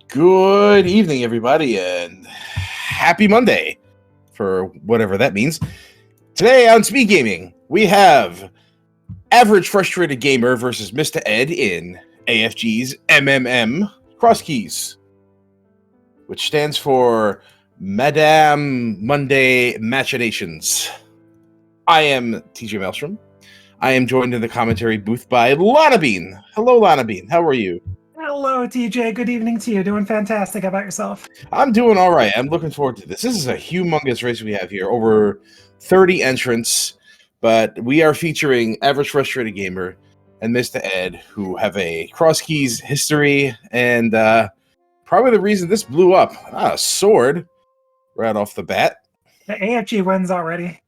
Good evening, everybody, and happy Monday for whatever that means. Today on Speed Gaming, we have Average Frustrated Gamer versus Mr. Ed in AFG's MMM Cross Keys, which stands for Madame Monday Machinations. I am TJ Maelstrom. I am joined in the commentary booth by Lana Bean. Hello, Lana Bean. How are you? Hello, TJ. Good evening to you. Doing fantastic. How about yourself? I'm doing all right. I'm looking forward to this. This is a humongous race we have here. Over 30 entrants, but we are featuring Average Frustrated Gamer and Mr. Ed, who have a Cross Keys history, and probably the reason this blew up. A sword right off the bat. The AFG wins already.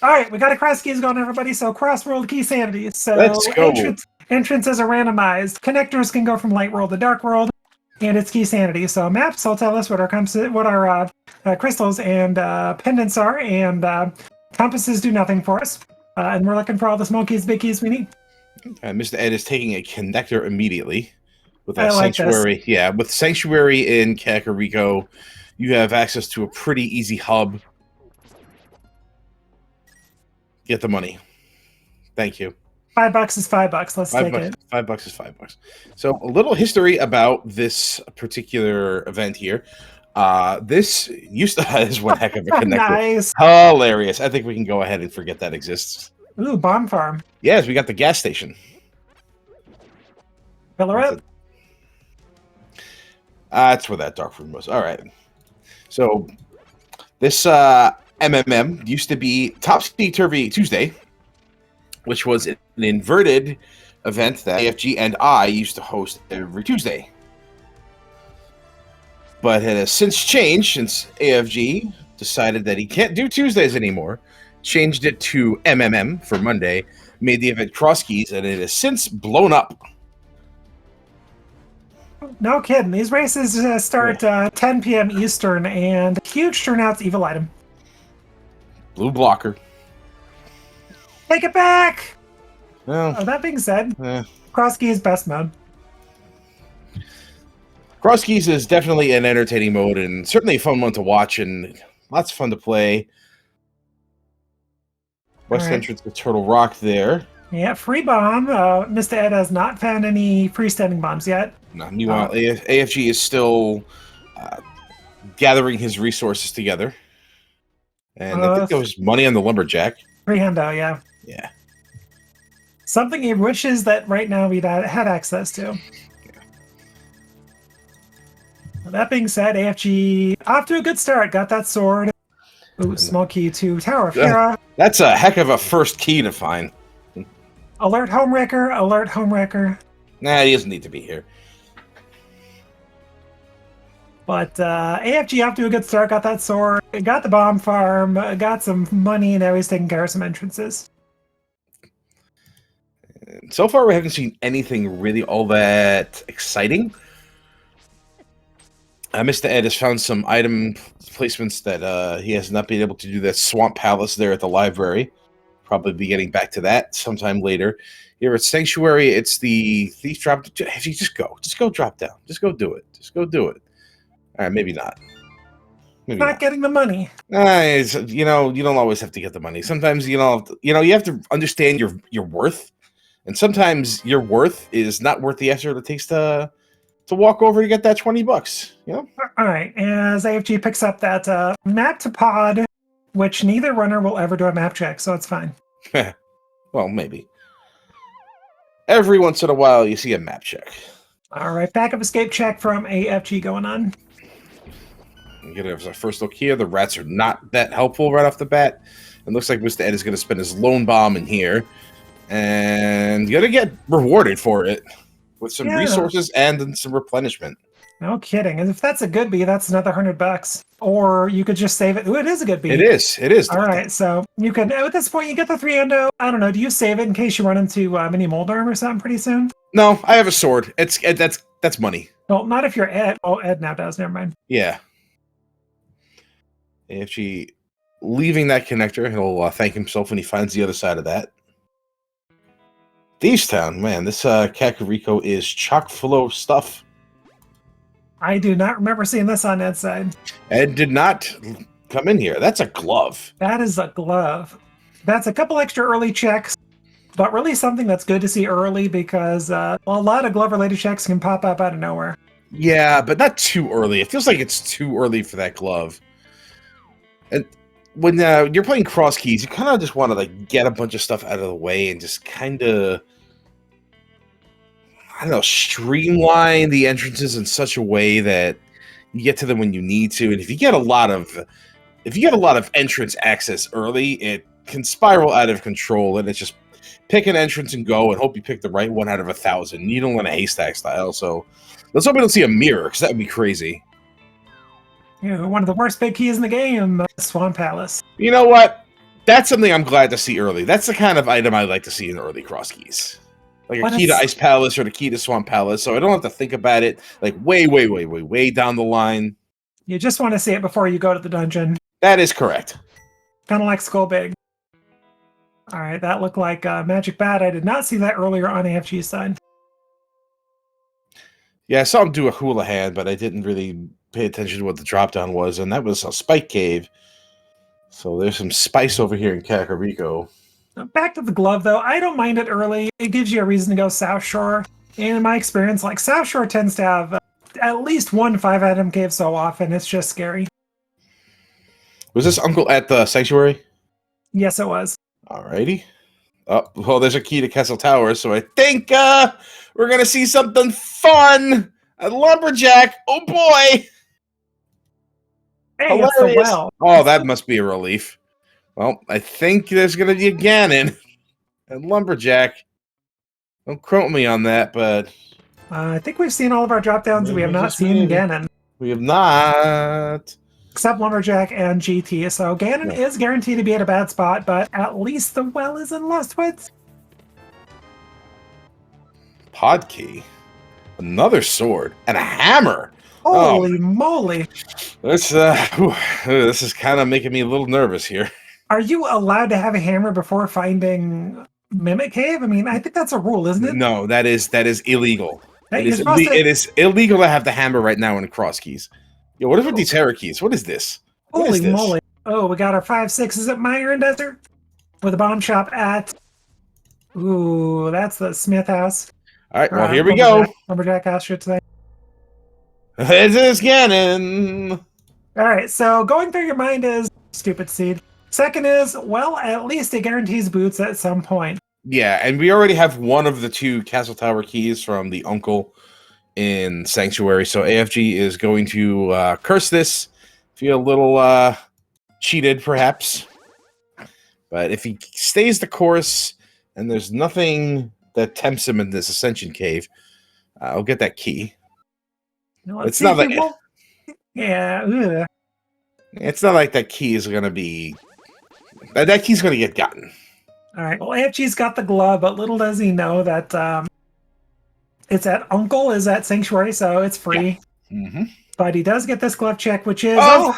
All right, we got a Cross Keys going, everybody. So cross-world key sanity. So Let's go. Entrances are randomized. Connectors can go from light world to dark world, and it's key sanity. So maps will tell us what our crystals and pendants are, and compasses do nothing for us. And we're looking for all the small keys, big keys we need. Mr. Ed is taking a connector immediately with I that like sanctuary. this. Yeah, with Sanctuary in Kakariko, you have access to a pretty easy hub. Get the money. Thank you. $5 is $5. Let's take it. $5 is $5. So a little history about this particular event here. This used to is one heck of a connector. Nice. Hilarious. I think we can go ahead and forget that exists. Ooh, bomb farm. Yes, we got the gas station. Fill her up. That's where that dark room was. All right. So this MMM used to be Topsy-Turvy Tuesday, which was an inverted event that AFG and I used to host every Tuesday. But it has since changed, since AFG decided that he can't do Tuesdays anymore, changed it to MMM for Monday, made the event Cross Keys, and it has since blown up. No kidding. These races start 10 p.m. Eastern, and huge turnouts, evil item. Blue blocker. Take it back! Well, that being said, Cross Keys best mode. Cross Keys is definitely an entertaining mode and certainly a fun one to watch and lots of fun to play. West entrance to Turtle Rock there. Yeah, free bomb. Mr. Ed has not found any freestanding bombs yet. No, meanwhile, AFG is still gathering his resources together. And I think there was money on the Lumberjack. Free hundo, yeah. Yeah. Something he wishes that right now we'd had access to. Yeah. That being said, AFG off to a good start. Got that sword. Ooh, small key to Tower of Hera. That's a heck of a first key to find. Alert Homewrecker, alert Homewrecker. Nah, he doesn't need to be here. But AFG off to a good start. Got that sword. Got the bomb farm. Got some money. Now he's taking care of some entrances. So far, we haven't seen anything really all that exciting. Mr. Ed has found some item placements that he has not been able to do. That Swamp Palace there at the library. Probably be getting back to that sometime later. Here at Sanctuary, it's the Thief Drop. Just go drop down. Just go do it. Just go do it. All right, maybe not. Maybe not getting the money. You don't always have to get the money. Sometimes you have to understand your worth, and sometimes your worth is not worth the effort it takes to walk over to get that $20. You know. All right, as AFG picks up that map to pod, which neither runner will ever do a map check, so it's fine. Well, maybe. Every once in a while, you see a map check. All right, backup escape check from AFG going on. Get our first look here. The rats are not that helpful right off the bat. It looks like Mr. Ed is going to spend his lone bomb in here. And you're going to get rewarded for it with some resources and some replenishment. No kidding. And if that's a good B, that's another $100. Or you could just save it. Ooh, it is a good B. It is. All right, so you can, at this point, you get the 3 endo. I don't know. Do you save it in case you run into Mini Moldarm or something pretty soon? No, I have a sword. That's money. Well, not if you're Ed. Oh, Ed now does. Never mind. Yeah. AFG leaving that connector. He'll thank himself when he finds the other side of that. Thieves Town, man, this Kakariko is chock full of stuff. I do not remember seeing this on Ed's side. Ed did not come in here. That's a glove. That is a glove. That's a couple extra early checks, but really something that's good to see early because a lot of glove-related checks can pop up out of nowhere. Yeah, but not too early. It feels like it's too early for that glove. And when you're playing cross keys, you kind of just want to like get a bunch of stuff out of the way and just kind of, I don't know, streamline the entrances in such a way that you get to them when you need to. And if you get a lot of entrance access early, it can spiral out of control, and it's just pick an entrance and go and hope you pick the right one out of 1,000. You don't want a haystack style, so let's hope we don't see a mirror, because that would be crazy. You know, one of the worst big keys in the game, Swan Palace. You know what? That's something I'm glad to see early. That's the kind of item I like to see in early cross keys. Like a key to Ice Palace or the key to Swamp Palace, so I don't have to think about it like way down the line. You just want to see it before you go to the dungeon. That is correct. Kind of like Skull Big. All right, that looked like Magic Bat. I did not see that earlier on AFG's side. Yeah, I saw him do a hula hand, but I didn't really pay attention to what the drop down was, and that was a Spike Cave. So there's some spice over here in Kakariko. Back to the glove, though. I don't mind it early. It gives you a reason to go South Shore. And in my experience, like South Shore tends to have at least one 5-item cave so often. It's just scary. Was this Uncle at the Sanctuary? Yes, it was. Alrighty. Oh, well, there's a key to Castle Tower, so I think we're going to see something fun. A lumberjack. Oh, boy. Hey, it's the well. Oh, that must be a relief. Well, I think there's going to be a Ganon and lumberjack. Don't quote me on that, but... I think we've seen all of our drop-downs, and we have not seen Ganon. We have not. Except Lumberjack and GT. So Ganon is guaranteed to be at a bad spot, but at least the well is in Lost Woods. Pod key. Another sword. And a hammer. Holy moly. This is kind of making me a little nervous here. Are you allowed to have a hammer before finding Mimic Cave? I mean, I think that's a rule, isn't it? No, that is illegal. Hey, it is illegal to have the hammer right now in cross keys. Yo, what are these Terra keys? What is this? Holy moly. Oh, we got our 5-6s at Mire and Desert with a bomb shop at... Ooh, that's the Smith House. All right, well, here we go. Lumberjack House, should say. This is Ganon. All right, so going through your mind is stupid seed. Second is, well, at least it guarantees boots at some point. Yeah, and we already have one of the 2 Castle Tower keys from the Uncle in Sanctuary, so AFG is going to curse this. Feel a little cheated, perhaps. But if he stays the course and there's nothing that tempts him in this Ascension Cave, I'll get that key. No, it's not like... Yeah, ugh. It's not like that key is going to be... That key's going to get gotten. All right. Well, AFG's got the glove, but little does he know that it's at Uncle is at Sanctuary, so it's free. Yeah. Mm-hmm. But he does get this glove check, which is... Of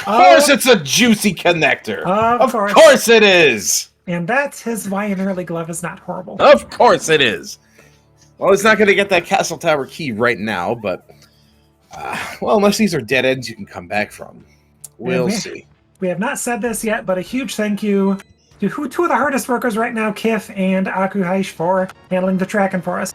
course it's a juicy connector. Of course it is. And that's why an early glove is not horrible. Of course it is. Well, it's not going to get that Castle Tower key right now, but... well, unless these are dead ends you can come back from. We'll see. We have not said this yet, but a huge thank you to 2 of the hardest workers right now, Kif and Akuhaish, for handling the tracking for us.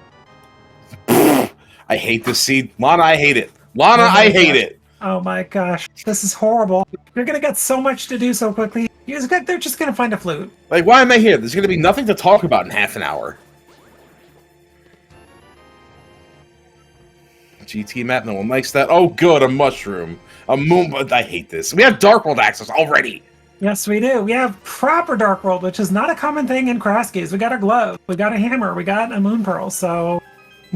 I hate this seed. Lana, I hate it. Lana, I hate it. Oh my gosh. This is horrible. You're going to get so much to do so quickly. They're just going to find a flute. Like, why am I here? There's going to be nothing to talk about in half an hour. GT map, no one likes that. Oh, good, a mushroom. A moon, I hate this. We have Dark World access already. Yes, we do. We have proper Dark World, which is not a common thing in cross keys. We got a glove, we got a hammer, we got a moon pearl. So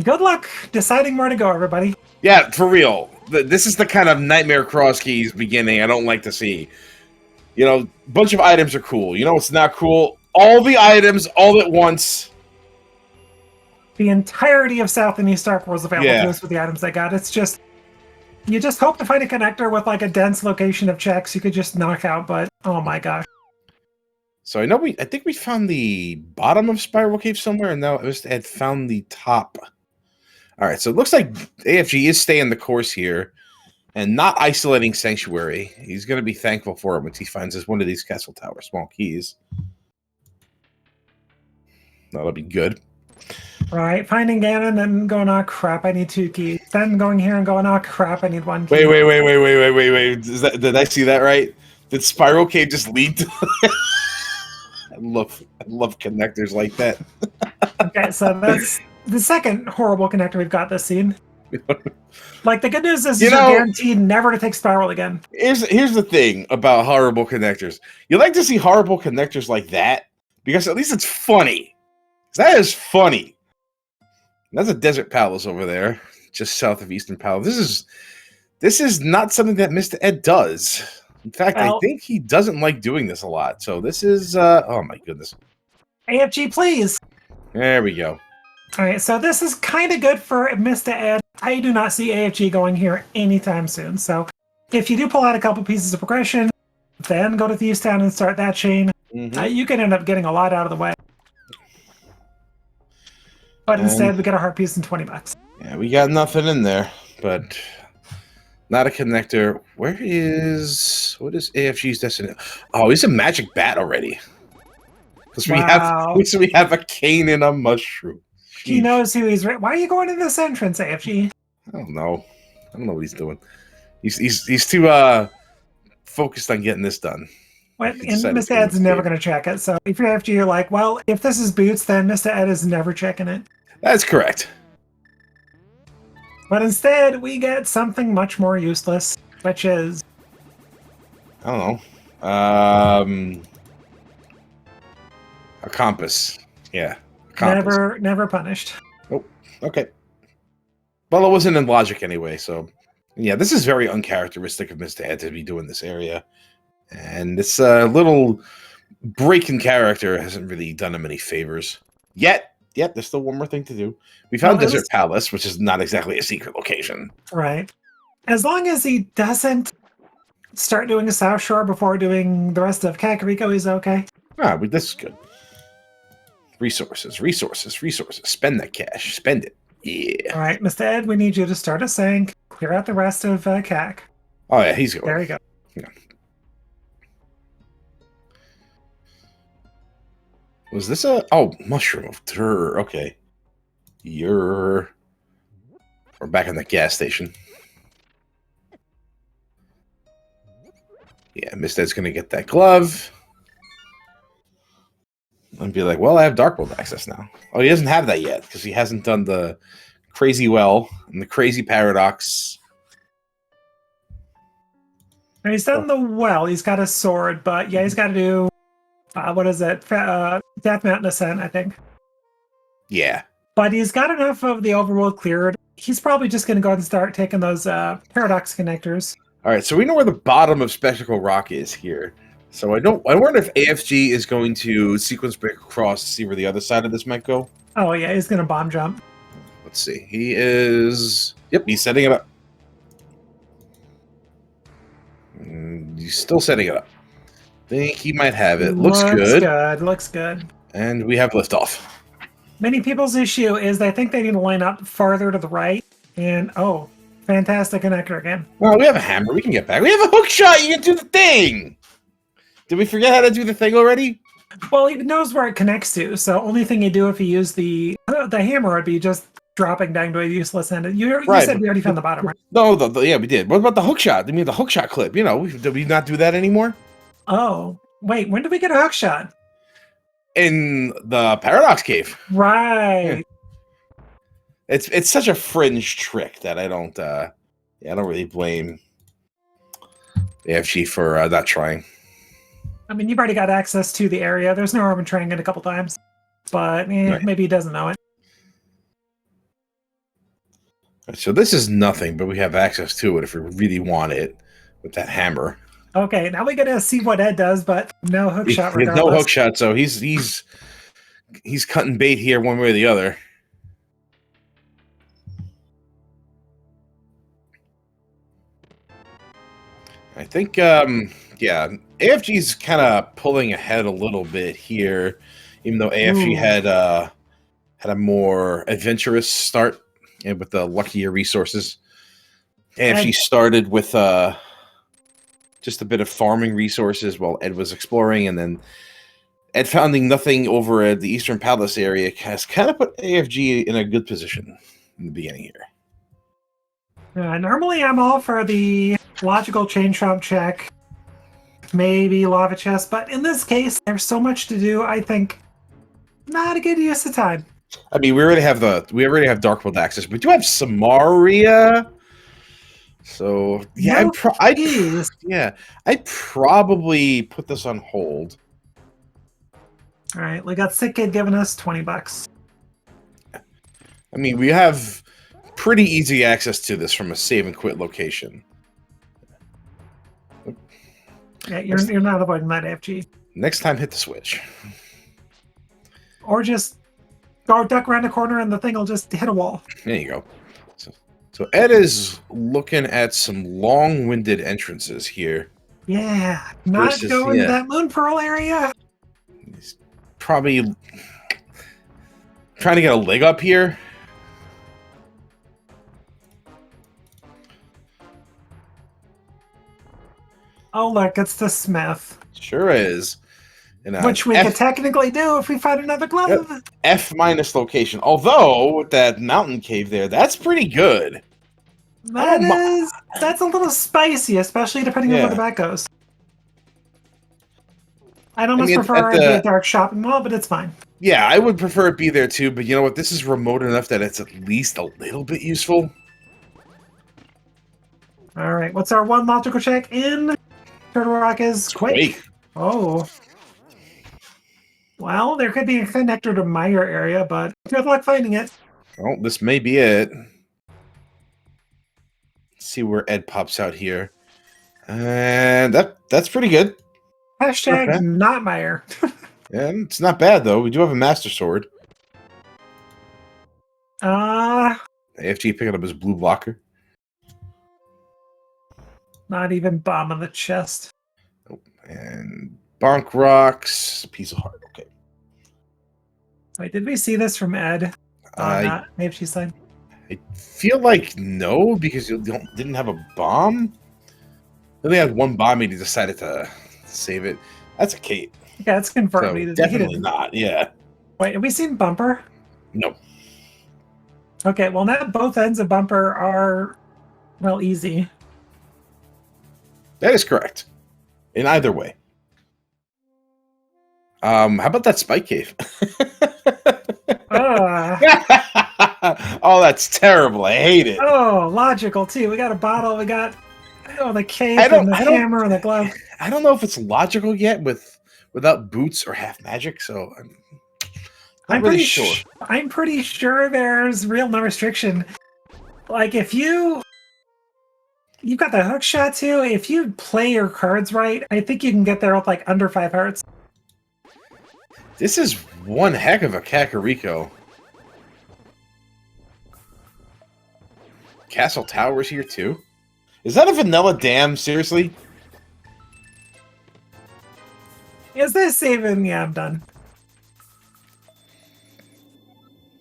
good luck deciding where to go, everybody. Yeah, for real. This is the kind of nightmare cross keys beginning I don't like to see. You know, a bunch of items are cool. You know what's not cool? All the items all at once. The entirety of South and East Dark World is available to us with the items they got. It's just, you just hope to find a connector with like a dense location of checks you could just knock out, but oh my gosh. So I think we found the bottom of Spiral Cave somewhere, and now I just had found the top. All right, so it looks like AFG is staying the course here and not isolating Sanctuary. He's going to be thankful for it once he finds one of these Castle Tower small keys. That'll be good. Right, finding Ganon and going, oh crap, I need 2 keys. Then going here and going, oh crap, I need 1 key. Wait. Did I see that right? Did Spiral Cave just lead to... I love connectors like that. Okay, so that's the second horrible connector we've got this scene. Like, the good news is you're guaranteed never to take Spiral again. Here's the thing about horrible connectors. You like to see horrible connectors like that because at least it's funny. That is funny. That's a Desert Palace over there, just south of Eastern Palace. This is not something that Mr. Ed does. In fact, I think he doesn't like doing this a lot. So this is, oh my goodness. AFG, please. There we go. All right, so this is kind of good for Mr. Ed. I do not see AFG going here anytime soon. So if you do pull out a couple pieces of progression, then go to Thieves Town and start that chain, you can end up getting a lot out of the way. But instead, we get a heart piece and $20. Yeah, we got nothing in there, but not a connector. What is AFG's destination? Oh, he's a magic bat already. Because we have a cane and a mushroom. Jeez. He knows who he's. Why are you going to this entrance, AFG? I don't know. I don't know what he's doing. He's too focused on getting this done. Well, and Mr. Ed's never going to check it. So if you're AFG, you're like, well, if this is boots, then Mr. Ed is never checking it. That's correct. But instead, we get something much more useless, which is... I don't know. A compass. Yeah. A compass. Never punished. Oh, okay. Well, it wasn't in logic anyway, so... Yeah, this is very uncharacteristic of Mr. Ed to be doing this area. And this little break in character hasn't really done him any favors. Yet, there's still one more thing to do. We found Desert Palace, which is not exactly a secret location. Right. As long as he doesn't start doing a South Shore before doing the rest of Kakariko, he's okay. Ah, this is good. Resources. Spend that cash. Spend it. Yeah. All right, Mr. Ed, we need you to start a sync. Clear out the rest of Kak. Oh, yeah, he's going. There you go. Yeah. Was this a... Oh, mushroom. Okay. We're back in the gas station. Yeah, Mr. Ed's going to get that glove. And be like, well, I have Dark World access now. Oh, he doesn't have that yet because he hasn't done the Crazy Well and the Crazy Paradox. And he's done the well. He's got a sword, but yeah, he's got to do... what is it? Death Mountain Ascent, I think. Yeah. But he's got enough of the overworld cleared. He's probably just going to go ahead and start taking those paradox connectors. All right, so we know where the bottom of Spectacle Rock is here. So I wonder if AFG is going to sequence break across to see where the other side of this might go. Oh, yeah, he's going to bomb jump. Let's see. He is... Yep, he's setting it up. He's still setting it up. Think he might have it. Looks good. Looks good. And we have liftoff. Many people's issue is they think they need to line up farther to the right. And, oh, fantastic connector again. Well, we have a hammer. We can get back. We have a hook shot. You can do the thing. Did we forget how to do the thing already? Well, he knows where it connects to. So only thing you do if you use the hammer would be just dropping down to a useless end. You said we already found the bottom, right? No, yeah, we did. What about the hook shot? I mean, the hook shot clip. You know, did we not do that anymore? Oh, wait, when did we get a hook shot? In the Paradox Cave. Right. Yeah. It's such a fringe trick that I don't really blame AFG for not trying. I mean, you've already got access to the area. There's no harm in trying it a couple times. But right. Maybe he doesn't know it. So this is nothing, but we have access to it if we really want it with that hammer. Okay, now we get to see what Ed does, but no hook shot. There's no hook shot, so he's cutting bait here one way or the other. I think, yeah, AFG's kind of pulling ahead a little bit here, even though AFG had a more adventurous start and with the luckier resources. AFG started with just a bit of farming resources while Ed was exploring, and then Ed finding nothing over at the Eastern Palace area has kind of put AFG in a good position in the beginning here. Normally, I'm all for the logical chain chomp check, maybe lava chest, but in this case, there's so much to do. I think not a good use of time. I mean, we already have Darkworld access. We do have Samaria, so yeah, No I'd probably put this on hold. All right, we got Sick Kid giving us $20. I mean, we have pretty easy access to this from a save and quit location. Yeah, you're not avoiding that AFG. Next time, hit the switch. Or just go duck around the corner and the thing will just hit a wall. There you go. So Ed is looking at some long-winded entrances here. Yeah, not going to that Moon Pearl area. He's probably trying to get a leg up here. Oh, look, it's the Smith. Sure is. And, which we could technically do if we find another glove. Yep. F- location. Although, with that mountain cave there, that's pretty good. That's a little spicy, especially depending on where the back goes. I'd almost prefer it be a dark shopping mall, but it's fine. Yeah, I would prefer it be there too, but you know what? This is remote enough that it's at least a little bit useful. All right, what's our one logical check in Turtle Rock is Quake. Oh. Well, there could be a connector to Meyer area, but good luck finding it. Oh, this may be it. Let's see where Ed pops out here. And that's pretty good. Hashtag not Meyer. Yeah, it's not bad, though. We do have a Master Sword. AFG picking up his blue blocker. Not even bomb on the chest. Nope. And Bonk Rocks, a piece of heart. Okay. Wait, did we see this from Ed? Not AFG side? I feel like no, because you didn't have a bomb. They only had one bomb and he decided to save it. That's a Kate. Yeah, it's confirmed. So definitely not, yeah. Wait, have we seen Bumper? No. Okay, well, now both ends of Bumper are, well, easy. That is correct. In either way. How about that spike cave? Oh, that's terrible. I hate it. Oh, logical, too. We got a bottle. We got the cave and the hammer and the glove. I don't know if it's logical yet without boots or half magic, so I'm pretty sure. I'm pretty sure there's real no restriction. Like, if you've got the hook shot, too. If you play your cards right, I think you can get there with, like, under 5 hearts. This is one heck of a Kakariko. Castle Towers here, too? Is that a vanilla dam? Seriously? Is this even? Yeah, I'm done.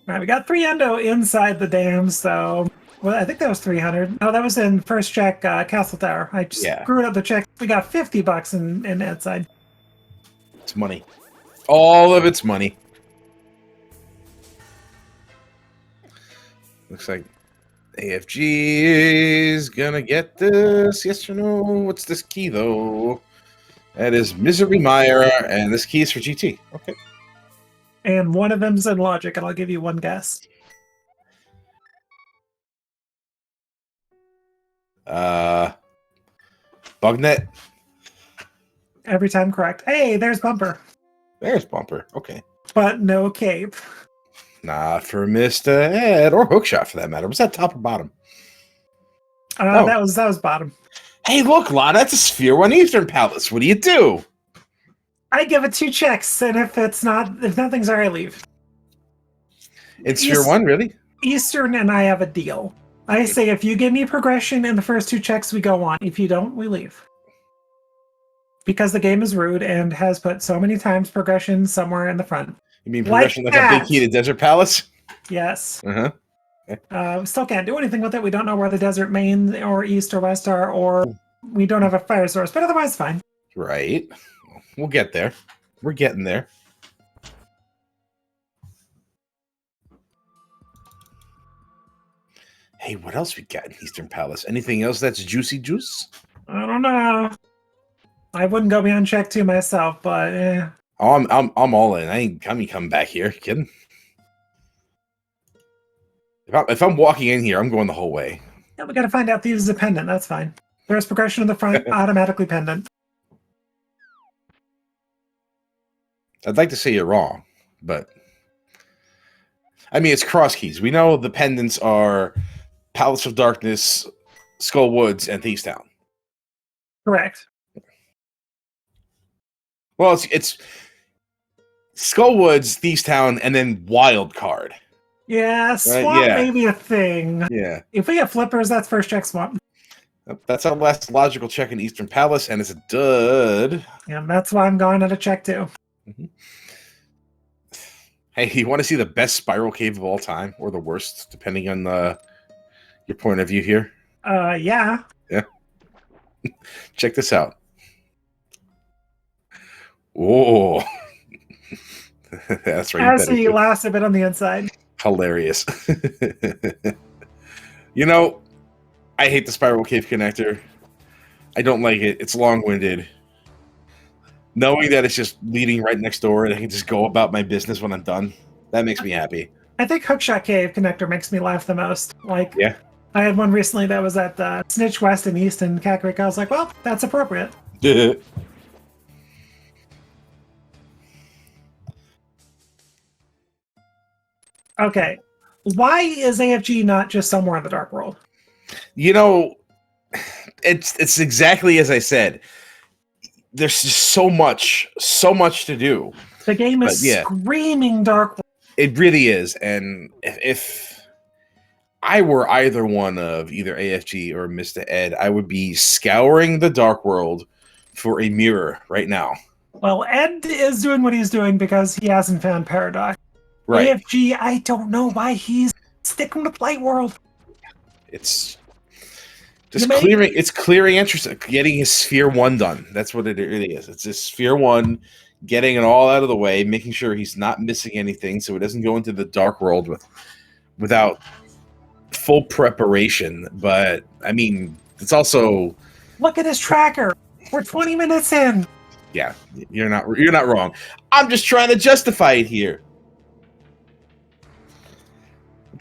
Alright, we got 3 endo inside the dam, so... Well, I think that was 300. No, that was in first check Castle Tower. I just screwed up the check. We got $50 in that side. It's money. All of it's money. Looks like AFG is gonna get this. Yes or no? What's this key, though? That is Misery Meyer, and this key is for GT. Okay. And one of them's in Logic, and I'll give you one guess. Bugnet. Every time correct. Hey, there's Bumper. There's Bumper. Okay. But no cape. Not for Mr. Ed, or Hookshot for that matter. Was that top or bottom? That was bottom. Hey, look, Lana, that's a Sphere 1 Eastern Palace. What do you do? I give it 2 checks, and if nothing's there, I leave. In Sphere 1, really? Eastern and I have a deal. I say if you give me progression in the first 2 checks, we go on. If you don't, we leave. Because the game is rude and has put so many times progression somewhere in the front. You mean progression like a big key to Desert Palace? Yes. Uh-huh. We still can't do anything with it. We don't know where the desert main or east or west are, or we don't have a fire source, but otherwise fine. Right. We'll get there. We're getting there. Hey, what else we got in Eastern Palace? Anything else that's juicy juice? I don't know. I wouldn't go beyond check 2 myself, but Oh, I'm all in. I ain't coming back here. Kidding. If I'm walking in here, I'm going the whole way. yeah, we got to find out Thieves is a pendant. That's fine. There's progression in the front, automatically pendant. I'd like to say you're wrong, but I mean, it's cross keys. We know the pendants are Palace of Darkness, Skull Woods, and Thieves Town. Correct. Well, it's Skull Woods, Thieves Town, and then Wild Card. Yeah, swamp yeah. may be a thing. Yeah. If we have flippers, that's first check swamp. That's our last logical check in Eastern Palace, and it's a dud. Yeah, that's why I'm going at a check 2. Mm-hmm. Hey, you want to see the best spiral cave of all time, or the worst, depending on your point of view here? Yeah. Yeah. Check this out. Oh, that's right. As he laughs a bit on the inside. Hilarious. You know, I hate the spiral cave connector. I don't like it. It's long-winded. Knowing that it's just leading right next door and I can just go about my business when I'm done, that makes me happy. I think Hookshot Cave connector makes me laugh the most. Like, yeah. I had one recently that was at Snitch West and East in Kakariko. I was like, well, that's appropriate. Okay. Why is AFG not just somewhere in the Dark World? You know, it's exactly as I said. There's just so much to do. The game is screaming Dark World. It really is. And if I were either one of either AFG or Mr. Ed, I would be scouring the Dark World for a mirror right now. Well, Ed is doing what he's doing because he hasn't found Paradox. Right. AFG, I don't know why he's sticking with Light World. It's just clearing. It's clearing interest, getting his Sphere 1 done. That's what it really is. It's just Sphere 1, getting it all out of the way, making sure he's not missing anything, so he doesn't go into the Dark World without full preparation. But I mean, it's also look at his tracker. We're 20 minutes in. Yeah, you're not wrong. I'm just trying to justify it here.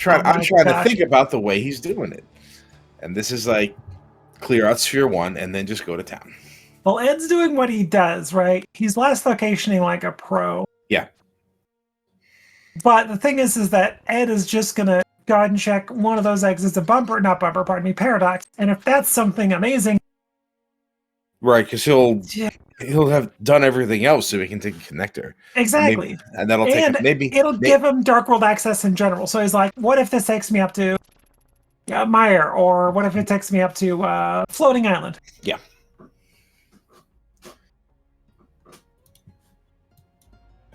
I'm trying to think about the way he's doing it. And this is like clear out Sphere 1 and then just go to town. Well, Ed's doing what he does, right? He's last locationing like a pro. Yeah. But the thing is that Ed is just going to go ahead and check one of those exits, Paradox. And if that's something amazing. Right, because he'll have done everything else so he can take a connector. Exactly. And that'll take it'll give him Dark World access in general. So he's like, what if this takes me up to Meyer, or what if it takes me up to Floating Island? Yeah.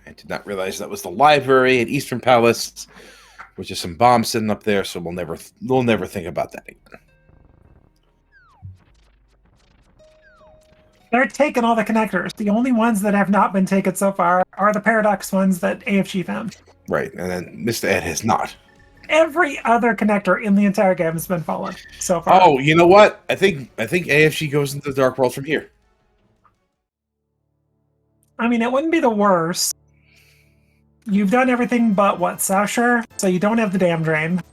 I did not realize that was the library at Eastern Palace, which is some bombs sitting up there, so we'll never think about that again. They're taking all the connectors. The only ones that have not been taken so far are the Paradox ones that AFG found. Right, and then Mr. Ed has not. Every other connector in the entire game has been followed so far. Oh, you know what? I think AFG goes into the Dark World from here. I mean, it wouldn't be the worst. You've done everything but what, Sasher? So you don't have the dam drain.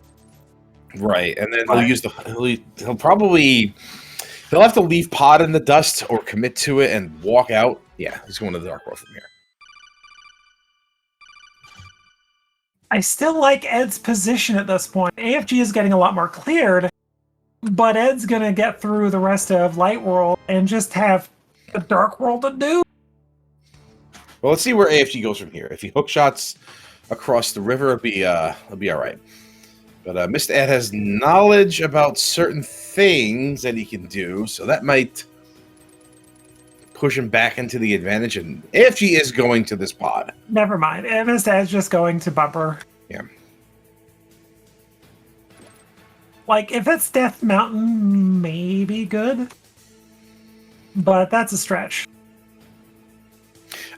Right, and then he'll have to leave Pod in the dust or commit to it and walk out. Yeah, he's going to the Dark World from here. I still like Ed's position at this point. AFG is getting a lot more cleared, but Ed's going to get through the rest of Light World and just have the Dark World to do. Well, let's see where AFG goes from here. If he hook shots across the river, it'll be all right. But Mr. Ed has knowledge about certain things that he can do, so that might push him back into the advantage. And AFG is going to this pod. Never mind. Mr. Ed's just going to Bumper. Yeah. Like, if it's Death Mountain, maybe good. But that's a stretch.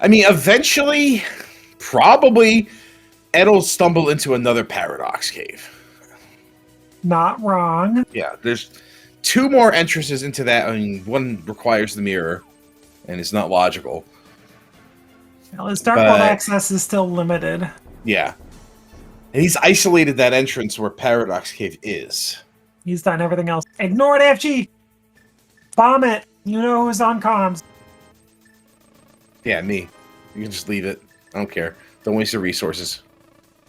I mean, eventually, probably, Ed'll stumble into another Paradox Cave. Not wrong. Yeah, there's 2 more entrances into that. I mean, one requires the mirror, and it's not logical. Well, his Dark World access is still limited. Yeah. And he's isolated that entrance where Paradox Cave is. He's done everything else. Ignore it, AFG! Bomb it! You know who's on comms. Yeah, me. You can just leave it. I don't care. Don't waste your resources.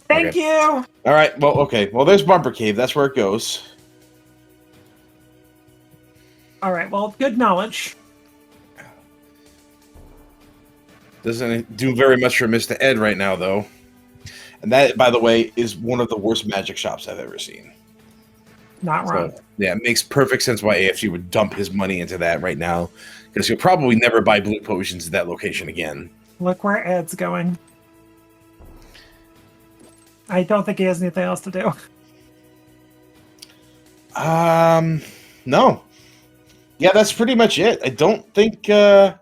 Thank you! All right, well, okay. Well, there's Bumper Cave. That's where it goes. All right, well, good knowledge. Doesn't do very much for Mr. Ed right now, though. And that, by the way, is one of the worst magic shops I've ever seen. Not wrong. So, yeah, it makes perfect sense why AFG would dump his money into that right now, because he'll probably never buy blue potions at that location again. Look where Ed's going. I don't think he has anything else to do. No. Yeah, that's pretty much it. I don't think, yeah,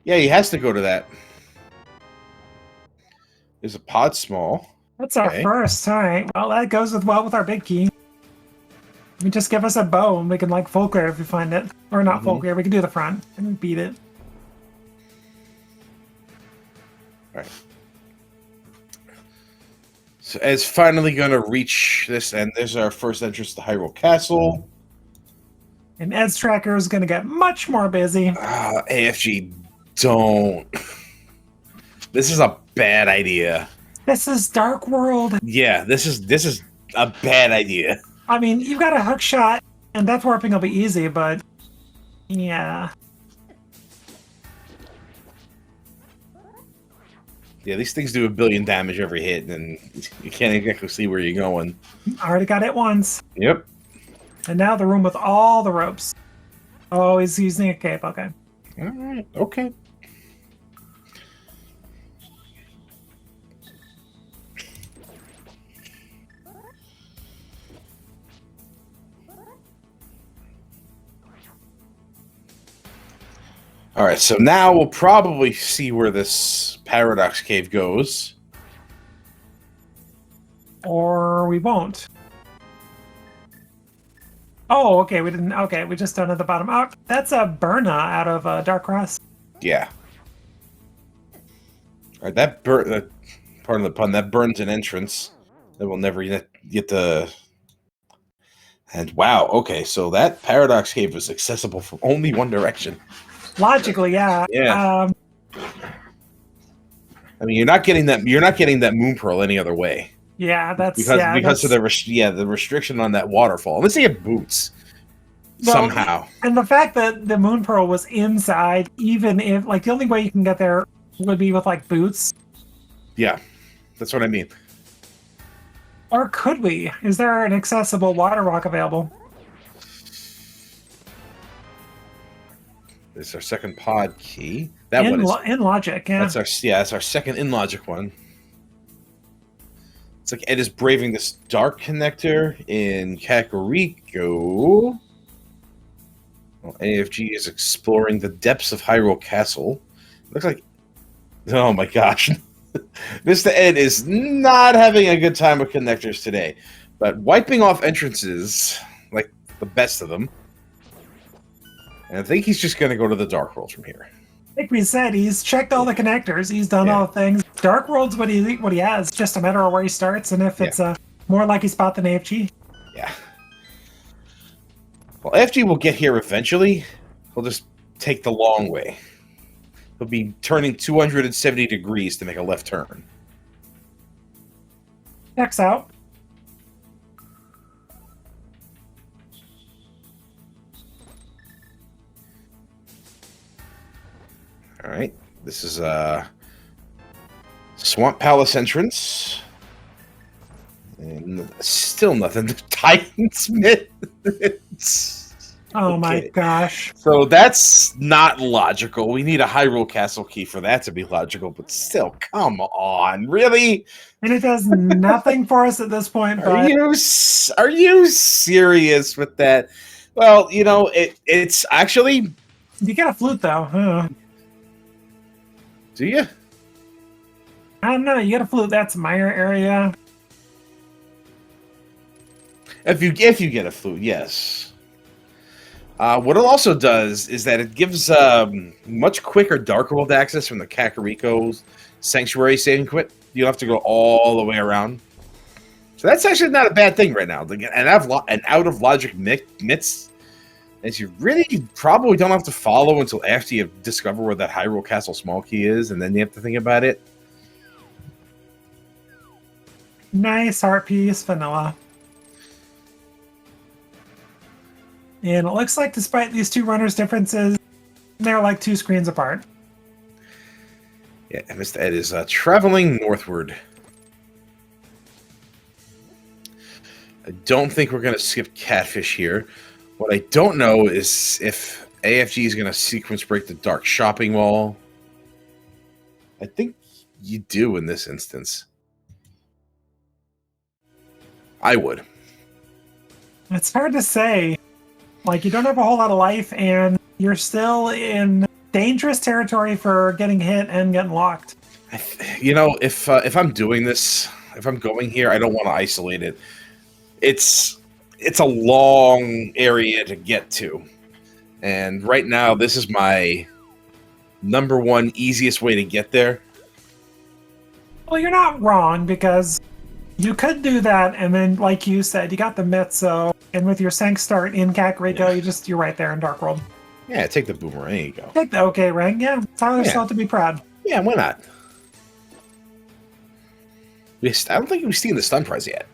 he has to go to that. There's a pod small. That's our first. All right. Well, that goes well with our big key. You just give us a bow and we can, like, Fulcrum if we find it. Or not Fulcrum. We can do the front and beat it. All right. So Ed's finally going to reach this, and there's our first entrance to Hyrule Castle. And Ed's tracker is going to get much more busy. AFG, don't. This is a bad idea. This is Dark World. Yeah, this is a bad idea. I mean, you've got a hook shot, and death warping will be easy, but yeah. Yeah, these things do 1 billion damage every hit, and you can't exactly see where you're going. Already got it once. Yep. And now the room with all the ropes. Oh, he's using a cape. Okay. All right. Okay. All right, so now we'll probably see where this Paradox Cave goes. Or we won't. Oh, okay, we didn't. Okay, we just done at the bottom. Oh, that's a Burna out of Dark Cross. Yeah. All right, that pardon the pun, that burns an entrance that we'll never get to. And wow, okay, so that Paradox Cave was accessible from only one direction. Logically, yeah. Yeah. I mean, you're not getting that moon pearl any other way. Yeah, that's because of the restriction on that waterfall. Unless you have boots somehow. And the fact that the moon pearl was inside, even if like the only way you can get there would be with like boots. Yeah, that's what I mean. Or could we? Is there an accessible water rock available? It's our second pod key. That one is in logic. Yeah, that's our second in logic one. It's like Ed is braving this dark connector in Kakariko. Well, AFG is exploring the depths of Hyrule Castle. Looks like, oh my gosh, Mr. Ed is not having a good time with connectors today, but wiping off entrances like the best of them. And I think he's just going to go to the Dark World from here. Like we said, he's checked all the connectors. He's done all the things. Dark World's what he has. Just a matter of where he starts, and if it's a more lucky spot than AFG. Yeah. Well, AFG will get here eventually. He'll just take the long way. He'll be turning 270 degrees to make a left turn. Checks out. All right, this is Swamp Palace entrance, and still nothing. Titans Myths. Oh my Okay. gosh. So that's not logical. We need a Hyrule Castle key for that to be logical, but still, come on, really? And it does nothing for us at this point, Are but you serious with that? Well, it's actually. you get a flute though. Do you? I don't know, you get a flute, that's Meyer area. If you get a flute, yes. What it also does is that it gives much quicker Dark World access from the Kakariko's Sanctuary saving quit. You don't have to go all the way around. So that's actually not a bad thing right now. An out of logic myths, as you really probably don't have to follow until after you discover where that Hyrule Castle small key is, and then you have to think about it. Nice heart piece, vanilla. And it looks like despite these two runners' differences, they're like 2 screens apart. Yeah, Mr. Ed is traveling northward. I don't think we're going to skip Catfish here. What I don't know is if AFG is going to sequence break the Dark Shopping Mall. I think you do in this instance. I would. It's hard to say. Like, you don't have a whole lot of life, and you're still in dangerous territory for getting hit and getting locked. If I'm doing this, if I'm going here, I don't want to isolate it. It's a long area to get to, and right now this is my number one easiest way to get there. Well, you're not wrong, because you could do that, and then, like you said, you got the Mitzo, and with your Sank start in Kakariko, you're right there in Dark World. Yeah, take the boomerang. There you go. Take the okay ring. Yeah, Tyler's still to be proud. Yeah, why not? I don't think we've seen the stun prize yet.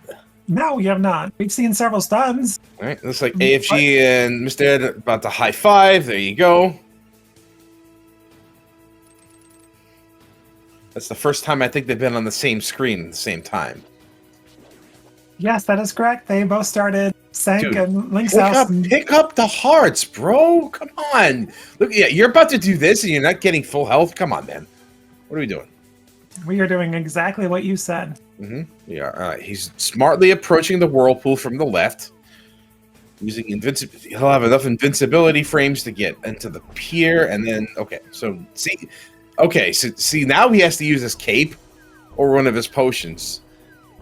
No, we have not. We've seen several stuns. All right, looks like AFG and Mr. Ed about to high five. There you go. That's the first time I think they've been on the same screen at the same time. Yes, that is correct. They both started Sank Dude, and Link's house. Pick up the hearts, bro. Come on. Look, yeah, you're about to do this and you're not getting full health. Come on, man. What are we doing? We are doing exactly what you said. Yeah, all right. He's smartly approaching the whirlpool from the left. Using invincibility. He'll have enough invincibility frames to get into the pier, and then, okay. So, see, now he has to use his cape or one of his potions.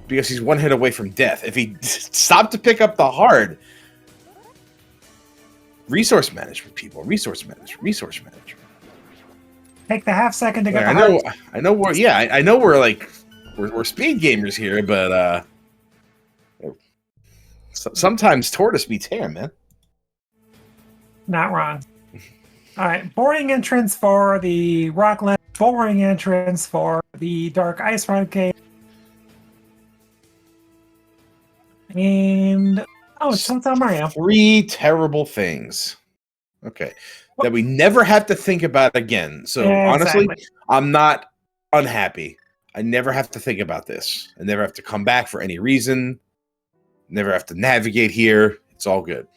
Because he's one hit away from death. If he stopped to pick up the heart, resource management, people, resource management. Take the half second to get the heart. I know we're speed gamers here, but sometimes tortoise beats hare, man. Not wrong. All right, boring entrance for the Rockland. Boring entrance for the Dark Ice Run Cave. And it's Hotel Mario. 3 terrible things. Okay. That we never have to think about again. So honestly, I'm not unhappy. I never have to think about this. I never have to come back for any reason. Never have to navigate here. It's all good.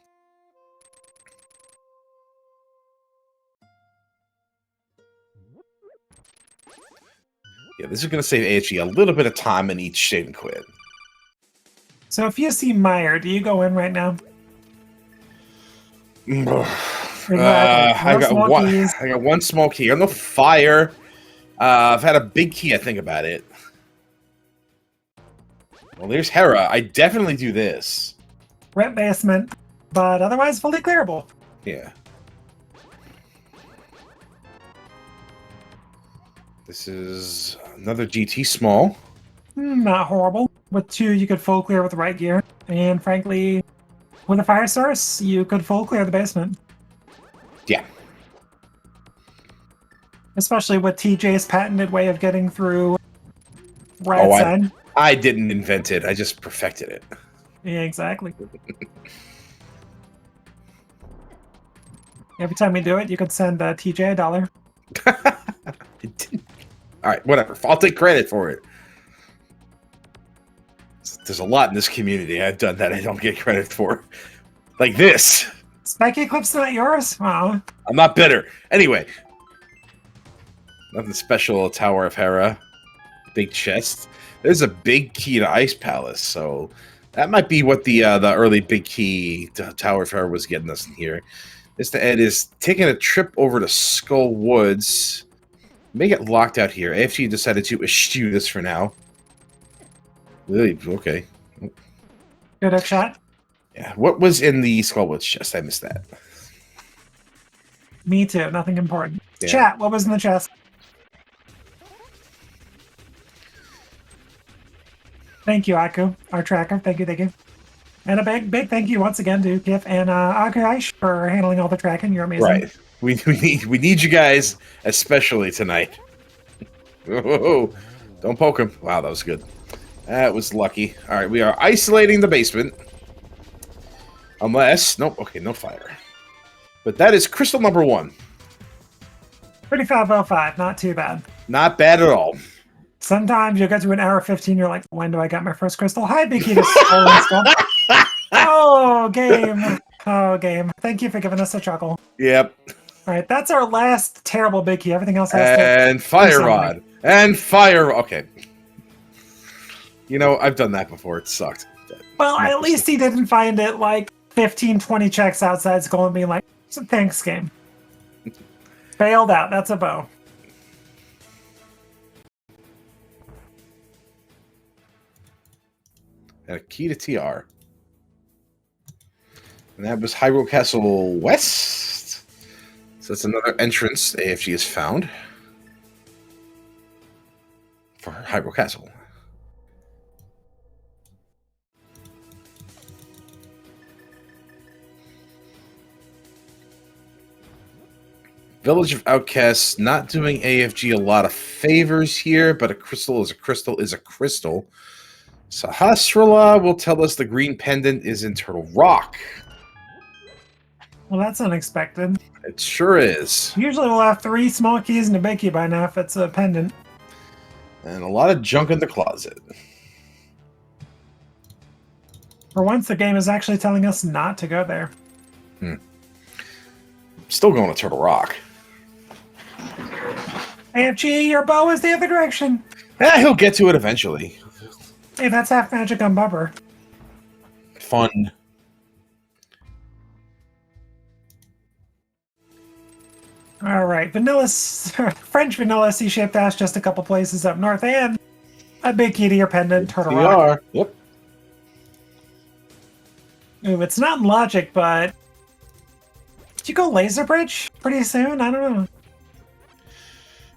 Yeah, this is going to save AFG a little bit of time in each save and quit. So if you see Meyer, do you go in right now? I got one small key. I got no fire. I've had a big key, I think about it. Well, there's Hera. I definitely do this. Rent basement, but otherwise fully clearable. Yeah. This is another GT small. Not horrible. With 2, you could full clear with the right gear. And frankly, with a fire source, you could full clear the basement. Yeah. Especially with TJ's patented way of getting through right side. I didn't invent it. I just perfected it. Yeah, exactly. Every time you do it, you could send TJ $1. All right, whatever. I'll take credit for it. There's a lot in this community I've done that I don't get credit for. Like this. Spike Eclipse not yours? Wow. I'm not bitter. Anyway, nothing special. Tower of Hera, big chest. There's a big key to Ice Palace, so that might be what the early big key to Tower of Hera was getting us in here. Mr. Ed is taking a trip over to Skull Woods. May get locked out here. AFG decided to eschew this for now. Really? Okay. Good shot. Yeah. What was in the Skull Woods chest? I missed that. Me too. Nothing important. Yeah. Chat, what was in the chest? Thank you, Aku, our tracker. Thank you, thank you. And a big thank you once again to Kif and Aku Aish for handling all the tracking. You're amazing. Right. We need you guys, especially tonight. Whoa, don't poke him. Wow, that was good. That was lucky. All right, we are isolating the basement. Unless... Nope, okay, no fire. But that is crystal number 1. 3505, not too bad. Not bad at all. Sometimes you get to an hour 15, you're like, when do I get my first crystal? Hi, Big Key. Oh, game. Oh, game. Thank you for giving us a chuckle. Yep. All right, that's our last terrible Big Key. Everything else has to... And fire rod. And fire... Okay. You know, I've done that before. It sucked. Well, at least he didn't find it like 15, 20 checks outside school and being like, it's a thanks game. Failed out. That's a bow. And a key to TR. And that was Hyrule Castle West. So that's another entrance AFG has found for Hyrule Castle. Village of Outcasts not doing AFG a lot of favors here, but a crystal is a crystal is a crystal. Sahasrara will tell us the green pendant is in Turtle Rock. Well, that's unexpected. It sure is. Usually we'll have 3 small keys and a big key by now if it's a pendant. And a lot of junk in the closet. For once, the game is actually telling us not to go there. Still going to Turtle Rock. AFG, your bow is the other direction. Yeah, he'll get to it eventually. Hey, that's half magic on Bubber. Fun. All right, French vanilla C-shaped ash just a couple places up north, and a big key to your pendant, Turtle Rock. Yep. Ooh, it's not in logic, but did you go Laser Bridge pretty soon? I don't know.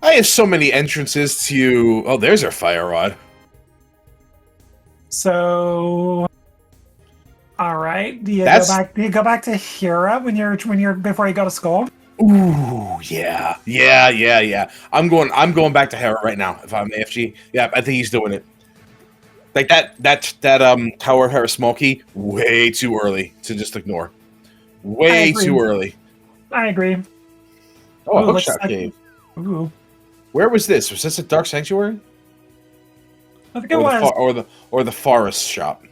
I have so many entrances to... Oh, there's our fire rod. So, all right. Do you go back to Hera before you go to school? Ooh, yeah. I'm going back to Hera right now. If I'm AFG, yeah, I think he's doing it. Like that Tower of Hera small key, way too early to just ignore. Way too early. I agree. Oh, a hookshot cave. Ooh. Where was this? Was this a Dark Sanctuary? I think it was. Or the Forest Shop.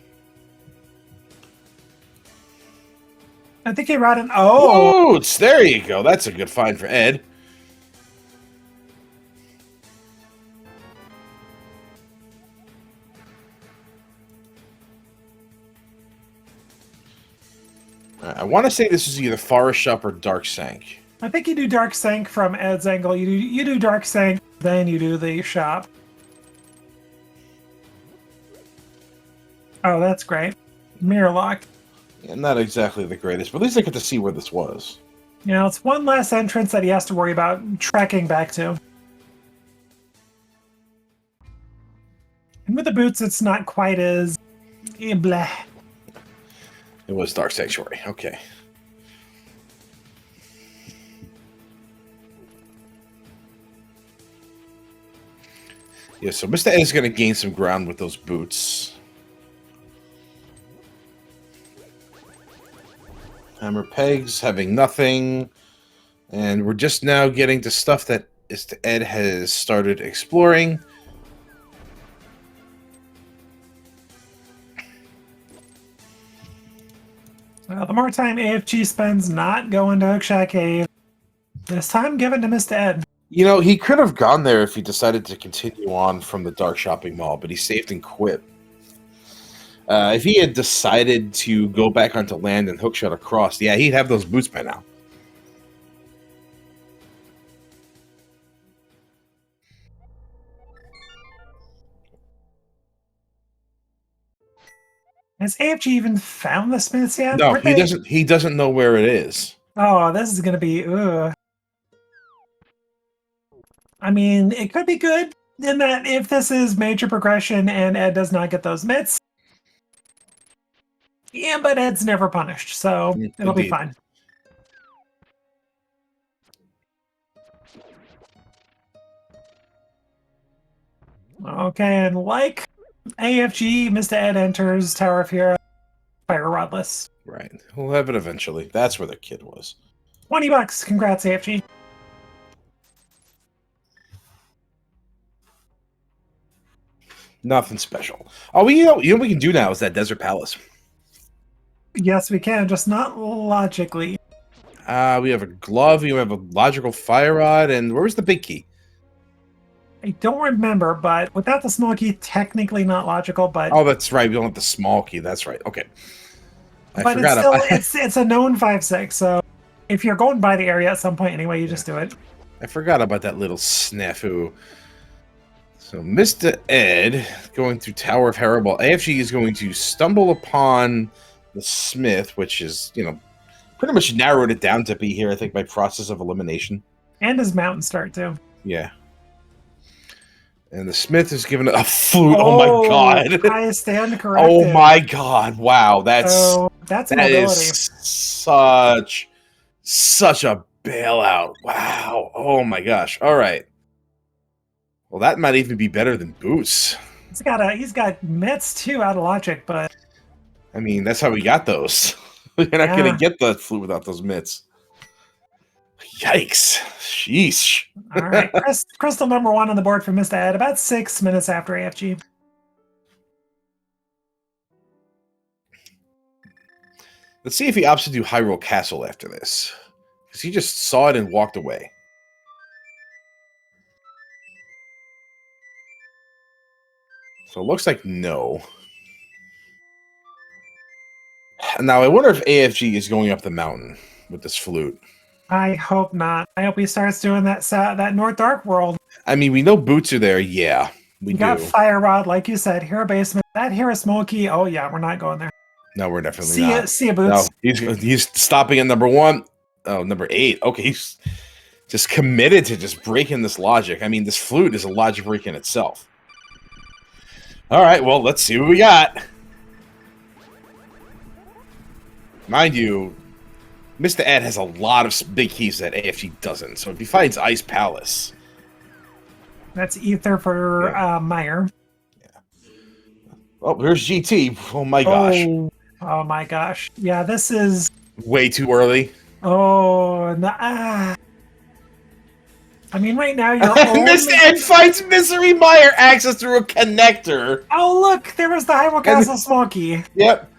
I think he ran an... Oh! Ooh, there you go. That's a good find for Ed. I want to say this is either Forest Shop or Dark Sank. I think you do Dark Sank from Ed's angle. You do Dark Sank, then you do the shop. Oh, that's great. Mirror lock. Yeah, not exactly the greatest, but at least I get to see where this was. You know, it's one less entrance that he has to worry about tracking back to. And with the boots, it's not quite as... blah. It was Dark Sanctuary. Okay. Yeah, so Mr. Ed is going to gain some ground with those boots. Hammer pegs having nothing. And we're just now getting to stuff that Mr. Ed has started exploring. The more time AFG spends not going to Hookshot Cave, this time given to Mr. Ed. You know, he could have gone there if he decided to continue on from the Dark Shopping Mall, but he saved and quit. If he had decided to go back onto land and hookshot across, yeah, he'd have those boots by now. Has AFG even found the Smiths yet? No, he doesn't. He doesn't know where it is. Oh, this is gonna be. Ugh. I mean, it could be good in that if this is major progression and Ed does not get those mitts. Yeah, but Ed's never punished, so it'll be fine. Okay, and like AFG, Mr. Ed enters Tower of Hero fire rodless. Right. We'll have it eventually. That's where the kid was. $20. Congrats, AFG. Nothing special. Oh, you know what we can do now is that Desert Palace. Yes, we can, just not logically. We have a glove, we have a logical fire rod, and where was the big key? I don't remember, but without the small key, technically not logical, but... Oh, that's right, we don't have the small key, that's right, okay. I forgot about it's a known 5-6, so if you're going by the area at some point anyway, you just do it. I forgot about that little snafu. So, Mr. Ed, going through Tower of Hannibal, AFG is going to stumble upon the Smith, which is, you know, pretty much narrowed it down to be here, I think, by process of elimination. And his mountain start, too. Yeah. And the Smith is given a flute. Oh my god. I stand corrected. Oh my god. Wow. That's that is such a bailout. Wow. Oh my gosh. All right. Well, that might even be better than boots. He's got mitts too out of logic, but I mean, that's how we got those. You're not gonna get the flute without those mitts. Yikes. Sheesh. All right. Crystal number 1 on the board for Mr. Ed, about 6 minutes after AFG. Let's see if he opts to do Hyrule Castle after this. Because he just saw it and walked away. So it looks like no. Now, I wonder if AFG is going up the mountain with this flute. I hope not. I hope he starts doing that North Dark World. I mean, we know boots are there. Yeah, we got Fire Rod, like you said. Hero Basement. That Hero Smokey. Oh, yeah, we're not going there. No, we're definitely not. See ya, Boots. No, he's stopping at number 1. Oh, number 8. Okay, he's just committed to just breaking this logic. I mean, this flute is a logic break in itself. All right, well, let's see what we got. Mind you, Mr. Ed has a lot of big keys that AFG doesn't. So if he finds Ice Palace... That's Ether for Meyer. Yeah. Oh, here's GT. Oh, my gosh. Oh, my gosh. Yeah, this is... way too early. Oh, I mean, right now you're only... Mr. Ed finds Misery Meyer access through a connector. Oh, look! There was the Hyrule Castle small key. Yep.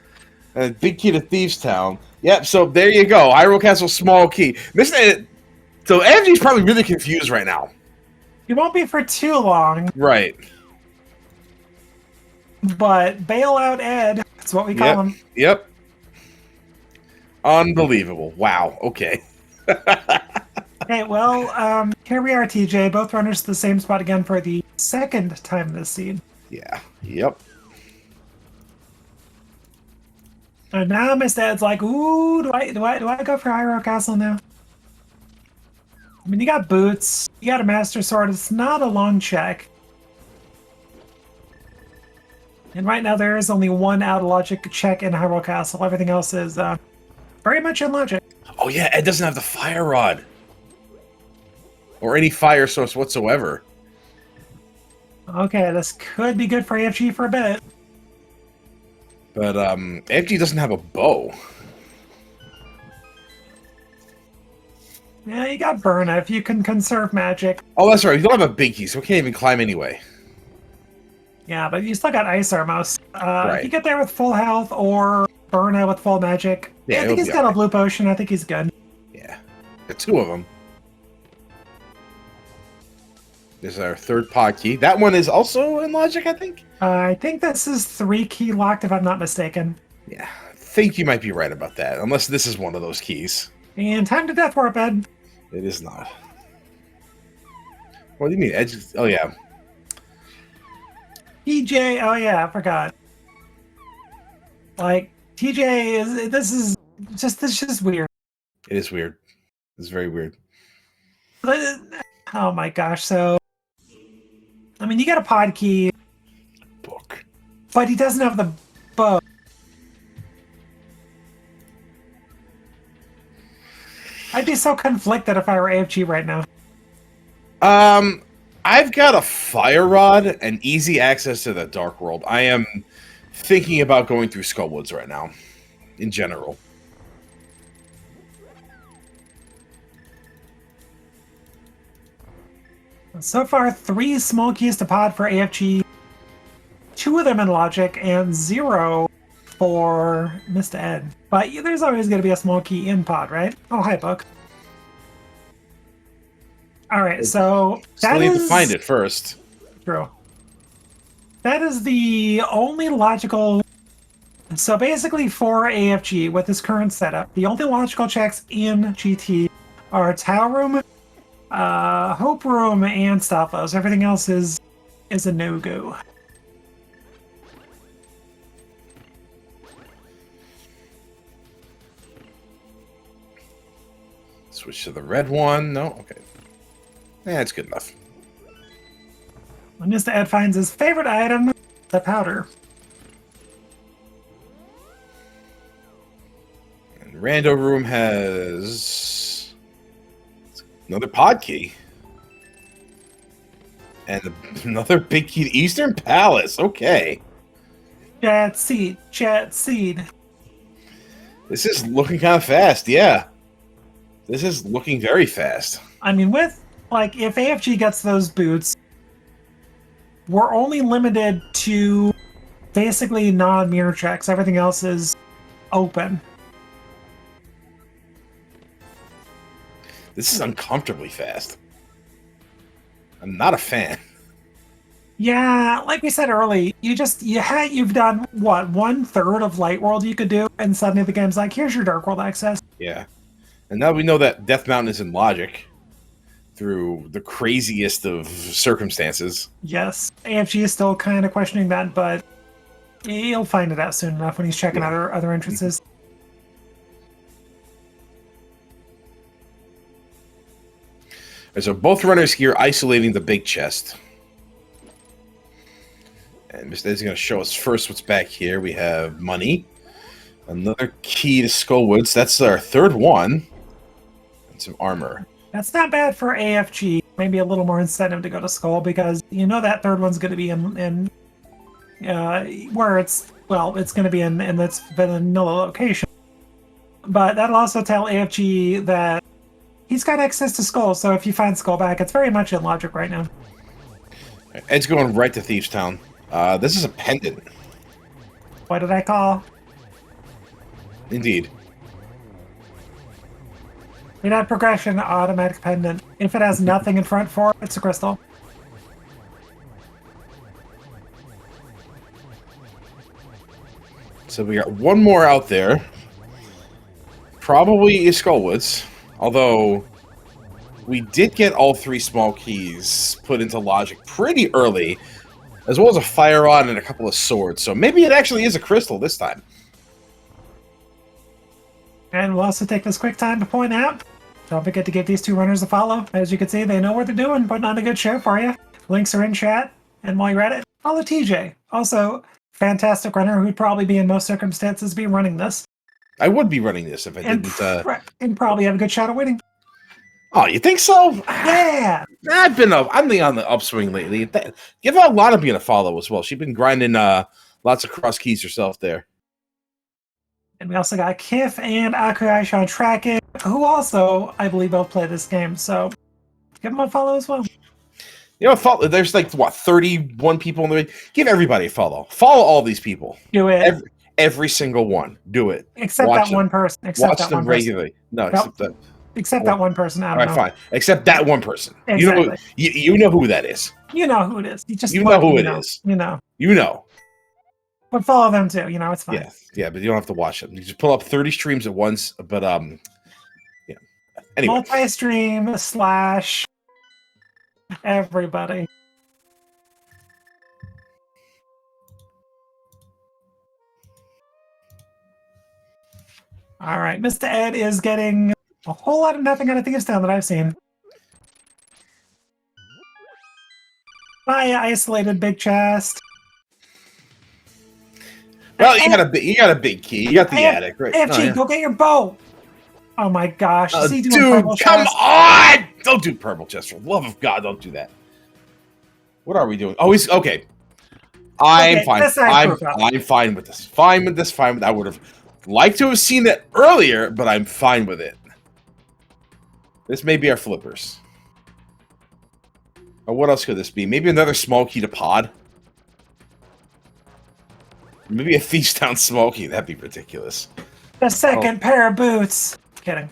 And big key to Thieves Town. Yep, so there you go. Hyrule Castle small key. Mr. Ed... So AFG's probably really confused right now. He won't be for too long. Right. But Bailout Ed, that's what we call him. Yep. Unbelievable. Wow. Okay. Okay, well, here we are, TJ. Both runners to the same spot again for the second time this seed. Yeah. Yep. And now Mr. Ed's like, ooh, do I go for Hyrule Castle now? I mean, you got boots, you got a Master Sword. It's not a long check. And right now there is only one out of logic check in Hyrule Castle. Everything else is very much in logic. Oh yeah, Ed doesn't have the fire rod. Or any fire source whatsoever. Okay, this could be good for AFG for a bit. But AFG doesn't have a bow. Yeah, you got Burna if you can conserve magic. Oh, that's right. You don't have a big key, so we can't even climb anyway. Yeah, but you still got Ice Armos. Right. If you get there with full health or Burna with full magic, I think he's got a blue potion. I think he's good. Yeah. The two of them. There's our third pod key. That one is also in logic, I think? I think this is 3 key locked, if I'm not mistaken. Yeah. I think you might be right about that, unless this is one of those keys. And time to death warp, Ed. It is not. What do you mean? Edge? Oh, yeah. TJ, oh yeah, I forgot. Like, TJ is, this is just weird. It is weird. It's very weird. Oh my gosh, so, I mean, you got a pod key. Book. But he doesn't have the bow. I'd be so conflicted if I were AFG right now. I've got a fire rod and easy access to the dark world. I am thinking about going through Skullwoods right now, in general. So far, 3 small keys to pod for AFG, 2 of them in logic, and 0 for Mr. Ed. But there's always going to be a small key in pod, right? Oh, hi, Book. All right, so Still need to find it first. True. That is the only logical. So basically, for AFG with this current setup, the only logical checks in GT are Tau Room, Hope Room, and Stalfos. Everything else is a no-go. Switch to the red one. No, okay. Yeah, it's good enough. When Mr. Ed finds his favorite item, the powder. And Rando Room has another pod key. And another big key to Eastern Palace. Okay. Chat seed. This is looking kind of fast, yeah. This is looking very fast. I mean, with, like, if AFG gets those boots, we're only limited to basically non-mirror checks. Everything else is open. This is uncomfortably fast. I'm not a fan. Yeah, like we said early, you've done what, 1/3 of Light World you could do, and suddenly the game's like, here's your Dark World access. Yeah. And now we know that Death Mountain is in logic through the craziest of circumstances. Yes, AFG is still kind of questioning that, but he'll find it out soon enough when he's checking out other entrances. And so both runners here isolating the big chest. And Mr. Ed's going to show us first what's back here. We have money. Another key to Skullwoods. That's our third one. And some armor. That's not bad for AFG. Maybe a little more incentive to go to Skull, because you know that third one's going to be in where it's going to be in that's vanilla location. But that'll also tell AFG that he's got access to Skull. So if you find Skull back, it's very much in logic right now. Ed's going right to Thieves Town. This is a pendant. What did I call? Indeed. You're not progression, automatic pendant. If it has nothing in front for it, it's a crystal. So we got one more out there. Probably is Skullwoods. Although we did get all 3 small keys put into logic pretty early, as well as a fire rod and a couple of swords. So maybe it actually is a crystal this time. And we'll also take this quick time to point out, don't forget to give these 2 runners a follow. As you can see, they know what they're doing, putting on a good show for you. Links are in chat, and while you're at it, follow TJ. Also, fantastic runner who'd probably be in most circumstances be running this. I would be running this if I didn't. And probably have a good shot at winning. Oh, you think so? Yeah. I'm on the upswing lately. Give Lana being a follow as well. She's been grinding lots of cross keys herself there. And we also got Kif and Akuyashi on tracking, who also, I believe, both play this game. So give them a follow as well. You know, there's like, 31 people in the ring. Give everybody a follow. Follow all these people. Do it. Every single one. Do it. Except Watch that them. one person. Except Watch that them one person. regularly. No, except that. Except that one person. I All don't right, know. fine. Except that one person. Exactly. You know who that is. You know who it is. You just You look, know who you it know. is. You know. You know. But follow them too. You know, it's fine. Yeah, yeah, but you don't have to watch them. You just pull up 30 streams at once. But yeah. Anyway, Multi-stream / everybody. All right, Mr. Ed is getting a whole lot of nothing out of Thieves Town that I've seen. My isolated big chest. well, you got a big key. You got the attic, right? AFG, Oh, yeah. go get your bow. Oh my gosh! Is he doing Dude, purple come chest? on! Don't do purple chest. For the love of God, don't do that. What are we doing? Oh, he's okay. I'm fine. I'm fine with this. Fine with this. Fine with. I would have liked to have seen it earlier, but I'm fine with it. This may be our flippers. Or what else could this be? Maybe another small key to pod. Maybe a Thieves Town small key. That'd be ridiculous. The second pair of boots. Kidding.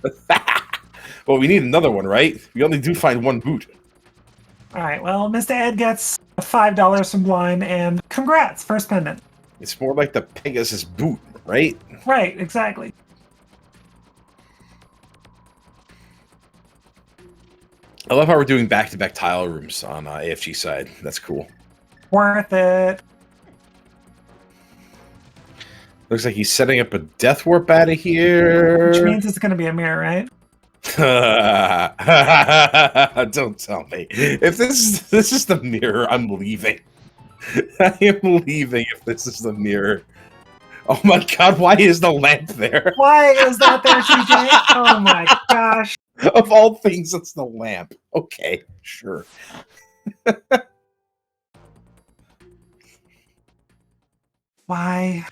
Well, we need another one, right? We only do find one boot. All right. Well, Mr. Ed gets $5 from Blind, and congrats, first pendant. It's more like the Pegasus boot, right? Right. Exactly. I love how we're doing back-to-back tile rooms on AFG side. That's cool. Worth it. Looks like he's setting up a death warp out of here. Which means it's going to be a mirror, right? Don't tell me. If this is the mirror, I'm leaving. I am leaving if this is the mirror. Oh my God, why is the lamp there? Why is that there, CJ? Oh my gosh. Of all things, it's the lamp. Okay, sure. Why?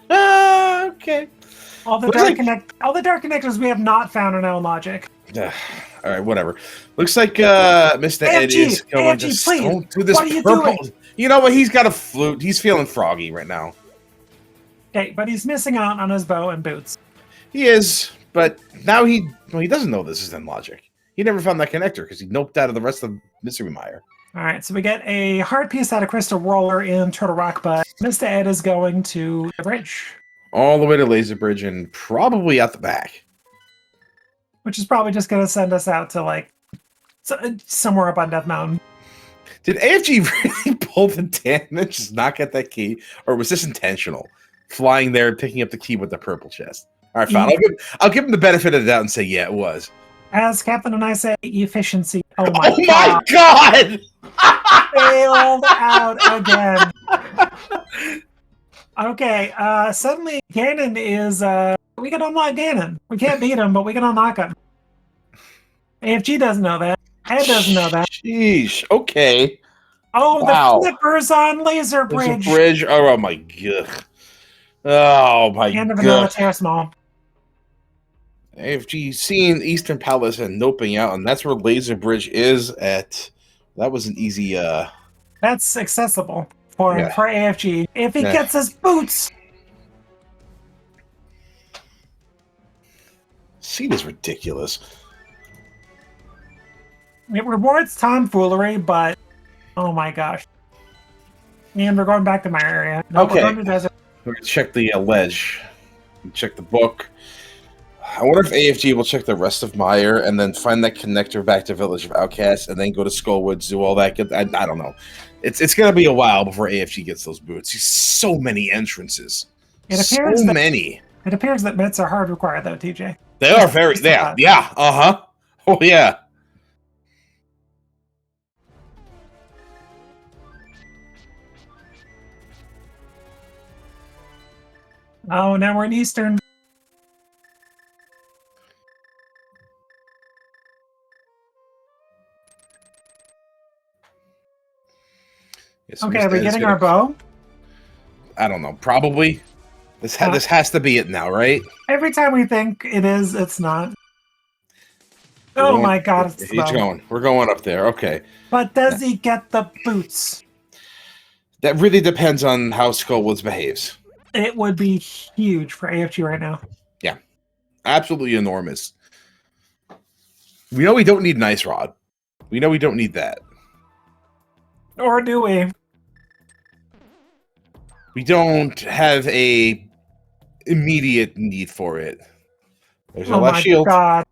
Okay. All the dark connectors we have not found are now logic. All right, whatever. Looks like Mr. Ed is going to please. don't do this What are you purple. doing? You know what? He's got a flute. He's feeling froggy right now. Okay, but he's missing out on his bow and boots. He is, but now he doesn't know this is in logic. He never found that connector because he noped out of the rest of Mystery Mire. All right, so we get a hard piece out of Crystal Roller in Turtle Rock, but Mr. Ed is going to the bridge. All the way to Laser Bridge and probably out the back. Which is probably just going to send us out to, like, somewhere up on Death Mountain. Did AFG really pull the damn and just not get that key? Or was this intentional? Flying there and picking up the key with the purple chest. All right, fine. I'll give him the benefit of the doubt and say, yeah, it was. As Captain and I say, efficiency. Oh my God! Failed out again. Okay, suddenly Ganon is, we can unlock Ganon. We can't beat him, but we can unlock him. AFG doesn't know that. Ed doesn't know that. Sheesh, okay. Oh, wow. The flippers on Laser Bridge. Laser Bridge, oh my God. Oh my God. And the Vanilla Tear Small. AFG seeing Eastern Palace and noping out, and that's where Laser Bridge is at. That was an easy, That's accessible for AFG. If he gets his boots. Seat is ridiculous. It rewards tomfoolery, but oh my gosh. And we're going back to my area. No, okay. We're going to desert. We're going to check the ledge. Check the book. I wonder if AFG will check the rest of Mire and then find that connector back to Village of Outcasts and then go to Skullwoods, do all that. I don't know. It's going to be a while before AFG gets those boots. He's so many entrances. It appears It appears that mitts are hard required, though, TJ. They are very... Yeah. Uh-huh. Oh, yeah. Oh, now we're in Eastern. Yeah, so okay, are we getting our bow? I don't know. Probably. This has to be it now, right? Every time we think it is, it's not. Oh my God, it's the bow. We're going up there. Okay. But does he get the boots? That really depends on how Skullwoods behaves. It would be huge for AFG right now. Yeah, absolutely enormous. We know we don't need an Ice Rod. We know we don't need that. Or do we? We don't have a immediate need for it. There's no less shield. God.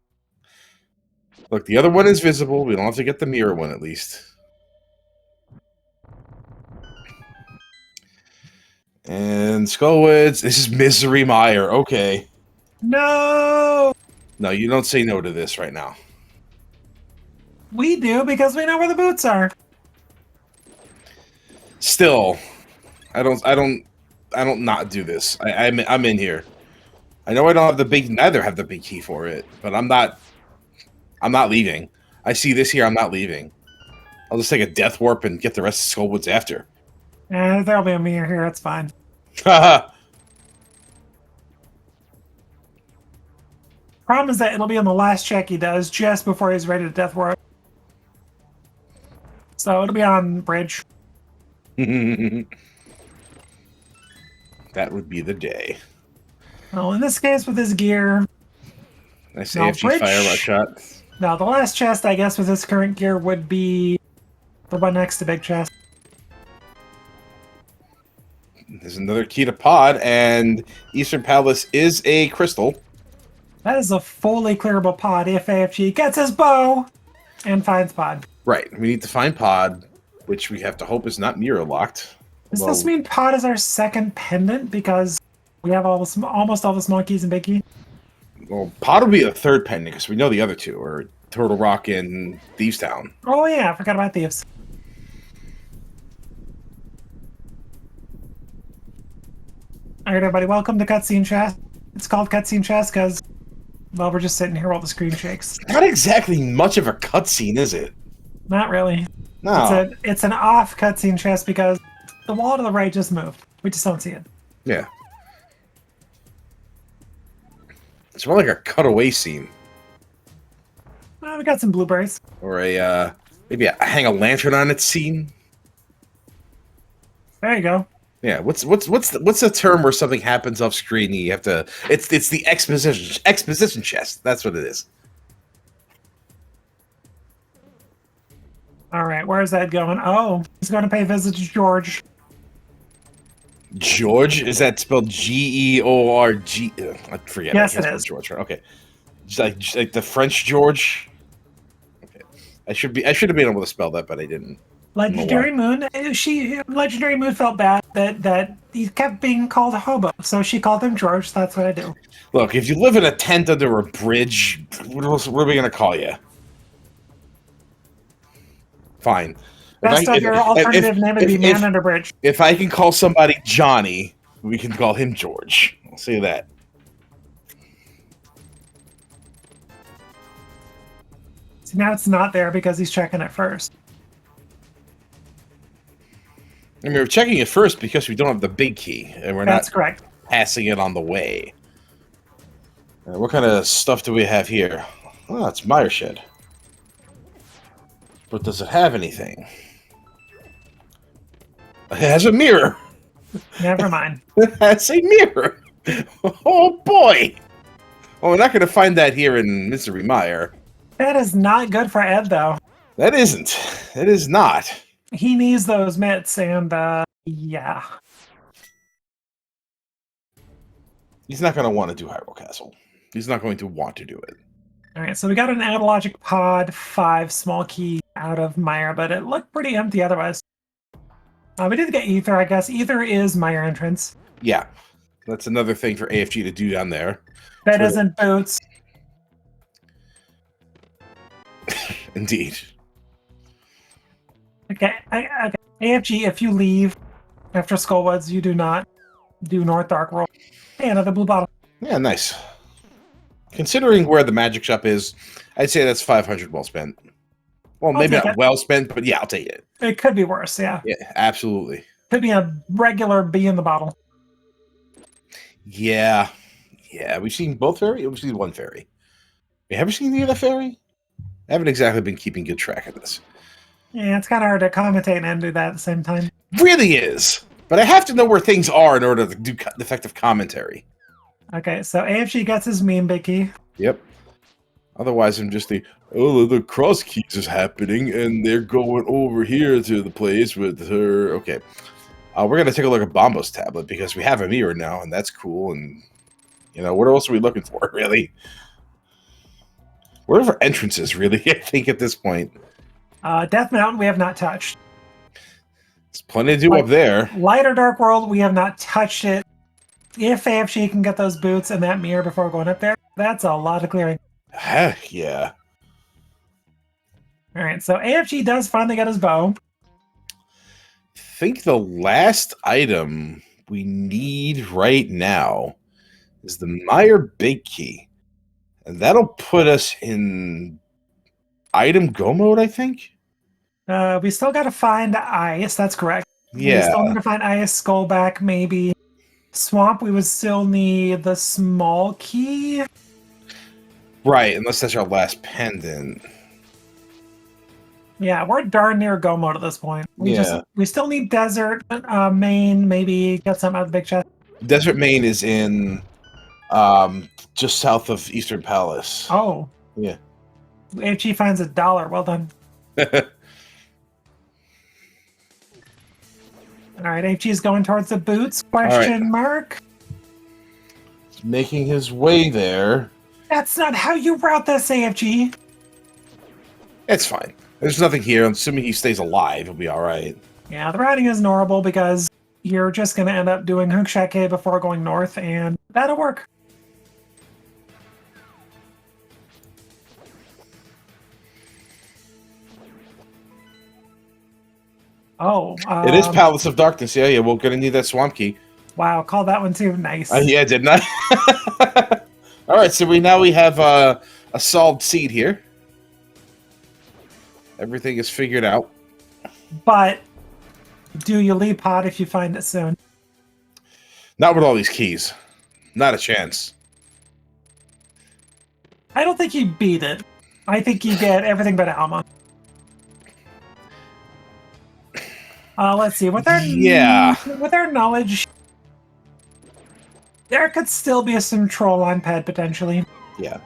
Look, the other one is visible. We don't have to get the mirror one at least. And Skullwoods, this is Misery Mire. Okay. No! No, you don't say no to this right now. We do because we know where the boots are. Still, I don't not do this. I'm in here. I know I don't have the big, neither have the big key for it, but I'm not leaving. I see this here. I'm not leaving. I'll just take a death warp and get the rest of Skullwoods after. There'll be a mirror here. It's fine. Problem is that it'll be on the last check he does, just before he's ready to death warp. So it'll be on bridge. That would be the day. Well, in this case, with his gear... Nice AFG fire rush shot. Now, the last chest, I guess, with his current gear would be the one next to big chest. There's another key to pod, and Eastern Palace is a crystal. That is a fully clearable pod if AFG gets his bow and finds pod. Right. We need to find pod, which we have to hope is not mirror locked. Does this mean pod is our second pendant because we have almost all the small keys and big key? Well, pod will be the third pendant because we know the other two are Turtle Rock and Thieves Town. Oh yeah, I forgot about Thieves. Alright everybody, welcome to Cutscene Chest. It's called Cutscene Chest because, well, we're just sitting here while the screen shakes. Not exactly much of a cutscene, is it? Not really. No. It's an off cutscene chest because the wall to the right just moved. We just don't see it. Yeah. It's more like a cutaway scene. Well, we got some blueberries. Or a, maybe a hang a lantern on its scene. There you go. Yeah, what's the term where something happens off screen and you have to it's the exposition chest. That's what it is. Alright, where's that going? Oh, he's gonna pay a visit to George. George? Is that spelled Georg? I forget. Yes, it is. George. Okay. Just like the French George. Okay. I should have been able to spell that, but I didn't. Legendary Moon. Legendary Moon felt bad that he kept being called a hobo, so she called him George. That's what I do. Look, if you live in a tent under a bridge, what are we gonna call you? Fine. Best of your alternative name would be Man Under Bridge. If I can call somebody Johnny, we can call him George. I'll say that. See, now it's not there because he's checking it first. And we're checking it first because we don't have the big key, and That's correct. Passing it on the way. What kind of stuff do we have here? Oh, it's Mire Shed. But does it have anything? It has a mirror. Never mind. It has a mirror. Oh boy. Well, we're not going to find that here in Misery Mire. That is not good for Ed, though. That isn't. It is not. He needs those mitts, and yeah. He's not going to want to do Hyrule Castle. He's not going to want to do it. All right, so we got an Logic Pod 5 small key out of Mire, but it looked pretty empty otherwise. We did get Ether, I guess. Ether is Mire entrance. Yeah, that's another thing for AFG to do down there. That isn't boots. Indeed. Okay, okay. AFG, if you leave after Skullwoods, you do not do North Dark World. Hey, another blue bottle. Yeah, nice. Considering where the magic shop is, I'd say that's 500 well spent. Well, maybe not well spent, but yeah, I'll take it. It could be worse, yeah. Yeah, absolutely. Could be a regular bee in the bottle. Yeah. Yeah, we've seen both fairy. We've seen one fairy. You ever seen the other fairy? I haven't exactly been keeping good track of this. Yeah, it's kind of hard to commentate and do that at the same time. Really is. But I have to know where things are in order to do effective commentary. Okay, so AFG gets his meme big key. Yep. Otherwise, I'm just the cross keys is happening, and they're going over here to the place with her. Okay. We're going to take a look at Bombo's tablet, because we have a mirror now, and that's cool. And, what else are we looking for, really? Where are our entrances, really, I think, at this point? Death Mountain, we have not touched. There's plenty to do up there. Light or Dark World, we have not touched it. If AFG can get those boots and that mirror before going up there, that's a lot of clearing. Heck yeah. All right, so AFG does finally get his bow. I think the last item we need right now is the Meyer Big Key. And that'll put us in item go mode, I think? We still got to find ice. That's correct. Yeah. We still need to find ice, Skullback, maybe. Swamp, we would still need the small key. Right, unless that's our last pendant. Yeah, we're darn near go mode at this point. We still need desert, main, maybe get some out of the big chest. Desert Main is in just south of Eastern Palace. Oh. Yeah. AFG finds $1. Well done. All right, AFG is going towards the boots. Question mark. He's making his way there. That's not how you route this, AFG. It's fine. There's nothing here. I'm assuming he stays alive. He'll be all right. Yeah, the routing is normal because you're just going to end up doing Hookshot K before going north, and that'll work. Oh. It is Palace of Darkness. Yeah, we're going to need that swamp key. Wow, called that one too. Nice. Yeah, didn't I? All right, so we have a solid seed here. Everything is figured out. But do you leave pot if you find it soon? Not with all these keys. Not a chance. I don't think you beat it. I think you get everything but Alma. Let's see. With our knowledge, there could still be some troll on ped potentially. Yeah.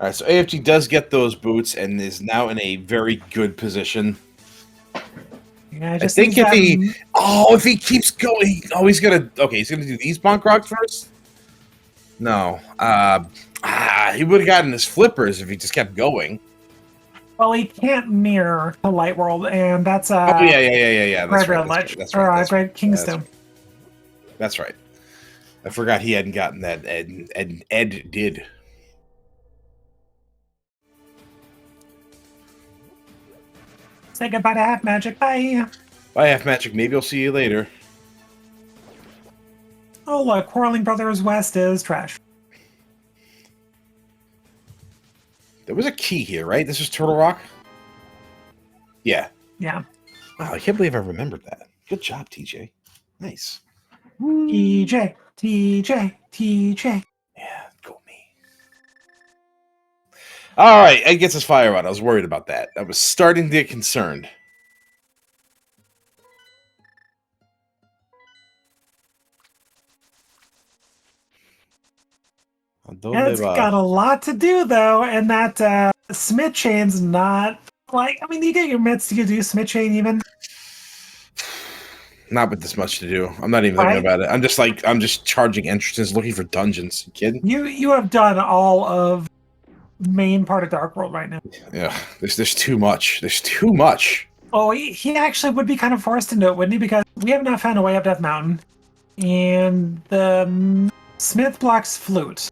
All right, so AFG does get those boots and is now in a very good position. Yeah, I think if he keeps going, he's gonna do these bonk rocks first. No, he would have gotten his flippers if he just kept going. Well, he can't mirror the Light World, and that's yeah. That's right. That's right. Great Kingstone. That's right. I forgot he hadn't gotten that, and Ed did. Say goodbye to Half Magic. Bye. Bye, Half Magic. Maybe I'll see you later. Oh, look. Quarreling Brothers West is trash. There was a key here, right? This is Turtle Rock? Yeah. Yeah. Wow, I can't believe I remembered that. Good job, TJ. Nice. TJ. Yeah, go me. All right, Ed gets his fire out. I was worried about that. I was starting to get concerned. It's got a lot to do, though, and that Smith chain's not like. I mean, you get your mitts to do Smith chain even. Not with this much to do. I'm not even thinking about it. I'm just charging entrances, looking for dungeons. You kidding? You have done all of main part of Dark World right now. Yeah, there's too much. There's too much. Oh, he actually would be kind of forced into it, wouldn't he? Because we have not found a way up Death Mountain, and the Smith blocks flute.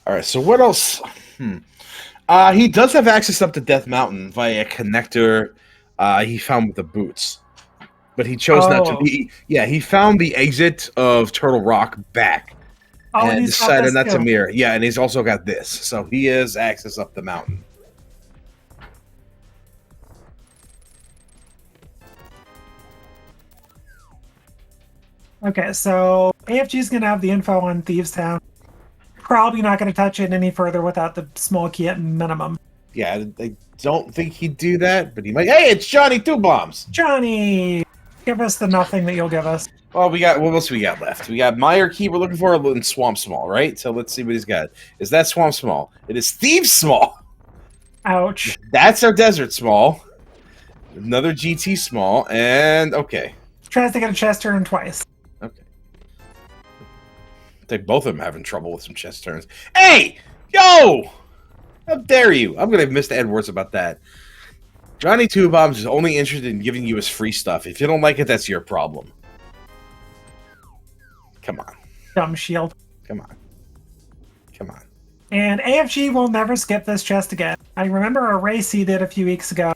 All right, so what else? He does have access up to Death Mountain via a connector he found with the boots. But he chose not to be. Yeah, he found the exit of Turtle Rock back and decided not to mirror. Yeah, and he's also got this. So he has access up the mountain. Okay, so AFG is going to have the info on Thieves Town. Probably not going to touch it any further without the small key at minimum. Yeah, I don't think he'd do that, but he might. Hey, it's Johnny Two Bombs. Johnny! Give us the nothing that you'll give us. Well, what else we got left? We got Meyer Key we're looking for and Swamp Small, right? So let's see what he's got. Is that Swamp Small? It is Thief Small. Ouch. That's our Desert Small. Another GT Small, and okay. Tries to get a chest turn twice. Okay. I think both of them having trouble with some chest turns. Hey! Yo! How dare you? I'm going to have Mr. Edwards about that. Johnny Two Bombs is only interested in giving you his free stuff. If you don't like it, that's your problem. Come on. Dumb shield. Come on. Come on. And AFG will never skip this chest again. I remember a race he did a few weeks ago.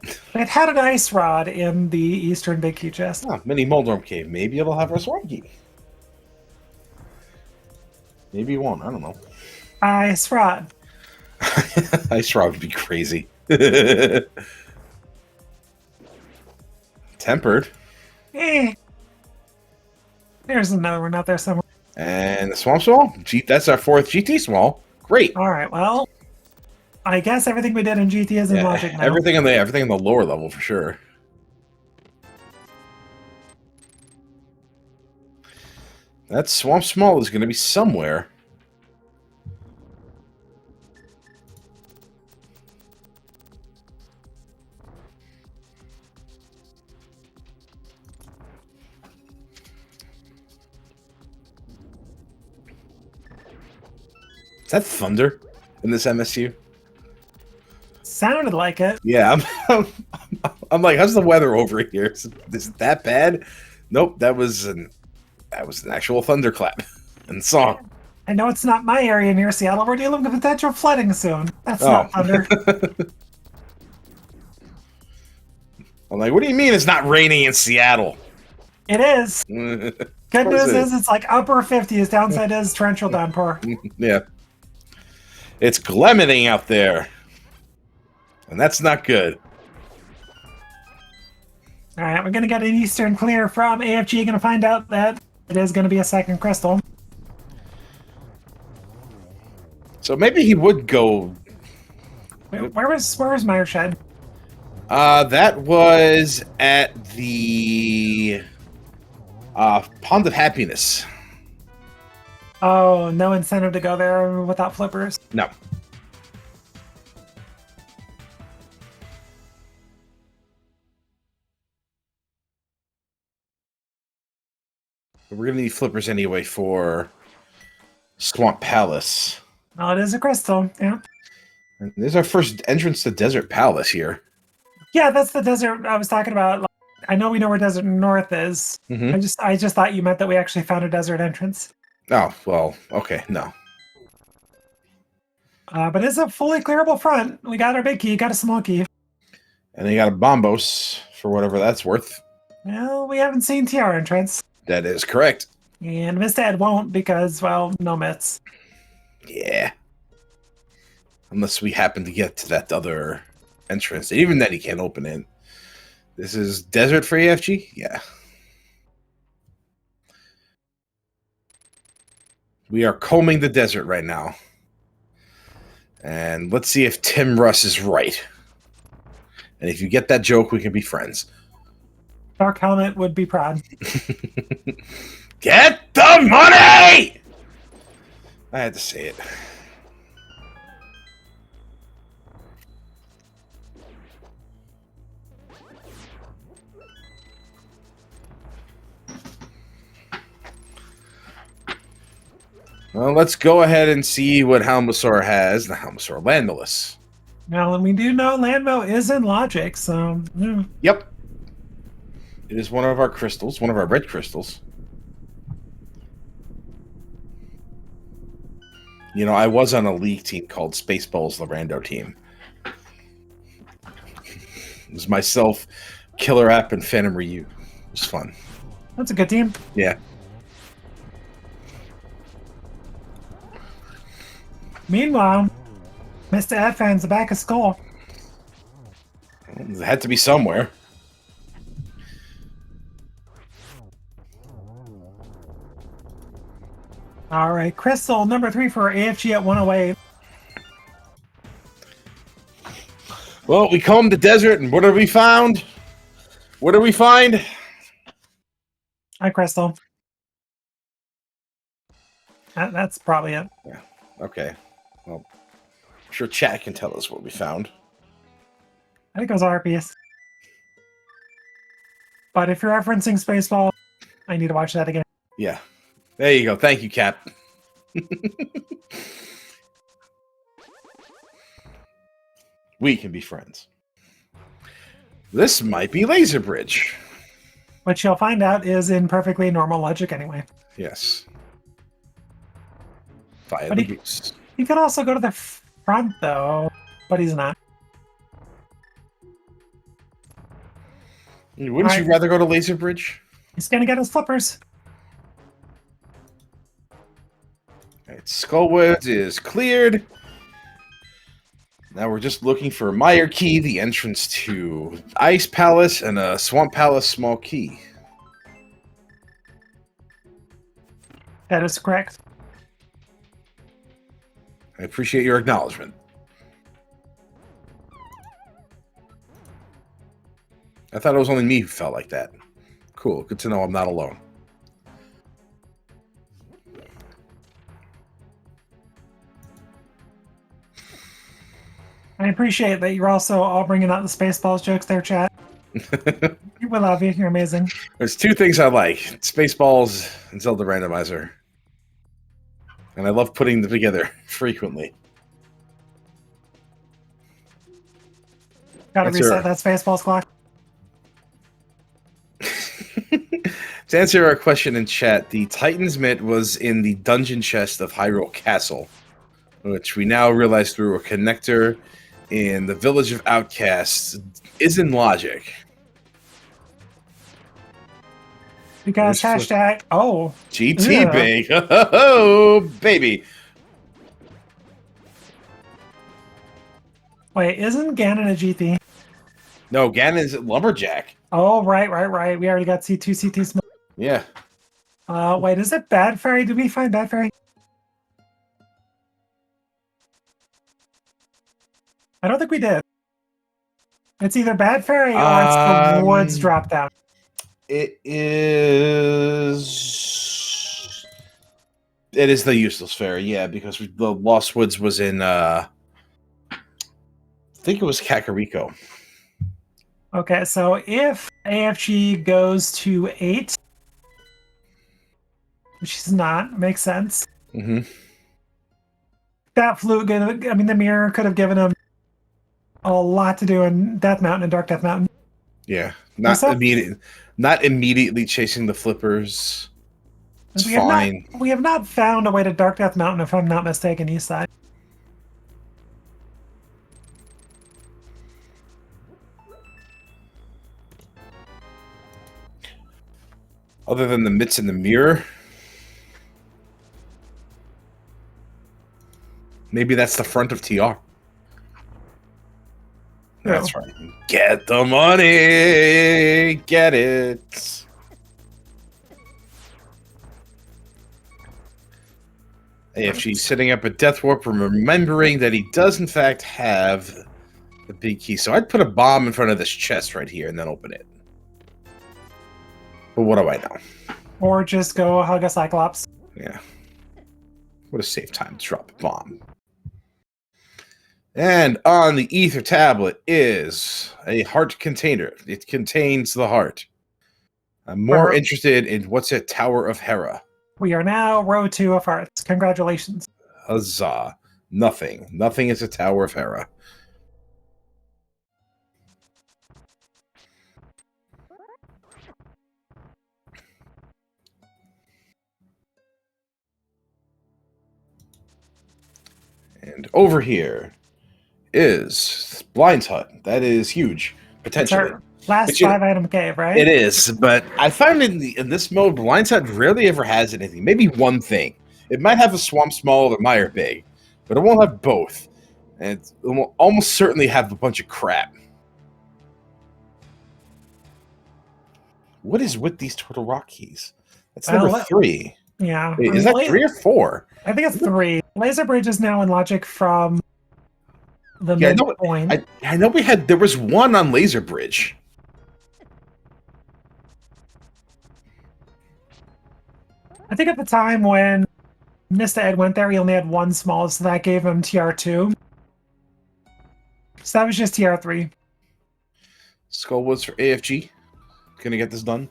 It had an ice rod in the Eastern Big Key chest. Oh, mini Moldorm Cave. Maybe it'll have our Swamp Key. Maybe it won't. I don't know. Ice rod. Ice rod would be crazy. Tempered. There's another one out there somewhere. And the Swamp Small? That's our fourth GT Small. Great. All right, well, I guess everything we did in GT is in Logic now. Everything on the lower level for sure. That Swamp Small is going to be somewhere. Is that thunder in this MSU? Sounded like it. Yeah, I'm like, how's the weather over here? Is it that bad? Nope, that was an actual thunderclap and song. I know it's not my area near Seattle. We're dealing with potential flooding soon. That's not thunder. I'm like, what do you mean it's not raining in Seattle? It is. Good news is it's like upper 50s. Downside is torrential downpour. Yeah. It's gleaming out there. And that's not good. All right, we're going to get an Eastern clear from AFG. Going to find out that it is going to be a second crystal. So maybe he would go... Wait, where was Meyer Shed? That was at the Pond of Happiness. Oh, no incentive to go there without flippers. No. We're going to need flippers anyway for Swamp Palace. Well, it is a crystal, yeah. And there's our first entrance to Desert Palace here. Yeah, that's the desert I was talking about. I know we know where Desert North is. Mm-hmm. I just thought you meant that we actually found a desert entrance. Oh, well, okay, no. But it's a fully clearable front. We got our big key, got a small key. And they got a Bombos for whatever that's worth. Well, we haven't seen TR entrance. That is correct. And Mr. Ed won't because, well, no mitts. Yeah. Unless we happen to get to that other entrance. And even then, he can't open it. This is Desert for AFG? Yeah. We are combing the desert right now. And let's see if Tim Russ is right. And if you get that joke, we can be friends. Dark Helmet would be proud. Get the money! I had to say it. Well, let's go ahead and see what Halmasaur has. The Halmasaur Landolus. Well, and we do know Landmo is in Logic, so... Yeah. Yep. It is one of our crystals, one of our red crystals. You know, I was on a league team called Spaceballs, the Rando team. It was myself, Killer App, and Phantom Ryu. It was fun. That's a good team. Yeah. Meanwhile, Mr. F finds the back of Skull. It had to be somewhere. All right, Crystal number 3 for AFG at 108. Well, we combed the desert, and what have we found? What do we find? Hi, Crystal. That's probably it. Yeah. Okay. Well, I'm sure chat can tell us what we found. I think it was RPS. But if you're referencing Spaceball, I need to watch that again. Yeah. There you go. Thank you, Cap. We can be friends. This might be Laser Bridge. Which you'll find out is in perfectly normal logic anyway. Yes. Via But the boost. He could also go to the front, though, but he's not. Wouldn't you rather go to Laser Bridge? He's going to get his flippers. All right, Skullwoods is cleared. Now we're just looking for Meyer Key, the entrance to Ice Palace, and a Swamp Palace small key. That is correct. I appreciate your acknowledgement. I thought it was only me who felt like that. Cool. Good to know I'm not alone. I appreciate that you're also all bringing out the Spaceballs jokes there, chat. We love you. You're amazing. There's two things I like. Spaceballs and Zelda Randomizer. And I love putting them together frequently. Gotta reset that Spaceballs clock. To answer our question in chat, the Titan's Mitt was in the dungeon chest of Hyrule Castle, which we now realize through a connector in the Village of Outcasts is in logic. Because hashtag, oh. GT yeah. Big. Oh, baby. Wait, isn't Ganon a GT? No, Ganon's a Lumberjack. Oh, right. We already got C2, C2 Smoke. Yeah. Wait, is it Bad Fairy? Did we find Bad Fairy? I don't think we did. It's either Bad Fairy or it's the Woods drop down. It is the Useless Fairy, yeah, because the Lost Woods was in, I think it was Kakariko. Okay, so if AFG goes to 8, which is not, makes sense. Mm-hmm. That flute, I mean, the mirror could have given him a lot to do in Death Mountain and Dark Death Mountain. Yeah, not immediately chasing the flippers. It's fine. We have not found a way to Dark Death Mountain, if I'm not mistaken, east side. Other than the mitts in the mirror. Maybe that's the front of TR. That's right. Get the money! Get it! AFG setting up a death warp and remembering that he does in fact have the big key. So I'd put a bomb in front of this chest right here and then open it. But what do I know? Or just go hug a Cyclops. Yeah. What a safe time to drop a bomb. And on the ether tablet is a heart container. It contains the heart. I'm more interested in what's at Tower of Hera. We are now row 2 of hearts. Congratulations. Huzzah. Nothing. Nothing is a Tower of Hera. And over here is Blind's Hut. That is huge, potentially. Last 5-item cave, right? It is, but I find in this mode, Blind's Hut rarely ever has anything. Maybe one thing. It might have a Swamp Small or Mire Big, but it won't have both. And it will almost certainly have a bunch of crap. What is with these Turtle Rock keys? That's number 3. Yeah. Wait, is that 3 or 4? I think it's 3. Laser Bridge is now in logic from the midpoint. I know there was one on Laser Bridge. I think at the time when Mr. Ed went there, he only had one small, so that gave him TR2. So that was just TR3. Skullwoods for AFG. Gonna get this done.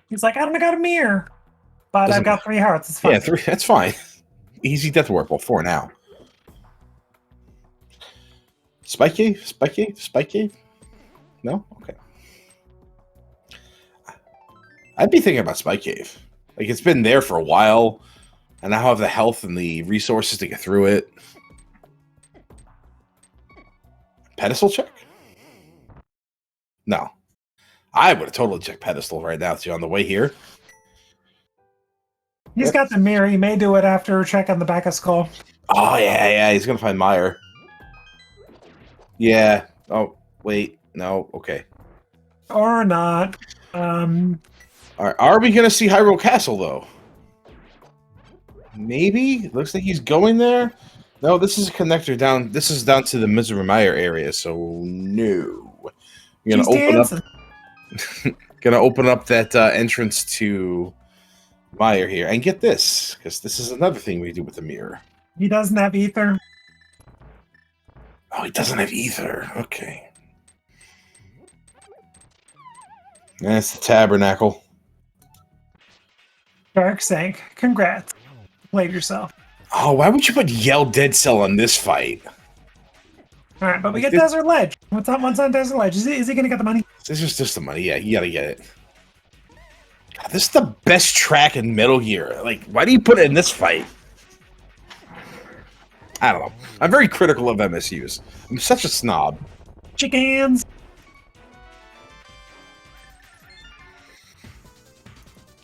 He's like, I don't got a mirror, but Doesn't I've got 3 hearts. It's fine. Yeah, 3. That's fine. Easy death work. Well, 4 now. Spike Cave? Spike Cave? Spike Cave? No? Okay. I'd be thinking about Spike Cave. Like, it's been there for a while, and I have the health and the resources to get through it. Pedestal check? No. I would have totally checked pedestal right now, too, on the way here. He's got the mirror. He may do it after check on the back of skull. Oh, yeah, he's going to find Meyer. Yeah. Oh, wait. No, okay. Or not. Are we going to see Hyrule Castle, though? Maybe? Looks like he's going there. No, this is a connector down. This is down to the Mizuramaya area, so no. You're going to open up... Gonna open up that entrance to Meyer here. And get this, because this is another thing we do with the mirror. He doesn't have ether. Oh, he doesn't have either. Okay. That's the tabernacle. Dark Sank. Congrats. Played yourself. Oh, why would you put Yell Dead Cell on this fight? All right, but we get Desert Ledge. What's on Desert Ledge? Is he going to get the money? This is just the money. Yeah, you gotta get it. God, this is the best track in Metal Gear. Like, why do you put it in this fight? I don't know. I'm very critical of MSUs. I'm such a snob. Chickens.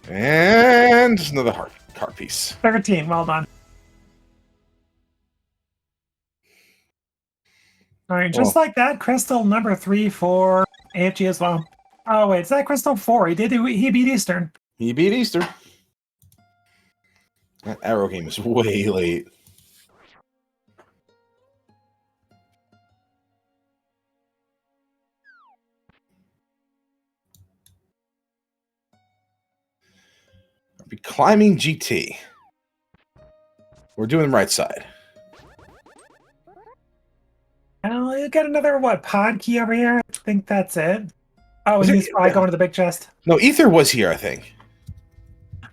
And just another heart piece. 13. Well done. All right, just like that, crystal number 3 for AFG as well. Oh wait, is that crystal 4? He beat Eastern. He beat Easter. That arrow game is way late. I'll be climbing GT. We're doing the right side. Oh, you got another, what, pod key over here? I think that's it. Oh, and he's probably going to the big chest. No, Ether was here, I think.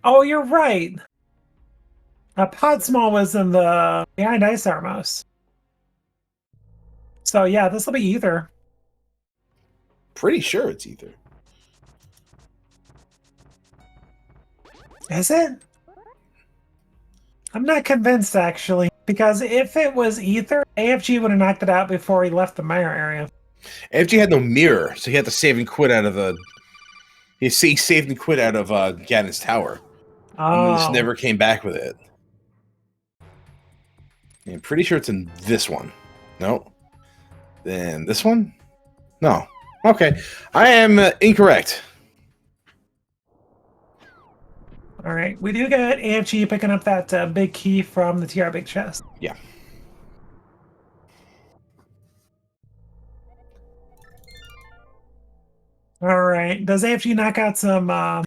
Oh, you're right. Pod small was in the behind Ice Armos. So yeah, this will be Ether. Pretty sure it's Ether. Is it? I'm not convinced, actually. Because if it was Ether, AFG would have knocked it out before he left the Meyer area. AFG had no mirror, so he had to save and quit out of the... He saved and quit out of Ganon's tower. Oh. And just never came back with it. I'm pretty sure it's in this one. No. Then this one? No. Okay. I am incorrect. All right. We do get AFG picking up that big key from the TR big chest. Yeah. All right. Does AFG knock out some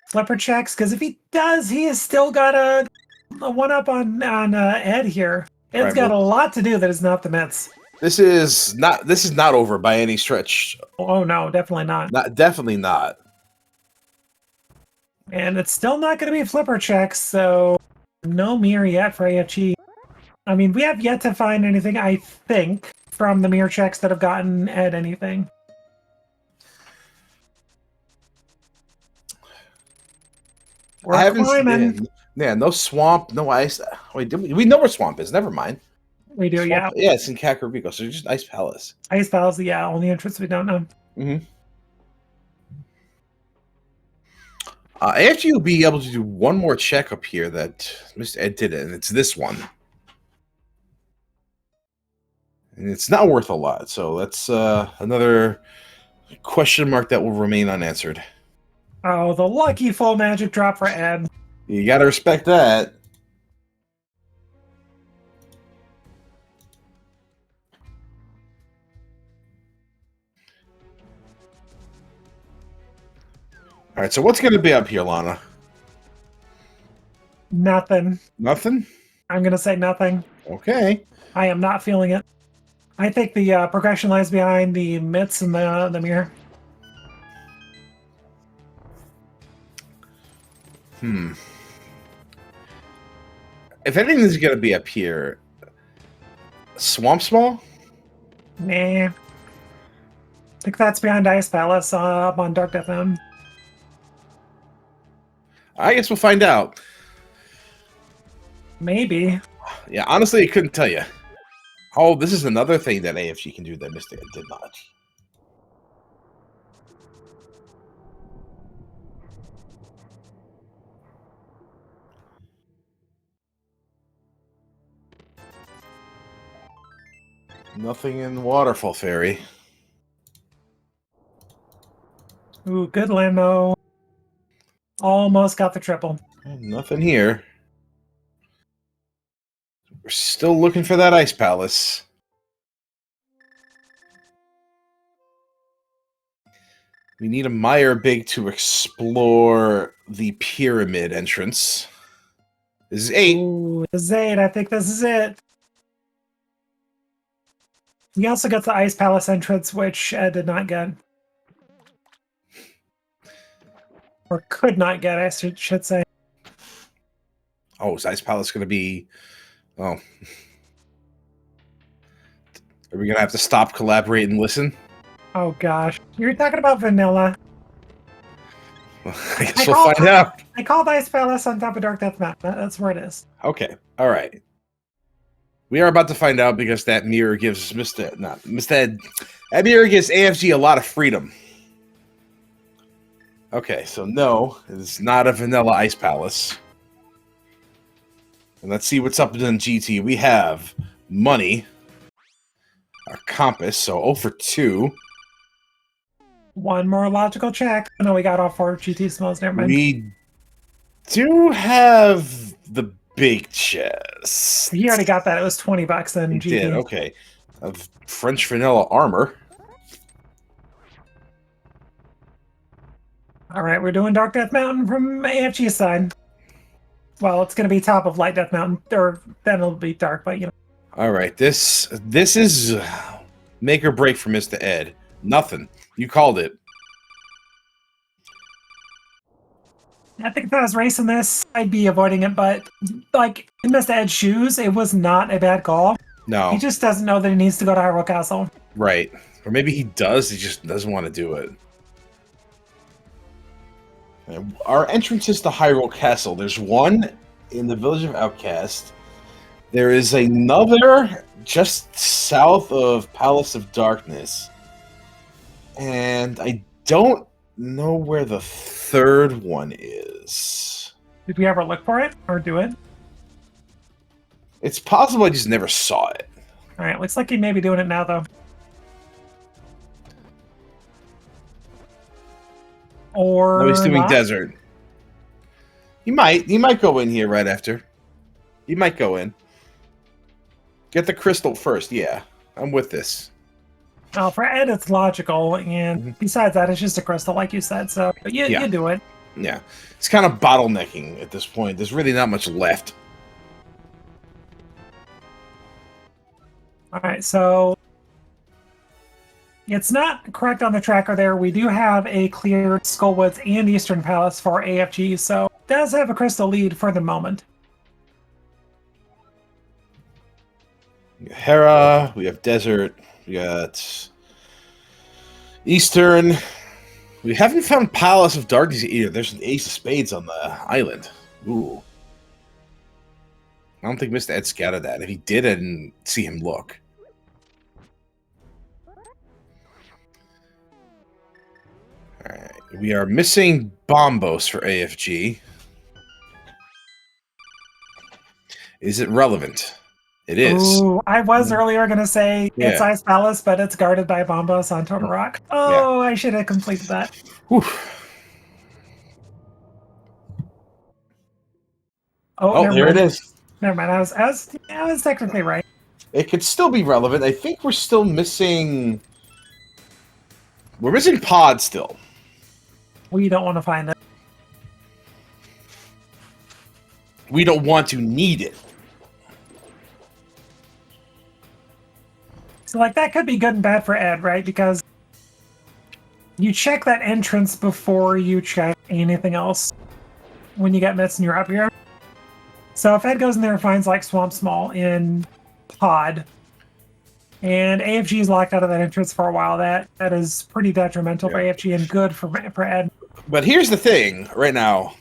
flipper checks? Because if he does, he has still got a one-up on Ed here. Ed's got a lot to do that is not the Mets. This is not over by any stretch. Oh no, definitely not. Definitely not. And it's still not going to be flipper checks, so no mirror yet for AFG. I mean, we have yet to find anything, I think, from the mirror checks that have gotten Ed anything. I haven't seen. Yeah, no swamp, no ice. Wait, we know where swamp is. Never mind. We do, swamp, yeah. Yeah, it's in Kakariko, so just Ice Palace. Ice Palace, yeah, only entrance we don't know. Mm-hmm. AFG will be able to do one more check up here that Mr. Ed did it, and it's this one. And it's not worth a lot, so that's another question mark that will remain unanswered. Oh, the lucky full magic drop for Ed. You gotta respect that. All right, so what's going to be up here, Lana? Nothing. Nothing? I'm going to say nothing. Okay. I am not feeling it. I think the progression lies behind the mitts and the mirror. If anything's going to be up here, Swamp Small? Nah. I think that's behind Ice Palace up on Dark Death Mountain. I guess we'll find out. Maybe. Yeah, honestly, I couldn't tell you. Oh, this is another thing that AFG can do that Mr. Ed did not. Nothing in Waterfall Fairy. Ooh, good limo. Almost got the triple. Nothing here. We're still looking for that Ice Palace. We need a Meyer Big to explore the pyramid entrance. This is 8. Ooh, this is 8. I think this is it. We also got the Ice Palace entrance, which Ed did not get. Or could not get, I should say. Oh, is Ice Palace going to be... Oh. Are we going to have to stop, collaborate, and listen? Oh, gosh. You're talking about vanilla. I guess we'll find out. I called Ice Palace on top of Dark Death Mountain. That's where it is. Okay. All right. We are about to find out because that mirror gives that mirror gives AFG a lot of freedom. Okay, so no, it's not a vanilla Ice Palace. And let's see what's up in GT. We have money, our compass, so 0 for 2. One more logical check. Oh, no, we got all 4 GT smalls. Never mind. We do have the big chest. He already got that. It was $20 in GT. Did, okay. Of French vanilla armor. All right, we're doing Dark Death Mountain from AFG's side. Well, it's going to be top of Light Death Mountain, or then it'll be dark, but you know. All right, this is make or break for Mr. Ed. Nothing. You called it. I think if I was racing this, I'd be avoiding it, but like in Mr. Ed's shoes, it was not a bad call. No. He just doesn't know that he needs to go to Hyrule Castle. Right. Or maybe he does, he just doesn't want to do it. Our entrances to Hyrule Castle. There's one in the Village of Outcast. There is another just south of Palace of Darkness. And I don't know where the third one is. Did we ever look for it or do it? It's possible I just never saw it. All right, looks like he may be doing it now, though. Or no, he's doing not? desert. He might go in here right after. He might go in. Get the crystal first. Yeah, I'm with this. Well, for Ed, it's logical, and besides that, it's just a crystal, like you said. So you do it. Yeah, it's kind of bottlenecking at this point. There's really not much left. All right, so it's not correct on the tracker there. We do have a cleared Skullwoods and Eastern Palace for AFG, so it does have a crystal lead for the moment. We got Hera, we have Desert, we got Eastern. We haven't found Palace of Darkness either. There's an Ace of Spades on the island. Ooh. I don't think Mr. Ed scouted that. If he did, I didn't see him look. Alright. We are missing Bombos for AFG. Is it relevant? It is. Ooh, I was earlier going to say it's Ice Palace, but it's guarded by Bombos on Total Rock. Oh, I should have completed that. Whew. Oh, there it is. Never mind. I was technically right. It could still be relevant. I think we're still missing... We're missing Pod still. We don't want to find it. We don't want to need it. So, like, that could be good and bad for Ed, right? Because you check that entrance before you check anything else when you get mitts and you're up here. So if Ed goes in there and finds, like, Swamp Small in Pod, and AFG is locked out of that entrance for a while, that is pretty detrimental for AFG and good for Ed. But here's the thing right now.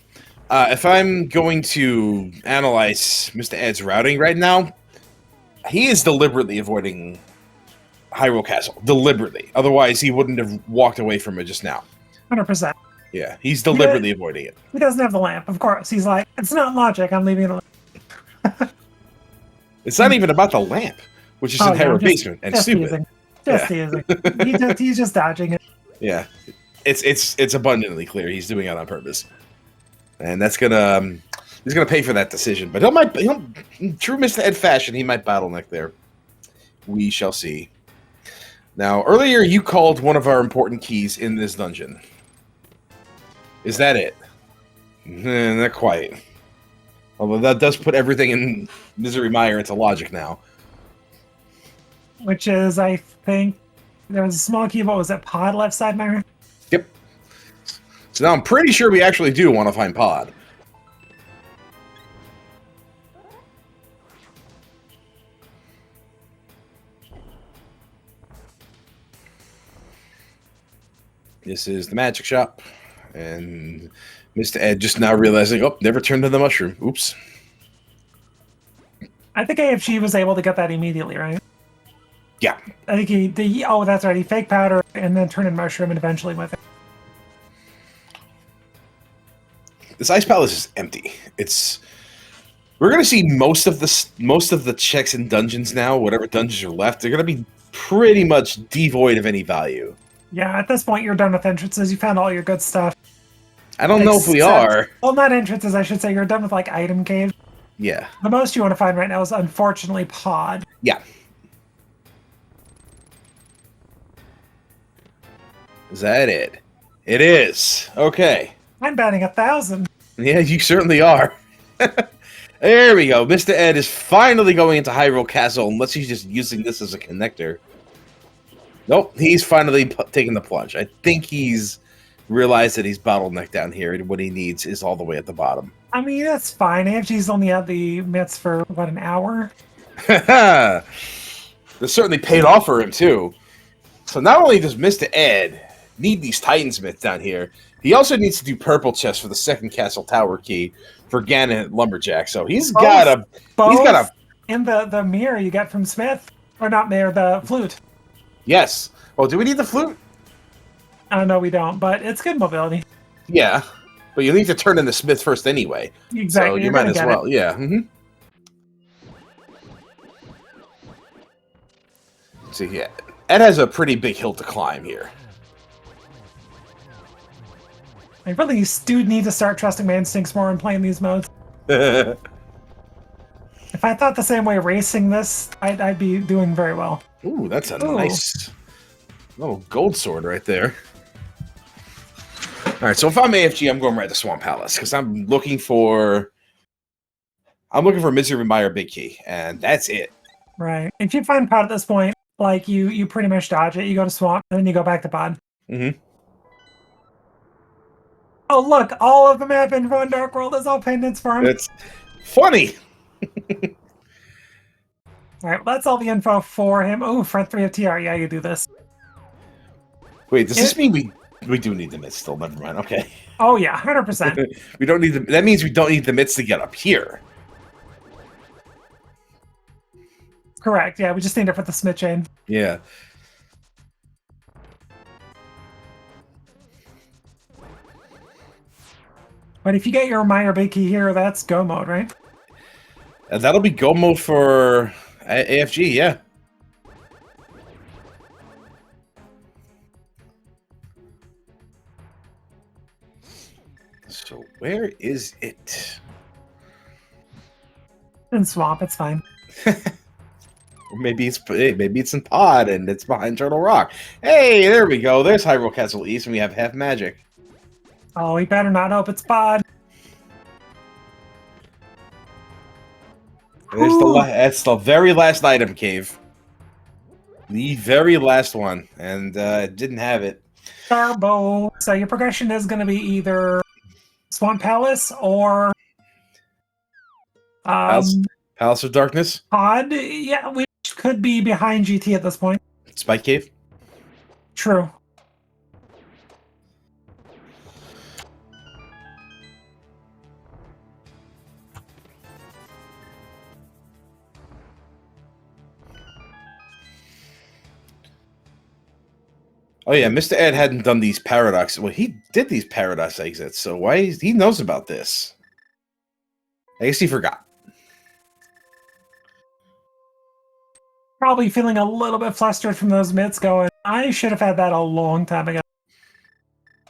If I'm going to analyze Mr. Ed's routing right now, he is deliberately avoiding Hyrule Castle. Deliberately. Otherwise, he wouldn't have walked away from it just now. 100%. Yeah, he's deliberately avoiding it. He doesn't have the lamp, of course. He's like, it's not logic, I'm leaving it. It's not even about the lamp, which is in Hyrule Basement and stupid. Teasing. He's just dodging it. Yeah, it's abundantly clear he's doing it on purpose, and that's gonna he's gonna pay for that decision. But he'll true Mr. Ed fashion, he might bottleneck there. We shall see. Now, earlier you called one of our important keys in this dungeon. Is that it? Not quite. Although that does put everything in Misery Mire into logic now. Which is, I think, there was a small key, what was it, Pod left side Mire? Yep. So now I'm pretty sure we actually do want to find Pod. This is the magic shop. And Mr. Ed just now realizing, oh, never turned to the mushroom. Oops. I think AFG was able to get that immediately, right? Yeah. I think oh, that's right. He fake powder and then turned in mushroom and eventually with it. This ice palace is empty. We're gonna see most of the checks in dungeons now. Whatever dungeons are left, they're gonna be pretty much devoid of any value. Yeah, at this point, you're done with entrances. You found all your good stuff. I don't know if we are. Well, not entrances, I should say. You're done with, like, item caves. Yeah. The most you want to find right now is, unfortunately, Pod. Yeah. Is that it? It is. Okay. I'm batting 1,000. Yeah, you certainly are. There we go. Mr. Ed is finally going into Hyrule Castle, unless he's just using this as a connector. Nope, he's finally taking the plunge. I think he's realized that he's bottlenecked down here, and what he needs is all the way at the bottom. I mean, that's fine. AFG's only had the mitts for, what, an hour? This certainly paid off for him, too. So not only does Mr. Ed need these Titan's mitts down here, he also needs to do purple chest for the second castle tower key for Ganon Lumberjack. So he's got a... In the mirror you get from Smith. Or not mirror, the flute. Yes. Oh, do we need the flute? No, we don't, but it's good mobility. Yeah. But you need to turn in the Smith first anyway. Exactly. So you might as well. Yeah. See, yeah. Ed has a pretty big hill to climb here. I really do need to start trusting my instincts more in playing these modes. If I thought the same way racing this, I'd be doing very well. Ooh, that's a nice little gold sword right there. All right, so if I'm AFG, I'm going right to Swamp Palace because I'm looking for Misery Mire Big Key, and that's it. Right. If you find Pod at this point, like you pretty much dodge it. You go to Swamp, and then you go back to Pod. Mm-hmm. Oh, look, all of the map in One Dark World is all pendants for him. It's funny. All right, that's all the info for him. Oh, front 3 of TR. Yeah, you do this. Wait, does this mean we do need the mitts still? Never mind. Okay. Oh yeah, 100%. We don't need that means we don't need the mitts to get up here. Correct. Yeah, we just need it for the Smith chain. Yeah. But if you get your Mire Big Key here, that's go mode, right? That'll be go mode for AFG, yeah. So where is it? In Swamp, it's fine. Or maybe it's in Pod and it's behind Turtle Rock. Hey, there we go. There's Hyrule Castle East, and we have half magic. Oh, we better not hope it's pod. There's that's the very last item, Cave. The very last one, and it didn't have it. Starbow. So your progression is going to be either Swamp Palace or Palace of Darkness? pod. Yeah, which could be behind GT at this point. Spike Cave? True. Oh yeah, Mr. Ed hadn't done these paradox. Well, he did these paradox exits, so he knows about this. I guess he forgot. Probably feeling a little bit flustered from those mids going, I should have had that a long time ago.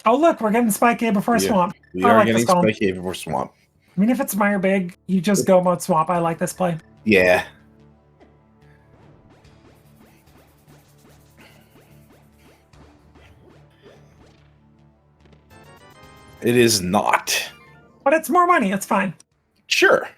Oh look, we're getting Spike Cave before Swamp. We are getting Spike Cave before Swamp. I mean, if it's Meyer Big, you just go mode Swamp. I like this play. Yeah. It is not. But it's more money. It's fine. Sure.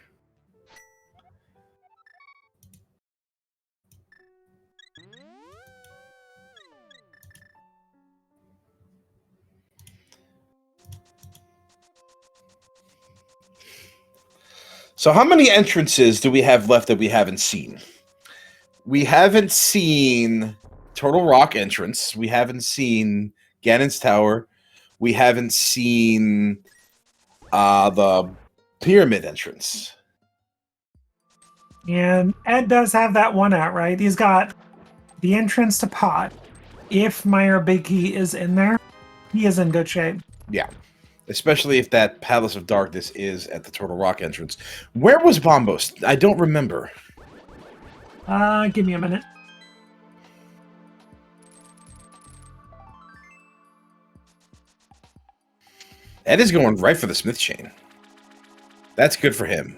So how many entrances do we have left that we haven't seen? We haven't seen Turtle Rock entrance. We haven't seen Ganon's Tower. We haven't seen the Pyramid entrance. And Ed does have that one out, right? He's got the entrance to Pot. If Meyer Big Key is in there, he is in good shape. Yeah. Especially if that Palace of Darkness is at the Turtle Rock entrance. Where was Bombos? I don't remember. Give me a minute. Ed is going right for the Smith chain. That's good for him.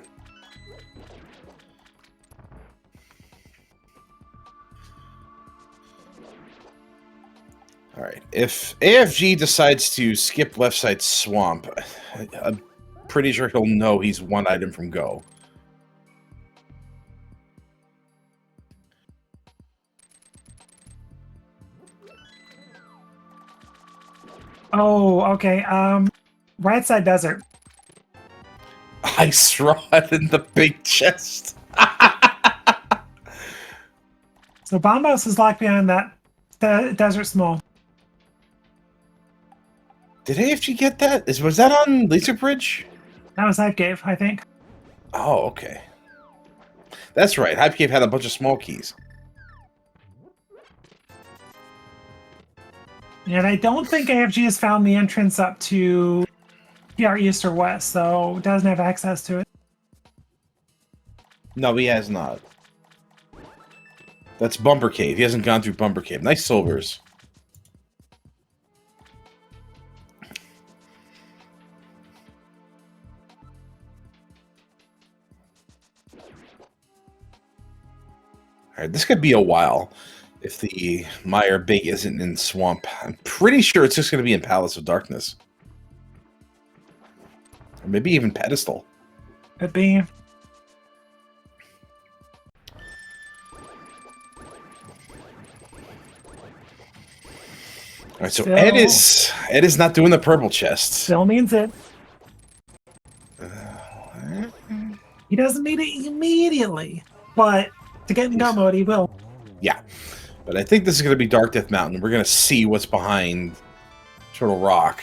All right. If AFG decides to skip left side Swamp, I'm pretty sure he'll know he's one item from go. Oh, okay. Right side desert. Ice Rod in the big chest. So Bombos is locked behind that desert small. Did AFG get that? Was that on Laser Bridge? That was Hype Cave, I think. Oh, okay. That's right. Hype Cave had a bunch of small keys. And I don't think AFG has found the entrance up to PR East or West, so doesn't have access to it. No, he has not. That's Bumper Cave. He hasn't gone through Bumper Cave. Nice silvers. All right, this could be a while if the Meyer Big isn't in Swamp. I'm pretty sure it's just going to be in Palace of Darkness. Or maybe even Pedestal. Could be. All right, so Ed is not doing the purple chest. Still means it. He doesn't need it immediately, but to get in go mode, he will. Yeah, but I think this is going to be Dark Death Mountain. We're going to see what's behind Turtle Rock.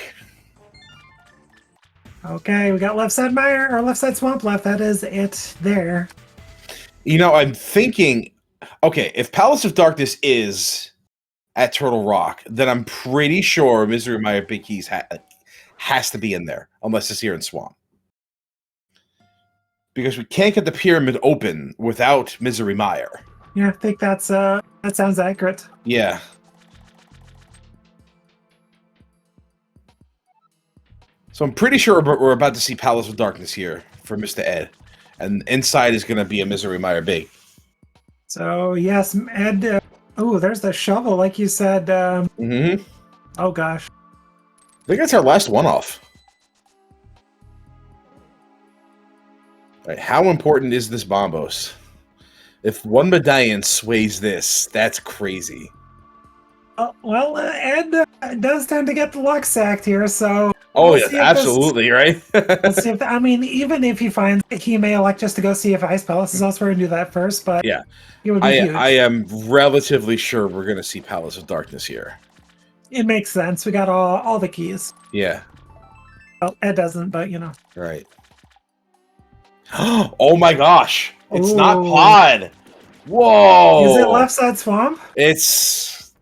Okay, we got left side Meyer or left side Swamp left. That is it there. You know, I'm thinking, okay, if Palace of Darkness is at Turtle Rock, then I'm pretty sure Misery Meyer Big Keys has to be in there, unless it's here in Swamp. Because we can't get the pyramid open without Misery Meyer. Yeah, I think that sounds accurate. Yeah. So I'm pretty sure we're about to see Palace of Darkness here for Mr. Ed. And inside is going to be a Misery Meyer Big. So, yes, Ed... oh, there's the shovel, like you said. Mm-hmm. Oh, gosh. I think that's our last one-off. Right, how important is this Bombos? If one medallion sways this, that's crazy. Well, Ed does tend to get the luck sacked here, so Oh, we'll yeah, see if absolutely, right? Let's see if I mean, even if he finds it, he may elect just to go see if Ice Palace is elsewhere and do that first, but Yeah. it would be huge. I am relatively sure we're going to see Palace of Darkness here. It makes sense. We got all the keys. Yeah. Well, Ed doesn't, but you know. Right. Oh my gosh. It's not Ooh. Pod. Whoa. Is it Left Side Swamp? It's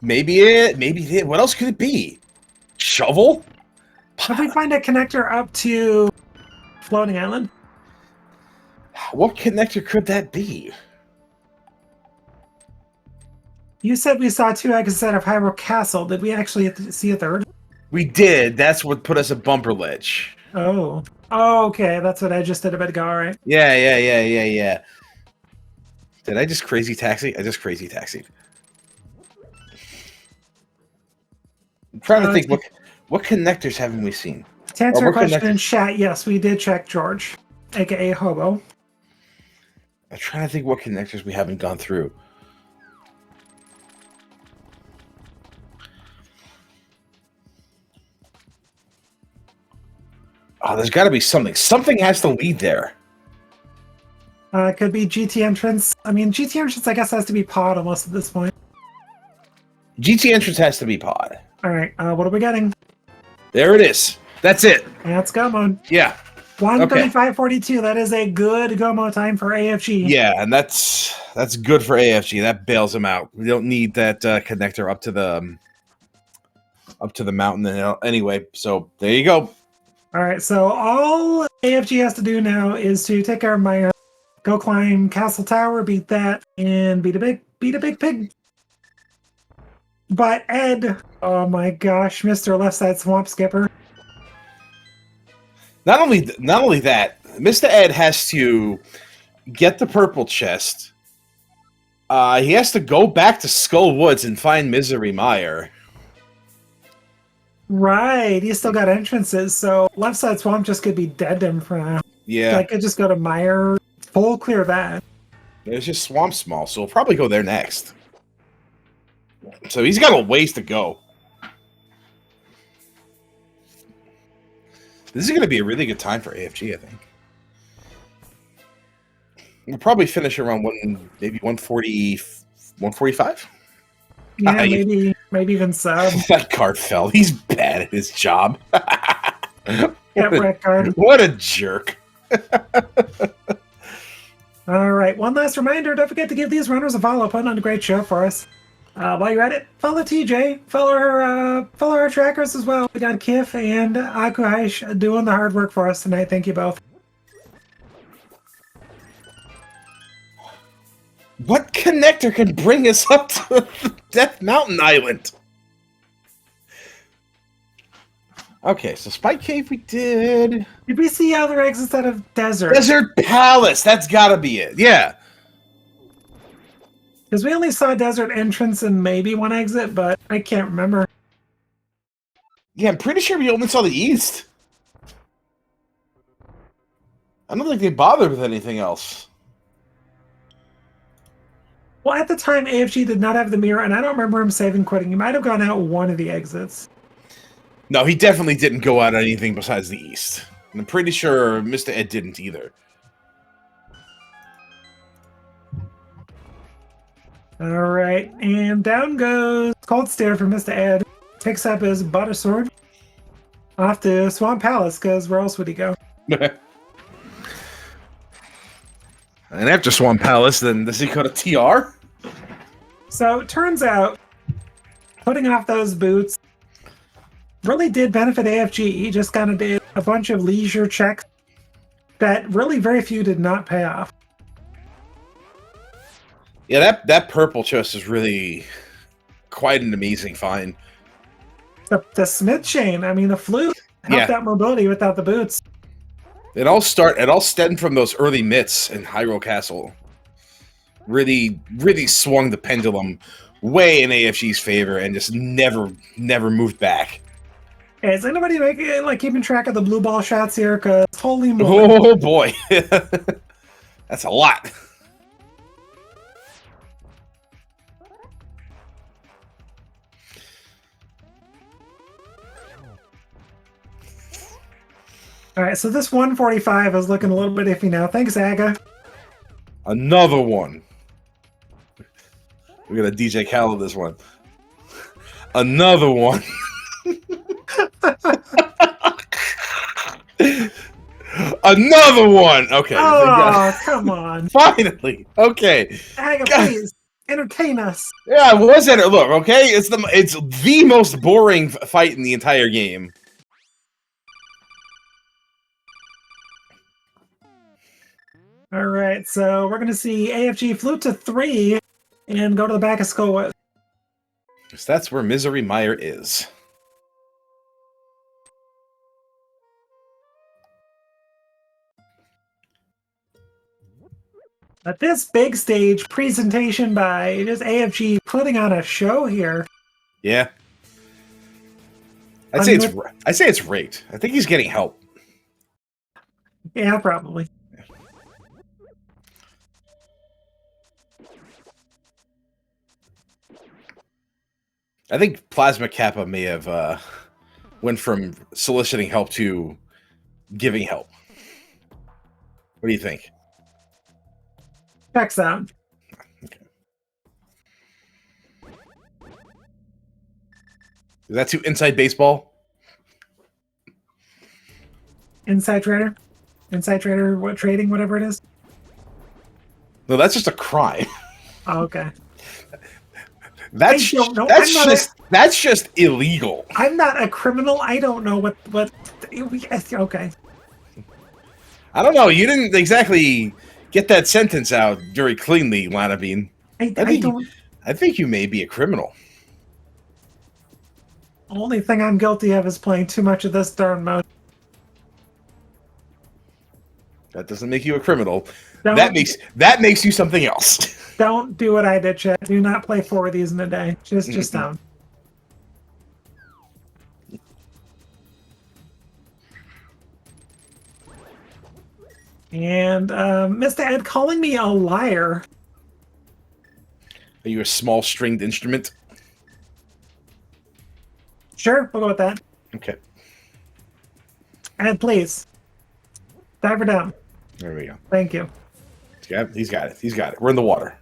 maybe it. Maybe it. What else could it be? Shovel? If we find a connector up to Floating Island. What connector could that be? You said we saw 2 exits out of Hyrule Castle. Did we actually see a third? We did. That's what put us at Bumper Ledge. Oh. Oh, okay. That's what I just did a bit ago, all right? Yeah. Did I just crazy taxi? I just crazy taxied. I'm trying to think what connectors haven't we seen? To answer your question in chat, yes, we did check George, aka Hobo. I'm trying to think what connectors we haven't gone through. Oh, there's got to be something. Something has to lead there. It could be GT entrance. I mean, GT entrance, I guess, has to be pod almost at this point. GT entrance has to be pod. All right, what are we getting? There it is. That's it. Let's go, Moon. Yeah. 1:35:42. That is a good Gomo time for AFG. Yeah, and that's good for AFG. That bails them out. We don't need that connector up to the mountain anyway. So there you go. All right, so all AFG has to do now is to take care of Meyer, go climb Castle Tower, beat that, and beat a big pig. But Ed, oh my gosh, Mr. Left Side Swamp Skipper. Not only that, Mr. Ed has to get the purple chest. He has to go back to Skull Woods and find Misery Meyer. Right, he's still got entrances, so Left Side Swamp just could be dead to him for now. Yeah. I could just go to Meyer, full clear that. There's just Swamp Small, so we'll probably go there next. So he's got a ways to go. This is going to be a really good time for AFG, I think. We'll probably finish around maybe 140, 145? Yeah, maybe even sub. That card fell. He's bad at his job. What a jerk. All right, one last reminder, don't forget to give these runners a follow, putting on a great show for us. While you're at it, follow TJ, follow our trackers as well. We got Kif and Akuhaish doing the hard work for us tonight. Thank you both. What connector can bring us up to Death Mountain Island? Okay, so Spike Cave we did. Did we see other exits out of Desert? Desert Palace, that's gotta be it. Yeah. Because we only saw Desert entrance and maybe one exit, but I can't remember. Yeah, I'm pretty sure we only saw the east. I don't think they bothered with anything else. Well, at the time, AFG did not have the mirror, and I don't remember him saving quitting. He might have gone out one of the exits. No, he definitely didn't go out anything besides the east. And I'm pretty sure Mr. Ed didn't either. All right, and down goes Cold Stare for Mr. Ed. Picks up his butter sword. Off to Swamp Palace, because where else would he go? And after Swamp Palace, then does he go to TR? So it turns out, putting off those boots really did benefit AFG. He just kind of did a bunch of leisure checks that really very few did not pay off. Yeah, that purple chest is really quite an amazing find. The Smith chain, I mean, the flute helped out mobility without the boots. It all stemmed from those early myths in Hyrule Castle. Really swung the pendulum way in AFG's favor and just never moved back. Hey, is anybody keeping track of the blue ball shots here? Cause holy moly! Oh boy, that's a lot. All right, so this 145 is looking a little bit iffy now. Thanks, Aga. Another one. We're gonna DJ Khaled this one. Another one. Another one. Okay. Oh, come on. Finally. Okay. Aga, please entertain us. Yeah, it was it? Look, okay. It's the most boring fight in the entire game. All right, so we're gonna see AFG flute to 3 and go to the back of skull with. So that's where Misery Meyer is. At this big stage presentation by just AFG putting on a show here. Yeah. I'd say it's rigged. I think he's getting help. Yeah, probably. I think Plasma Kappa may have went from soliciting help to giving help. What do you think? Checks out. Okay. Is that too inside baseball? Inside trader? Inside trader, what trading, whatever it is? No, that's just a crime. Oh, okay. That's just illegal. I'm not a criminal. I don't know what okay. I don't know. You didn't exactly get that sentence out very cleanly, Lana Bean. I think you may be a criminal. Only thing I'm guilty of is playing too much of this darn mode. That doesn't make you a criminal. Don't, that makes you something else. Don't do what I did, Chad. Do not play 4 of these in a day. Just don't. And Mr. Ed calling me a liar. Are you a small stringed instrument? Sure, we'll go with that. Okay. Ed, please. Dive her down. There we go. Thank you. He's got it. He's got it. We're in the water.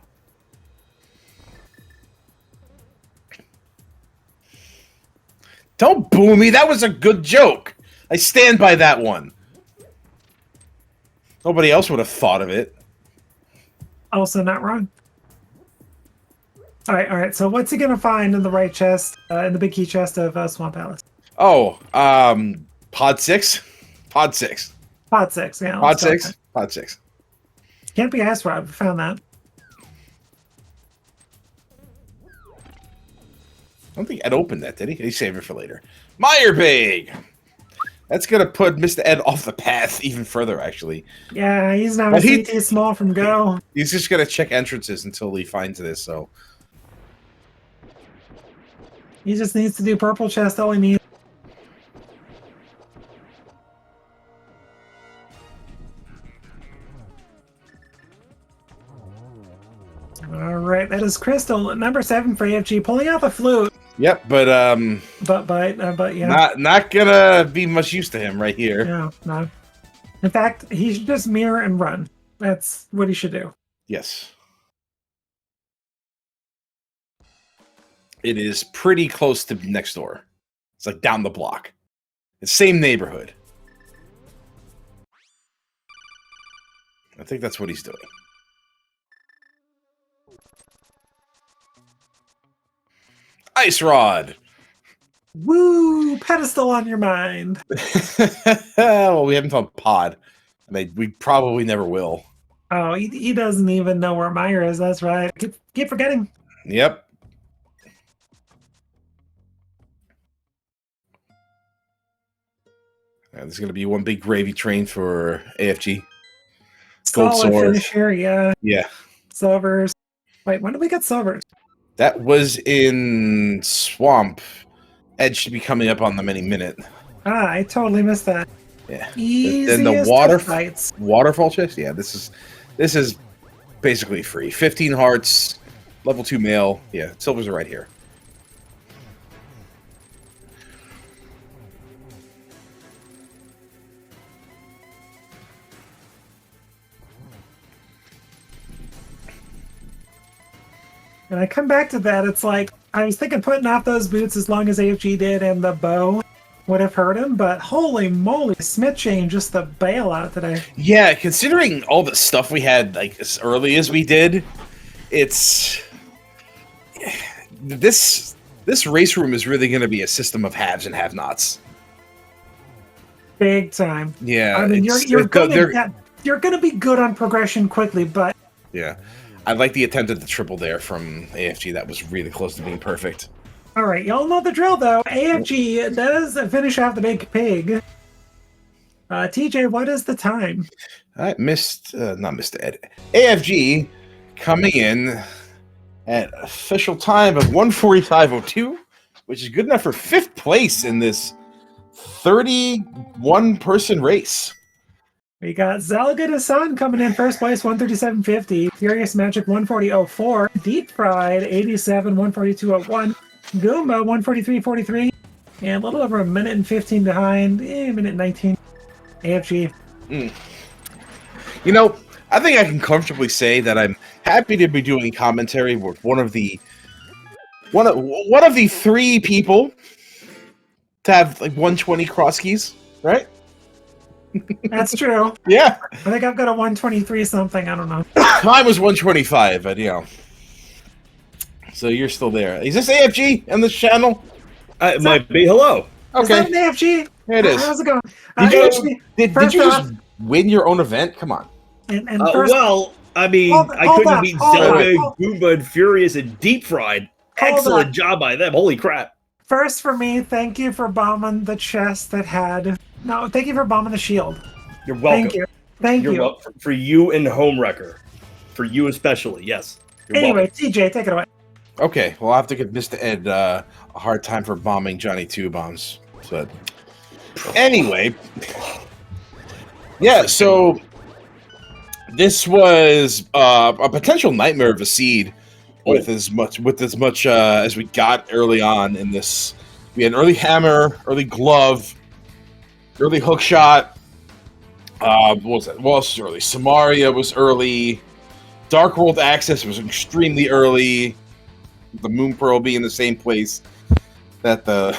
Don't boo me. That was a good joke. I stand by that one. Nobody else would have thought of it. Also not wrong. All right. So what's he gonna find in the right chest, in the big key chest of Swamp Palace? Oh, pod 6? Pod 6. Pod 6, yeah. Pod 6? Pod 6. Can't be Ice Rod. We found that. I don't think Ed opened that, did he? He saved it for later. Meyerbeig! That's going to put Mr. Ed off the path even further, actually. Yeah, he's not a CT small from go. He's just going to check entrances until he finds this, so... He just needs to do purple chest, all he needs. All right, that is Crystal, number 7 for AFG, pulling out the flute. Yep, but yeah, not gonna be much use to him right here. No. In fact, he should just mirror and run. That's what he should do. Yes. It is pretty close to next door. It's like down the block. It's same neighborhood. I think that's what he's doing. Ice Rod! Woo! Pedestal on your mind. Well, we haven't found Pod. I mean, we probably never will. Oh, he doesn't even know where Meyer is. That's right. Keep forgetting. Yep. This is going to be one big gravy train for AFG. Gold Solid sword. finish here, yeah. Yeah. Silvers. Wait, when did we get silvers? That was in Swamp. Edge should be coming up on them any minute. I totally missed that. Yeah. Easiest Then the of fights. waterfall chest. Yeah, this is basically free. 15 hearts, level 2 male. Yeah, silvers are right here. And I come back to that, it's like, I was thinking putting off those boots as long as AFG did and the bow would have hurt him, but holy moly, Smith Chain, just the bailout today. Yeah, considering all the stuff we had like as early as we did, it's... This race room is really going to be a system of haves and have-nots. Big time. Yeah. I mean, you're going to be good on progression quickly, but... Yeah. I like the attempt at the triple there from AFG. That was really close to being perfect. All right, y'all know the drill, though. AFG does finish off the big pig. TJ, what is the time? I missed, not Mr. Ed. AFG coming in at official time of 1:45:02, which is good enough for 5th place in this 31-person race. We got Zalgud Hassan coming in first place, 137.50. Furious Magic, 140.04. Deep Fried, 87, 142.01. Goomba, 143.43. And a little over a minute and 15 behind. Minute 19. AFG. You know, I think I can comfortably say that I'm happy to be doing commentary with one of the 3 people to have like 120 cross keys, right? That's true. Yeah. I think I've got a 123 something. I don't know. Mine was 125, but you know. So you're still there. Is this AFG on this channel? It might be. Hello. Is Okay. that an AFG? It is. How's it going? Did you just win your own event? Come on. And first, Well, I mean, I couldn't beat Zelda, Goomba, and Furious, and Deep Fried. Excellent job by them. Holy crap. First for me, thank you for bombing the chest that had... No, thank you for bombing the shield. You're welcome. Thank you. Thank you. Welcome. For you and Homewrecker. For you especially, yes. Anyway, TJ, take it away. Okay, well, I'll have to give Mr. Ed a hard time for bombing Johnny 2 bombs. But anyway, yeah, so this was a potential nightmare of a seed with as much as we got early on in this. We had an early hammer, early glove, early hook shot. What was that? What else was early? Samaria was early. Dark World Access was extremely early. The Moon Pearl being in the same place that the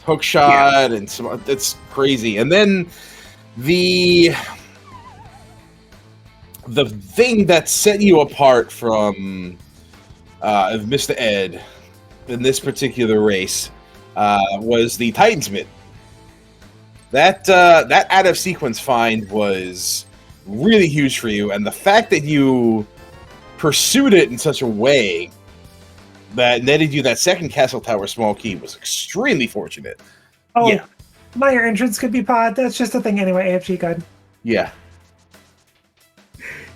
hook shot and some, it's crazy. And then the thing that set you apart from Mr. Ed in this particular race was the Titan's Mitt. That out of sequence find was really huge for you, and the fact that you pursued it in such a way that netted you that second Castle Tower small key was extremely fortunate. Oh, yeah. Minor entrance could be pod. That's just a thing anyway. AFG guide. Yeah.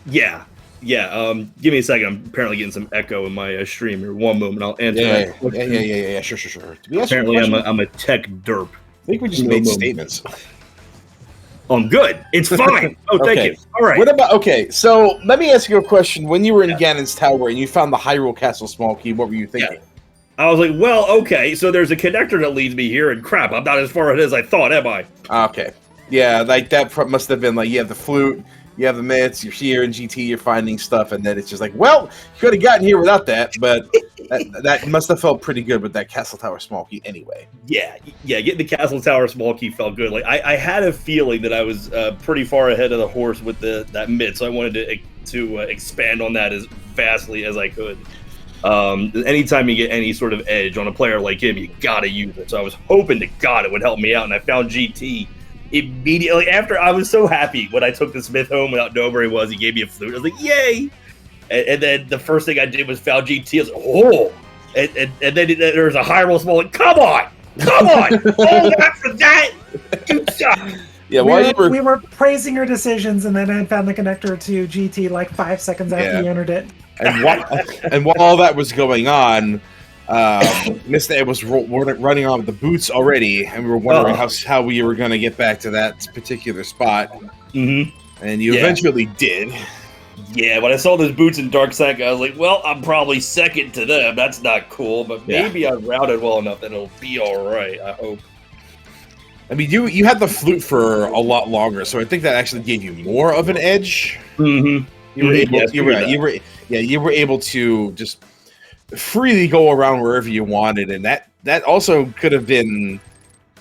Yeah. Give me a second. I'm apparently getting some echo in my stream here. One moment. I'll answer that. Yeah. Sure. Apparently, I'm a tech derp. I think we just made statements. I'm good. It's fine. Oh, thank you. All right. What about, okay, so let me ask you a question. When you were in Ganon's Tower and you found the Hyrule Castle small key, what were you thinking? Yeah. I was like, well, okay, so there's a connector that leads me here, and crap, I'm not as far ahead as I thought, am I? Okay. Yeah, like that must have been like, you have the flute, you have the mitts, you're here in GT, you're finding stuff, and then it's just like, well, you could have gotten here without that, but that must have felt pretty good with that Castle Tower small key anyway. Yeah, getting the Castle Tower small key felt good. Like I had a feeling that I was pretty far ahead of the horse with that mitt, so I wanted to expand on that as vastly as I could. Anytime you get any sort of edge on a player like him, you gotta use it. So I was hoping to God it would help me out, and I found GT immediately after. I was so happy when I took the Smith home without knowing where he was. He gave me a flute. I was like, yay! And then the first thing I did was found GT. I was like, oh! And then there was a Hyrule small. Like, come on! All that for that? You suck! Yeah, we were praising your decisions, and then I found the connector to GT like 5 seconds after you entered it. And while all that was going on, Mr. Ed was running on with the boots already, and we were wondering how we were going to get back to that particular spot. Mm-hmm. And you eventually did. Yeah, when I saw those boots in Dark Sank, I was like, well, I'm probably second to them. That's not cool, but maybe I routed well enough that it'll be all right, I hope. I mean, you had the flute for a lot longer, so I think that actually gave you more of an edge. Mm-hmm. You were able to just freely go around wherever you wanted, and that also could have been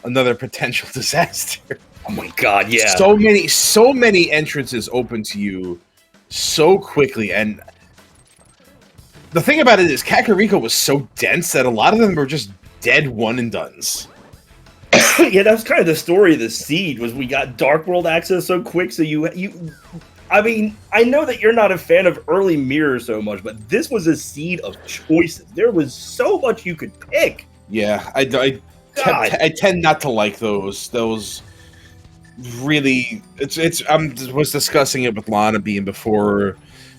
another potential disaster. Oh my god, yeah. So many entrances open to you so quickly, and the thing about it is Kakariko was so dense that a lot of them were just dead one and dones. Yeah, that was kind of the story of the seed, was we got Dark World access so quick, so you I mean, I know that you're not a fan of early Mirror so much, but this was a seed of choices. There was so much you could pick. Yeah, I tend not to like those really. Was discussing it with Lana Bean before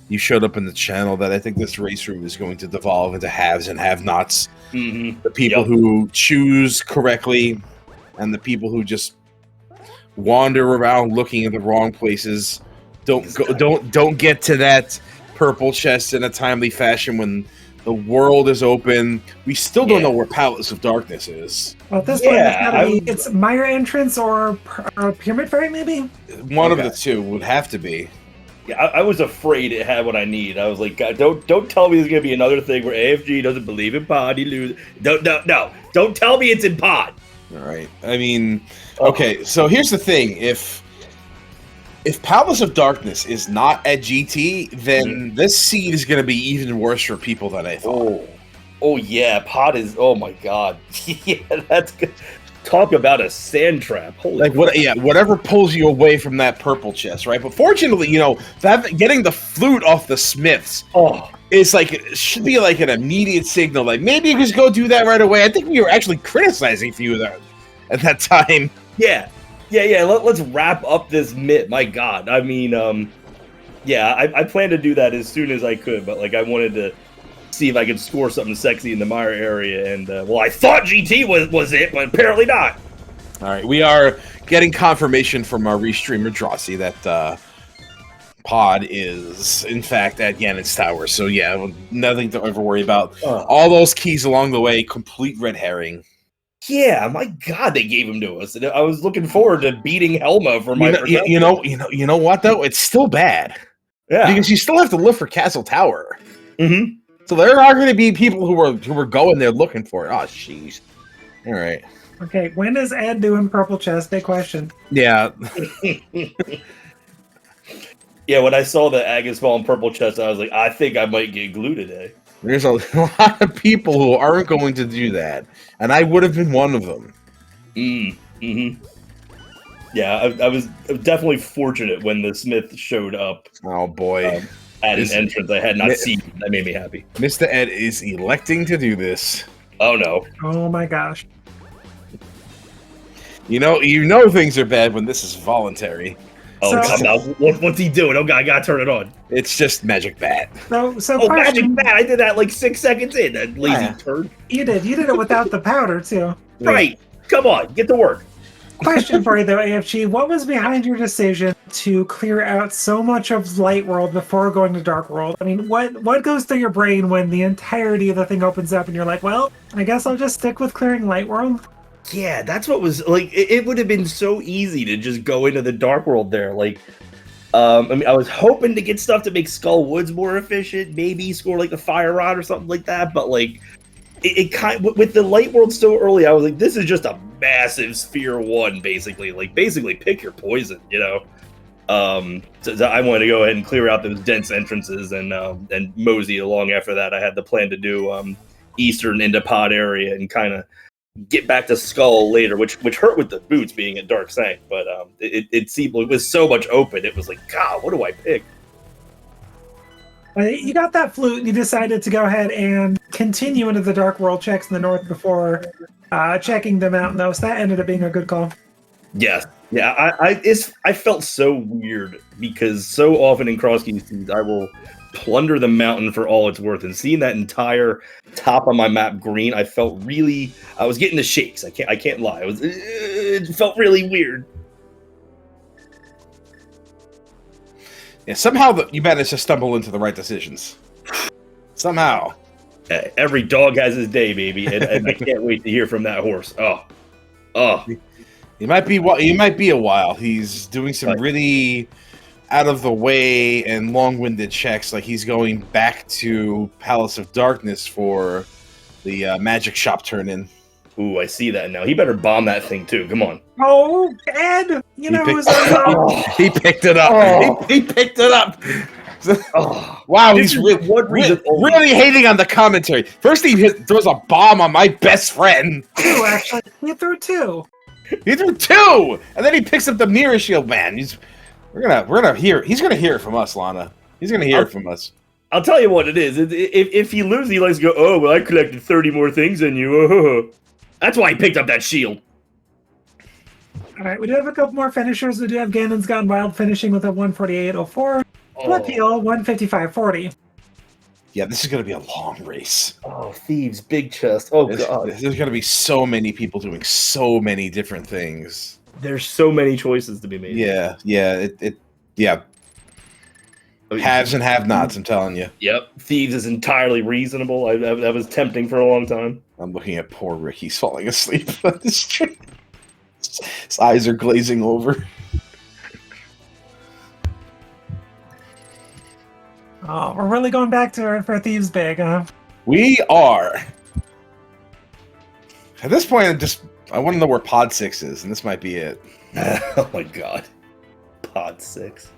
you showed up in the channel that I think this race room is going to devolve into haves and have-nots. Mm-hmm. The people who choose correctly and the people who just wander around looking in the wrong places don't get to that purple chest in a timely fashion when the world is open. We still don't know where Palace of Darkness is. Well, at this point, it's Mire entrance or Pyramid Fairy, maybe? One of the two would have to be. Yeah, I was afraid it had what I need. I was like, God, don't tell me there's gonna be another thing where AFG doesn't believe in pod. He loses. No. Don't tell me it's in pod. All right. I mean, okay. So here's the thing: if Palace of Darkness is not at GT, then this seed is going to be even worse for people than I thought. Oh yeah, pod is. Oh my god. Yeah, that's good. Talk about a sand trap. Holy whatever pulls you away from that purple chest, right? But fortunately, getting the flute off the Smiths is it should be like an immediate signal. Like, maybe you just go do that right away. I think we were actually criticizing for you at that time. Yeah. Let's wrap up this myth. My god. I mean, I plan to do that as soon as I could, but I wanted to see if I could score something sexy in the Mire area, and I thought GT was it, but apparently not. All right, we are getting confirmation from our restreamer Drosy that pod is in fact at Ganon's Tower. So yeah, nothing to ever worry about. All those keys along the way, complete red herring. Yeah, my god, they gave him to us. I was looking forward to beating Helma for my. You know what though? It's still bad. Yeah, because you still have to look for Castle Tower. Mm-hmm. So there are going to be people who were going there looking for it. Oh, jeez. All right. Okay, when is Ed doing purple chest? Big question. Yeah. Yeah, when I saw the Agus Ball and purple chest, I was like, I think I might get glue today. There's a lot of people who aren't going to do that, and I would have been one of them. Mm-hmm. Yeah, I was definitely fortunate when the Smith showed up. Oh, boy. At an entrance I had not seen. That made me happy. Mr. Ed is electing to do this. Oh no. Oh my gosh. You know things are bad when this is voluntary. Oh, now, what's he doing? Oh god, I gotta turn it on. It's just Magic Bat. So Magic Bat! I did that 6 seconds in, that lazy turd. You did it without the powder too. Right. Come on, get to work. Question for you though, AFG. What was behind your decision to clear out so much of Light World before going to Dark World? I mean, what goes through your brain when the entirety of the thing opens up and you're like, well, I guess I'll just stick with clearing Light World? Yeah, that's what was it would have been so easy to just go into the Dark World there. I mean, I was hoping to get stuff to make Skull Woods more efficient, maybe score the Fire Rod or something like that, but it kind of, with the Light World so early, I was like, this is just a massive Sphere 1, basically. Basically pick your poison, So I wanted to go ahead and clear out those dense entrances and mosey along after that. I had the plan to do Eastern into pod area and kind of get back to Skull later, which hurt with the boots being at Dark Sank, but it seemed it was so much open. It was like, God, what do I pick? You got that flute, and you decided to go ahead and continue into the Dark World checks in the north before checking them out. No, so that ended up being a good call. Yes. Yeah, I felt so weird because so often in cross keys I will plunder the mountain for all it's worth. And seeing that entire top of my map green, I was getting the shakes. I can't lie. It felt really weird. Yeah, somehow you managed to stumble into the right decisions. Somehow. Hey, every dog has his day, baby, and I can't wait to hear from that horse. Oh. He might be a while. He's doing some really out of the way and long-winded checks, like he's going back to Palace of Darkness for the magic shop turn-in. Ooh, I see that now. He better bomb that thing too. Come on. Oh, Ed! You know who's He picked it up. Oh. He picked it up. Oh. Wow, he's really hating on the commentary. First, he throws a bomb on my best friend. Two, actually. He threw two. He threw two, and then he picks up the mirror shield. Man, we're gonna hear. He's gonna hear it from us, Lana. He's gonna hear it from us. I'll tell you what it is. If he loses, he likes to go, oh, well, I collected 30 more things than you. Oh. That's why he picked up that shield. All right, we do have a couple more finishers. We do have Ganon's Gone Wild finishing with a 148.04. Appeal 155.40. Yeah, this is going to be a long race. Oh, Thieves, big chest. Oh, God. There's going to be so many people doing so many different things. There's so many choices to be made. Yeah. Haves and have-nots, I'm telling you. Yep. Thieves is entirely reasonable. That was tempting for a long time. I'm looking at poor Rick. He's falling asleep on the street. His eyes are glazing over. Oh, we're really going back to for Thieves Big, huh? We are. At this point, I want to know where Pod 6 is, and this might be it. Oh my God. Pod 6.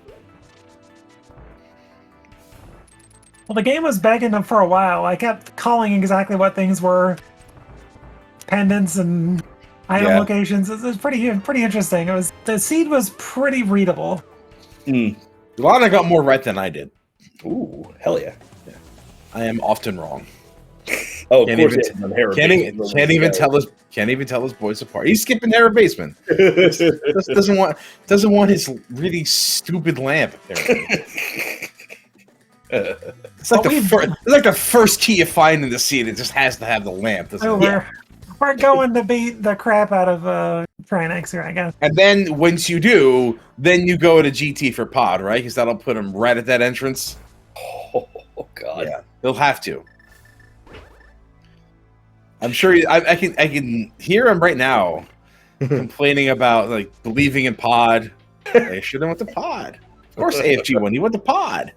Well, the game was begging them for a while. I kept calling exactly what things were. Pendants and item locations. It was pretty interesting. The seed was pretty readable. Lana got more right than I did. Ooh, hell yeah. I am often wrong. Oh, can't even tell his boys apart. He's skipping Hera Basement. doesn't want his really stupid lamp. It's like the first key you find in the scene. It just has to have the lamp. We're going to beat the crap out of Trinex here, I guess. And then once you do, then you go to GT for Pod, right? Because that'll put him right at that entrance. Oh God! Yeah, he'll have to. I'm sure. I can hear him right now complaining about like believing in Pod. They should have went to Pod. Of course, AFG won. He went to Pod.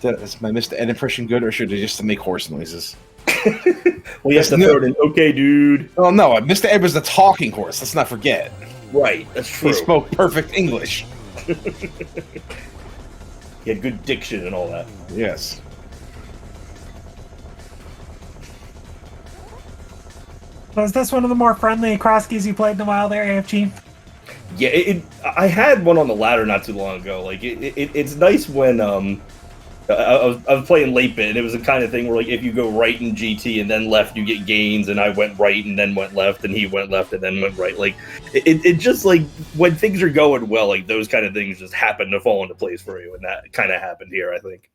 Is my Mr. Ed impression good, or should I just make horse noises? Well, yes, okay, dude. Oh no, Mr. Ed was the talking horse. Let's not forget. Right, that's true. He spoke perfect English. He had good diction and all that. Yes. Was this one of the more friendly cross keys you played in a while there, AFG? Yeah, I had one on the ladder not too long ago. Like it's nice when I was playing late bit, and it was the kind of thing where like if you go right in GT and then left, you get gains, and I went right and then went left, and he went left and then went right. Like it just like when things are going well, like those kind of things just happen to fall into place for you, and that kind of happened here, I think.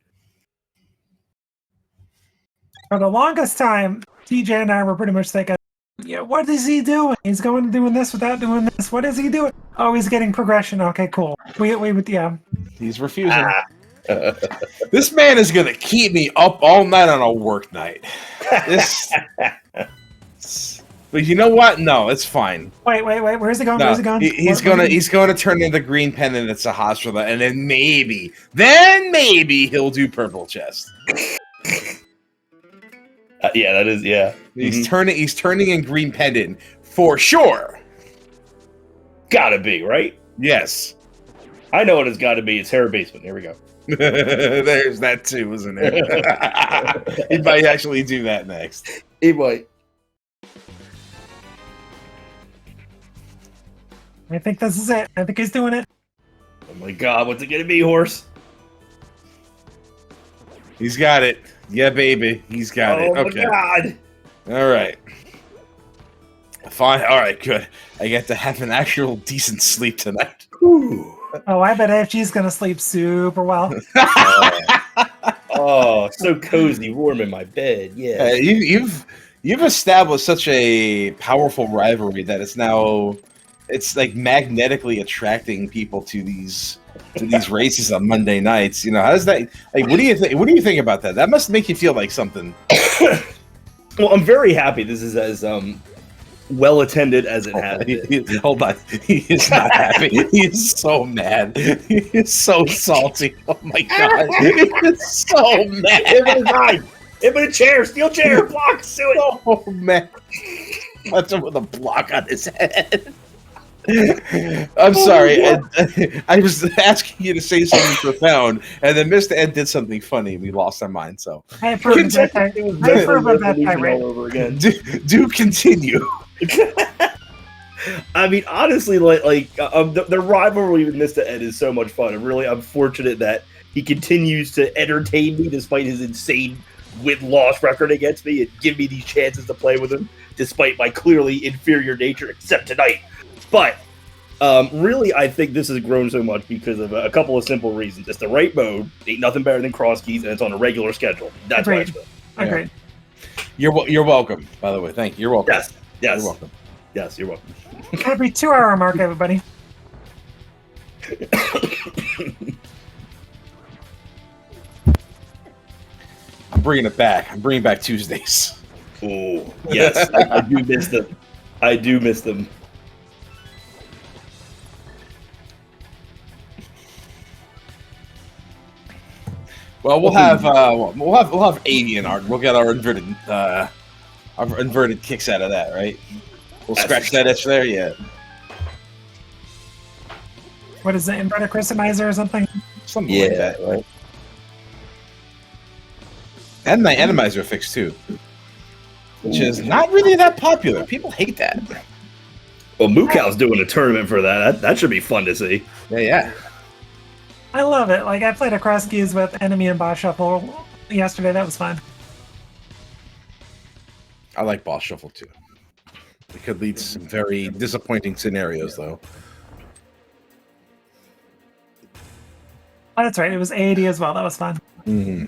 For the longest time, TJ and I were pretty much thinking, yeah, what is he doing? He's going to doing this without doing this. What is he doing? Oh, he's getting progression. Okay, cool. He's refusing. This man is gonna keep me up all night on a work night. But you know what? No, it's fine. Wait. Where's it going? No, Where's it going? He's going to turn into green pendant at Sahasrara, and then maybe he'll do purple chest. Yeah, that is, yeah. He's turning in green pendant for sure. Gotta be, right? Yes. I know what it's gotta be. It's Hera Basement. Here we go. There's that too, isn't there? He might actually do that next. He might. I think this is it. I think he's doing it. Oh my God, what's it gonna be, horse? He's got it. Yeah, baby. He's got it. Okay. Oh my God. All right. Fine. All right, good. I get to have an actual decent sleep tonight. Ooh. Oh, I bet AFG's gonna sleep super well. Oh, so cozy, warm in my bed. Yeah. You've established such a powerful rivalry that it's like magnetically attracting people to these races on Monday nights. You know, how does that like? What do you think? What do you think about that? That must make you feel like something. Well, I'm very happy this is as well attended as it has been. Hold on, he is not happy. He is so mad. He is so salty. Oh my god, he is so mad. Hit with a chair, steel chair, block, do it. Oh man, that's him with a block on his head. I'm sorry. I was asking you to say something profound, and then Mr. Ed did something funny. We lost our mind. So I approve of that. I approve of that tirade. All over again. Do continue. I mean, honestly, the rivalry with Mr. Ed is so much fun. I'm fortunate that he continues to entertain me despite his insane win-loss record against me and give me these chances to play with him despite my clearly inferior nature, except tonight. But really, I think this has grown so much because of a couple of simple reasons. It's the right mode, ain't nothing better than cross keys, and it's on a regular schedule. That's why it's good. Agreed. You're welcome. By the way, thank you. You're welcome. Yes. You're welcome. Yes, you're welcome. Every 2-hour mark, everybody. I'm bringing it back. I'm bringing back Tuesdays. Oh, yes. I do miss them. I do miss them. Well, we'll have avian art. We'll get our inverted kicks out of that, right? We'll scratch that itch there, yeah. What is it, inverted Randomizer or something? Something like that, right? And the Randomizer fix too, which is not really that popular. People hate that. Well, Mookow's doing a tournament for that. That should be fun to see. Yeah. I love it. Like, I played a cross keys with Enemy and Boss Shuffle yesterday. That was fun. I like Boss Shuffle too. It could lead to some very disappointing scenarios, though. Oh, that's right. It was 80 as well. That was fun. Mm-hmm.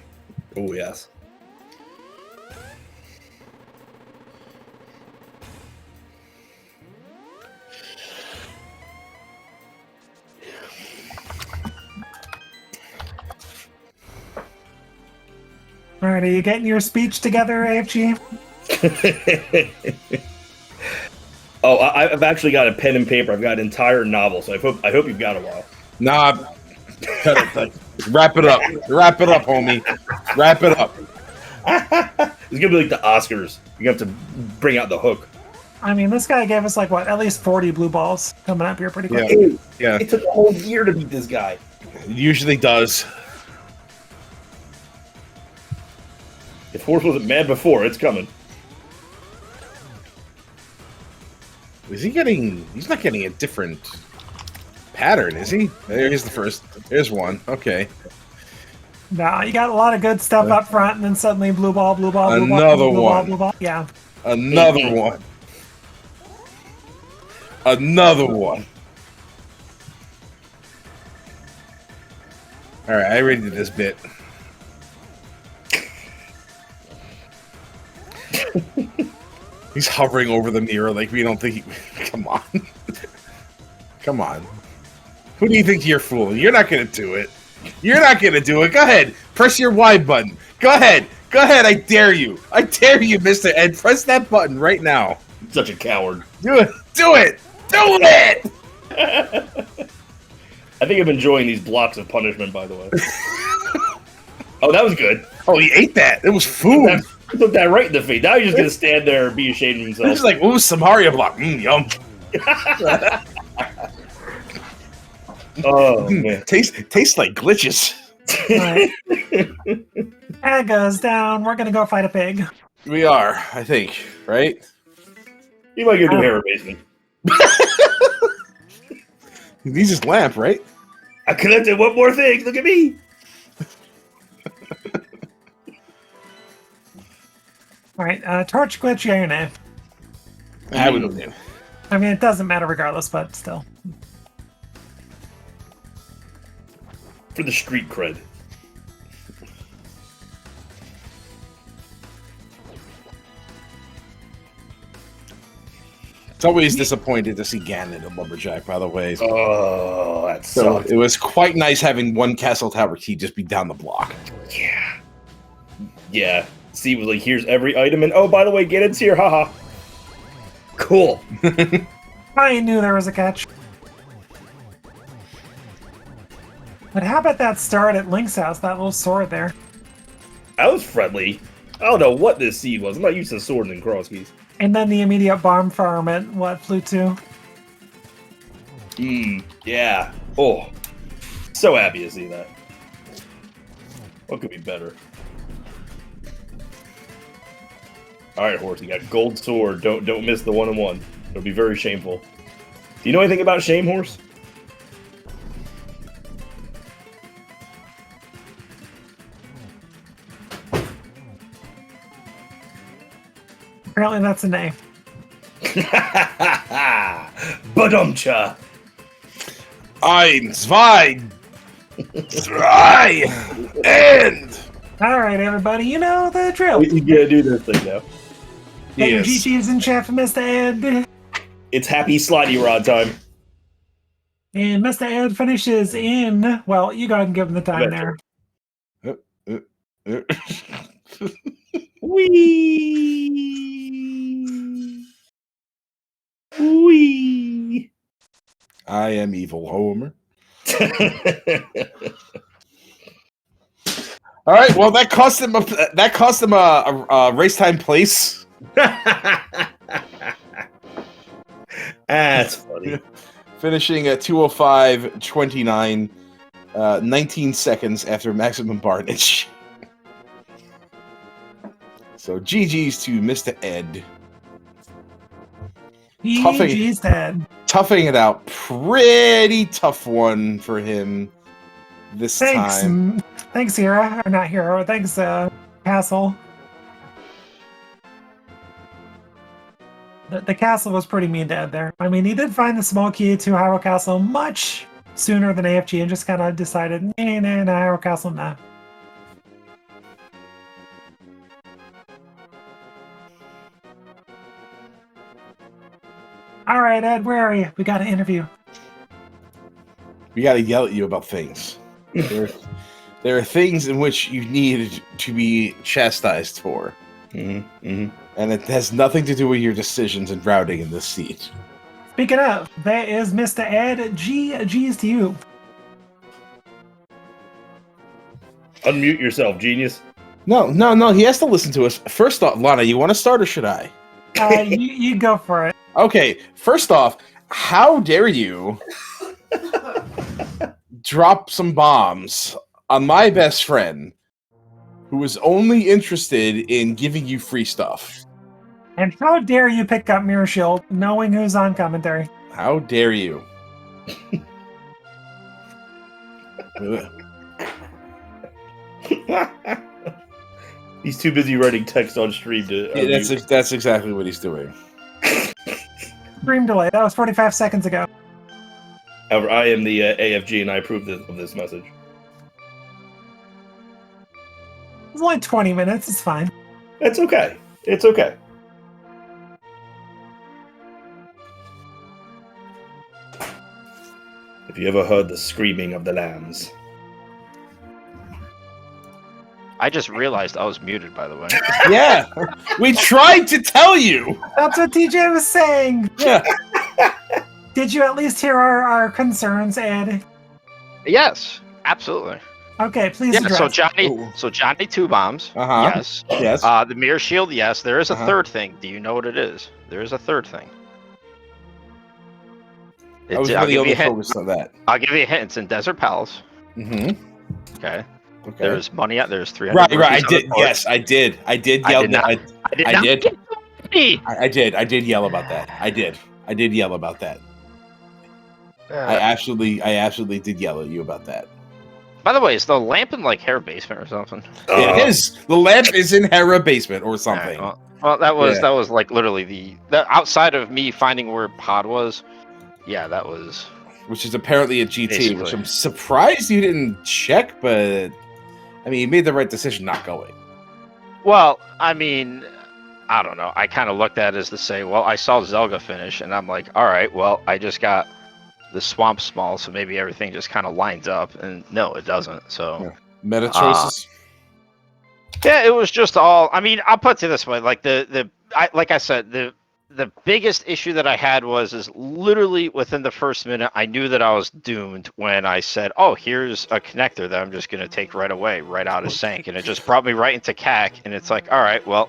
Oh, yes. All right, are you getting your speech together, AFG? Oh, I've actually got a pen and paper. I've got an entire novel, so I hope you've got a while. Nah, wrap it up. Wrap it up, homie. Wrap it up. It's gonna be like the Oscars. You have to bring out the hook. I mean, this guy gave us like what, at least 40 blue balls coming up here pretty quick. Yeah. It took a whole year to beat this guy. It usually does. If Horse wasn't mad before, it's coming. Is he getting? He's not getting a different pattern, is he? There's the first. There's one. Okay. No, you got a lot of good stuff up front, and then suddenly blue ball, blue ball, blue Another ball, blue one. ball, blue ball. Yeah. Another one. Another one. All right, I already did this bit. He's hovering over the mirror like we don't think he... Come on. Come on. Who do you think you're fooling? You're not going to do it. You're not going to do it. Go ahead. Press your Y button. Go ahead. Go ahead. I dare you. I dare you, Mr. Ed. Press that button right now. Such a coward. Do it. Do it. Do it. I think I'm enjoying these blocks of punishment, by the way. Oh, that was good. Oh, he ate that. It was food. Put that right in the face. Now he's just going to stand there and be ashamed of himself. He's like, ooh, some Mario block. Yum. Oh, man. Tastes like glitches. Right. That goes down. We're going to go fight a pig. We are, I think, right? He might go do hair basement. He needs his lamp, right? I collected one more thing. Look at me. All right, torch glitch, yeah or nay? I would. I mean, it doesn't matter regardless, but still. For the street cred. It's always disappointed to see Ganon and Lumberjack, by the way. Oh, that So sucks. it was quite nice having one Castle Tower key just be down the block. Yeah. Yeah. Steve was like, here's every item, and oh, by the way, Ganon's here, haha. Cool. I knew there was a catch. But how about that start at Link's house, that little sword there? That was friendly. I don't know what this seed was. I'm not used to swords and crosskeys. And then the immediate bomb farm at, what, Flute 2? Yeah. Oh. So happy to see that. What could be better? Alright, Horse, you got gold sword. Don't miss the 1-on-1. It'll be very shameful. Do you know anything about shame, Horse? Apparently that's a name. Badumcha. Ein, zwei, drei, and... Alright, everybody, you know the drill. You gotta do this thing now. Yes. Yes. GG is in chat for Mr. Ed. It's happy slidey rod time. And Mr. Ed finishes in, well, you go ahead and give him the time there. Wee. Wee. I am evil, Homer. All right. Well, that cost him a race time place. That's funny. Finishing at 2:05:29, 19 seconds after maximum barnage. So GG's to Mr. Ed. GG's Ed. Toughing it out. Pretty tough one for him this Thanks. time. Thanks, Hero. Or not Hero. Thanks, Castle. The castle was pretty mean to Ed there. I mean, he did find the small key to Hyrule Castle much sooner than AFG and just kind of decided, nah, Hyrule Castle, nah. All right, Ed, where are you? We got an interview. We got to yell at you about things. There are things in which you need to be chastised for. And it has nothing to do with your decisions and routing in this seat. Speaking of, that is Mr. Ed. GG's to you. Unmute yourself, genius. No, he has to listen to us. First off, Lana, you want to start or should I? You go for it. Okay, first off, how dare you drop some bombs on my best friend who was only interested in giving you free stuff? And how dare you pick up Mirror Shield knowing who's on commentary? How dare you? He's too busy writing text on stream to. That's exactly what he's doing. Stream delay. That was 45 seconds ago. However, I am the AFG and I approve of this message. It's only 20 minutes. It's fine. It's okay. It's okay. Have you ever heard the screaming of the lambs? I just realized I was muted, by the way. Yeah, we tried to tell you. That's what TJ was saying. Yeah. Did you at least hear our concerns, Ed? Yes, absolutely. Okay, please Yeah, address. so Johnny 2 bombs. Uh-huh. Yes. Yes. The mirror shield, yes. There is a Uh-huh. third thing. Do you know what it is? There is a third thing. I was I'll really give only you a hint. focused on that. I'll give you a hint. It's in Desert Palace. Mm-hmm. Okay. Okay. There's money out. There's 300. Right. I rupees on the did. board. Yes, I did. I did I yell. did not- I I did I not did. get the money. I did yell about that. I did yell about that. I absolutely did yell at you about that. By the way, is the lamp in like Hair Basement or something? It is. The lamp is in Hera basement or something. Alright, well, that was Yeah. that was like literally the outside of me finding where Pod was. Yeah, that was which is apparently a GT, Basically. which I'm surprised you didn't check, but I mean, you made the right decision not going. Well, I mean, I don't know. I kind of looked at it as to say, well, I saw Zelga finish, and I'm like, all right, well, I just got the swamp small, so maybe everything just kind of lines up, and no, it doesn't. So, Yeah. Meta choices. yeah, it was just all. I mean, I'll put it this way: like like I said, the biggest issue that I had is literally within the first minute, I knew that I was doomed when I said, "Oh, here's a connector that I'm just gonna take right away, right out of sync," and it just brought me right into CAC, and it's like, all right, well,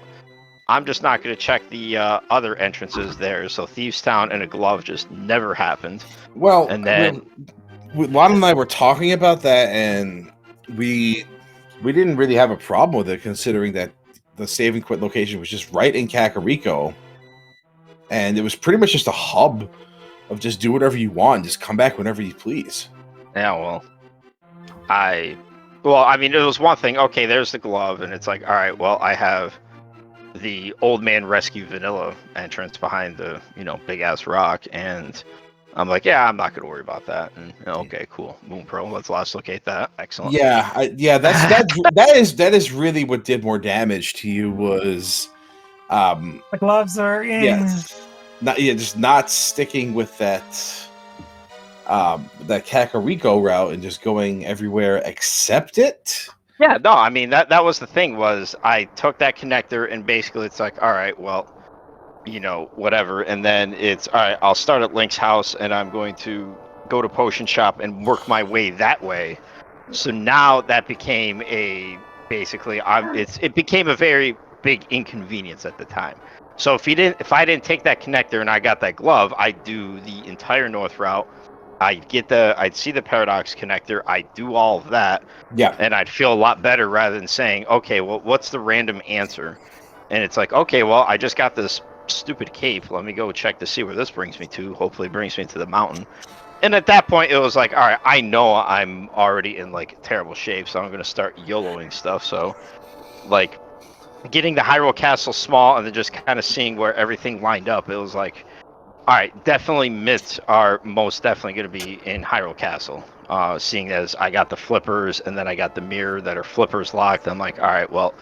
I'm just not gonna check the other entrances there. So Thieves Town and a glove just never happened. Well, And then Lana and I were talking about that, and we didn't really have a problem with it, considering that the save and quit location was just right in Kakariko, and it was pretty much just a hub of just do whatever you want, just come back whenever you please. yeah, well, I mean, it was one thing. Okay, there's the glove, and it's like, all right, well, I have the old man rescue vanilla entrance behind the big ass rock, and I'm like, yeah, I'm not gonna worry about that. And okay, cool, Moon Pro, let's locate that. Excellent. That is really what did more damage to you was The gloves are just not sticking with that Kakariko route and just going everywhere except it. Yeah, no, I mean that was the thing, was I took that connector and basically it's like, all right, well, whatever, and then it's all right, I'll start at Link's house and I'm going to go to Potion Shop and work my way that way. So now that became it became a very big inconvenience at the time. So if I didn't take that connector and I got that glove, I'd do the entire north route. I'd see the paradox connector, I'd do all of that. Yeah. And I'd feel a lot better rather than saying, okay, well, what's the random answer? And it's like, okay, well, I just got this stupid cape. Let me go check to see where this brings me to. Hopefully it brings me to the mountain. And at that point, it was like, all right, I know I'm already in like terrible shape, so I'm going to start YOLOing stuff. So, like, getting the Hyrule Castle small and then just kind of seeing where everything lined up, it was like, all right, definitely myths are most definitely going to be in Hyrule Castle. Seeing as I got the flippers and then I got the mirror that are flippers locked, I'm like, all right, well,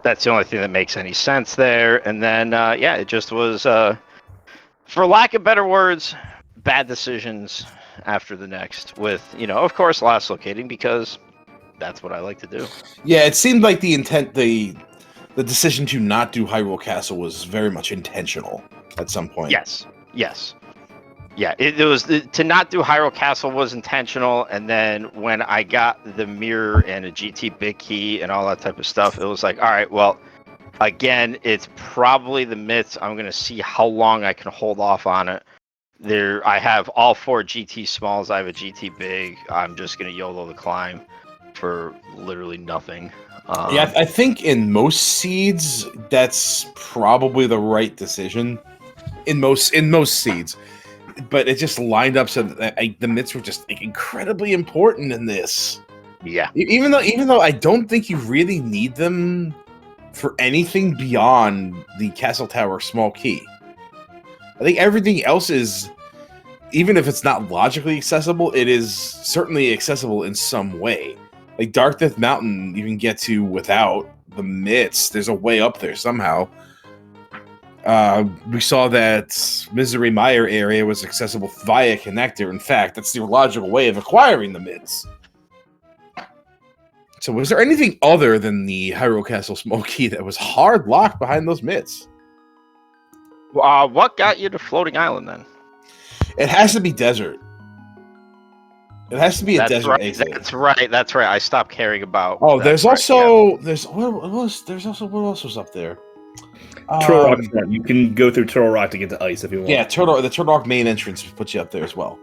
that's the only thing that makes any sense there. And then, it just was, for lack of better words, bad decisions after the next with, of course, last locating, because that's what I like to do. Yeah, it seemed like the decision to not do Hyrule Castle was very much intentional at some point. Yes. Yeah, it was to not do Hyrule Castle was intentional, and then when I got the mirror and a GT big key and all that type of stuff, it was like, all right, well, again, it's probably the myths. I'm gonna see how long I can hold off on it. I have all 4 GT smalls. I have a GT big. I'm just gonna YOLO the climb for literally nothing. I think in most seeds, that's probably the right decision. In most seeds. But it just lined up so that the myths were just incredibly important in this. Yeah. Even though I don't think you really need them for anything beyond the Castle Tower small key. I think everything else is, even if it's not logically accessible, it is certainly accessible in some way. Like Dark Death Mountain, you can get to without the myths. There's a way up there somehow. We saw that Misery Mire area was accessible via connector. In fact, that's the logical way of acquiring the myths. So was there anything other than the Hyrule Castle small key that was hard locked behind those myths? What got you to Floating Island then? It has to be desert. It has to be a desert right, exit. That's right. I stopped caring about. Oh, there's also what else was up there? Turtle Rock front. You can go through Turtle Rock to get to ice if you want. Yeah, the Turtle Rock main entrance puts you up there as well.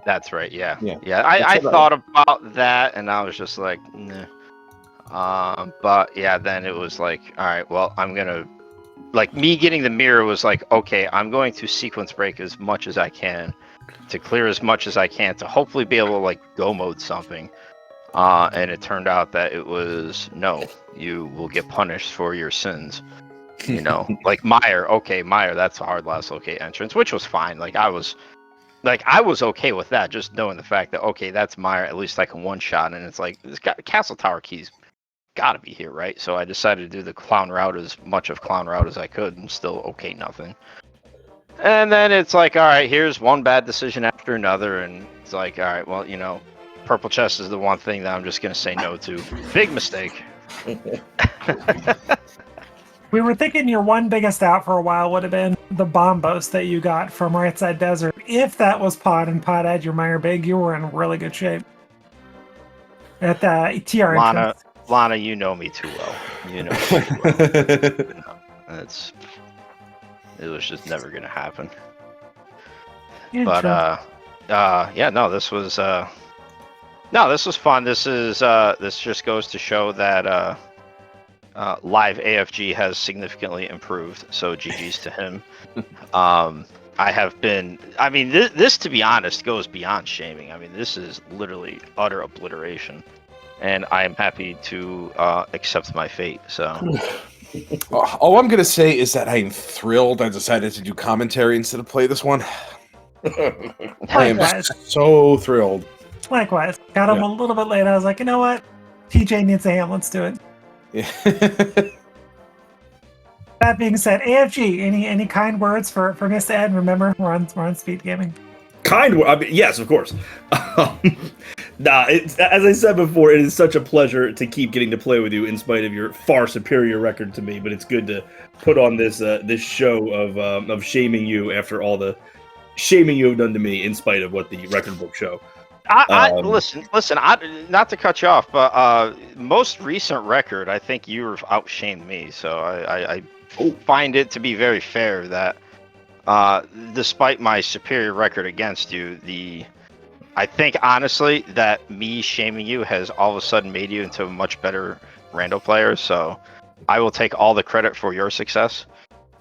That's right. Yeah. Yeah. I thought about that, and I was just like, nah. But yeah, then it was like, all right, well, I'm gonna, like, me getting the mirror was like, okay, I'm going to sequence break as much as I can to clear as much as I can to hopefully be able to like go mode something. And it turned out that it was no, you will get punished for your sins. You know, like Meyer. Okay, Meyer. That's a hard last locate entrance, which was fine. Like I was okay with that, just knowing the fact that okay, that's Meyer. At least I can one shot, and it's like this Castle Tower keys got to be here, right? So I decided to do the clown route as much of clown route as I could, and still okay nothing. And then it's like, all right, here's one bad decision after another, and it's like, all right, well, you know, purple chest is the one thing that I'm just gonna say no to. Big mistake. We were thinking your one biggest out for a while would have been the bombos that you got from Right Side Desert. If that was pod and pod had your Meyer Big, you were in really good shape. At the TR entrance. Lana, you know me too well. You know me too well. It was just never gonna happen. But yeah, no, this was fun. This just goes to show that live AFG has significantly improved. So GG's to him. I mean, this to be honest goes beyond shaming. I mean, this is literally utter obliteration, and I am happy to accept my fate. So. All I'm gonna say is that I'm thrilled I decided to do commentary instead of play this one. I am so thrilled. Likewise. Got him a little bit late. I was like, you know what? TJ needs a hand. Let's do it. Yeah. That being said, AFG, any kind words for Mr. Ed? Remember, we're on speed gaming. Kind, I mean, yes, of course. As I said before, it is such a pleasure to keep getting to play with you in spite of your far superior record to me. But it's good to put on this this show of shaming you after all the shaming you have done to me, in spite of what the record book show. Listen. Not to cut you off, but most recent record, I think you outshamed me. So I find it to be very fair that. Despite my superior record against you, I think honestly that me shaming you has all of a sudden made you into a much better rando player. So I will take all the credit for your success,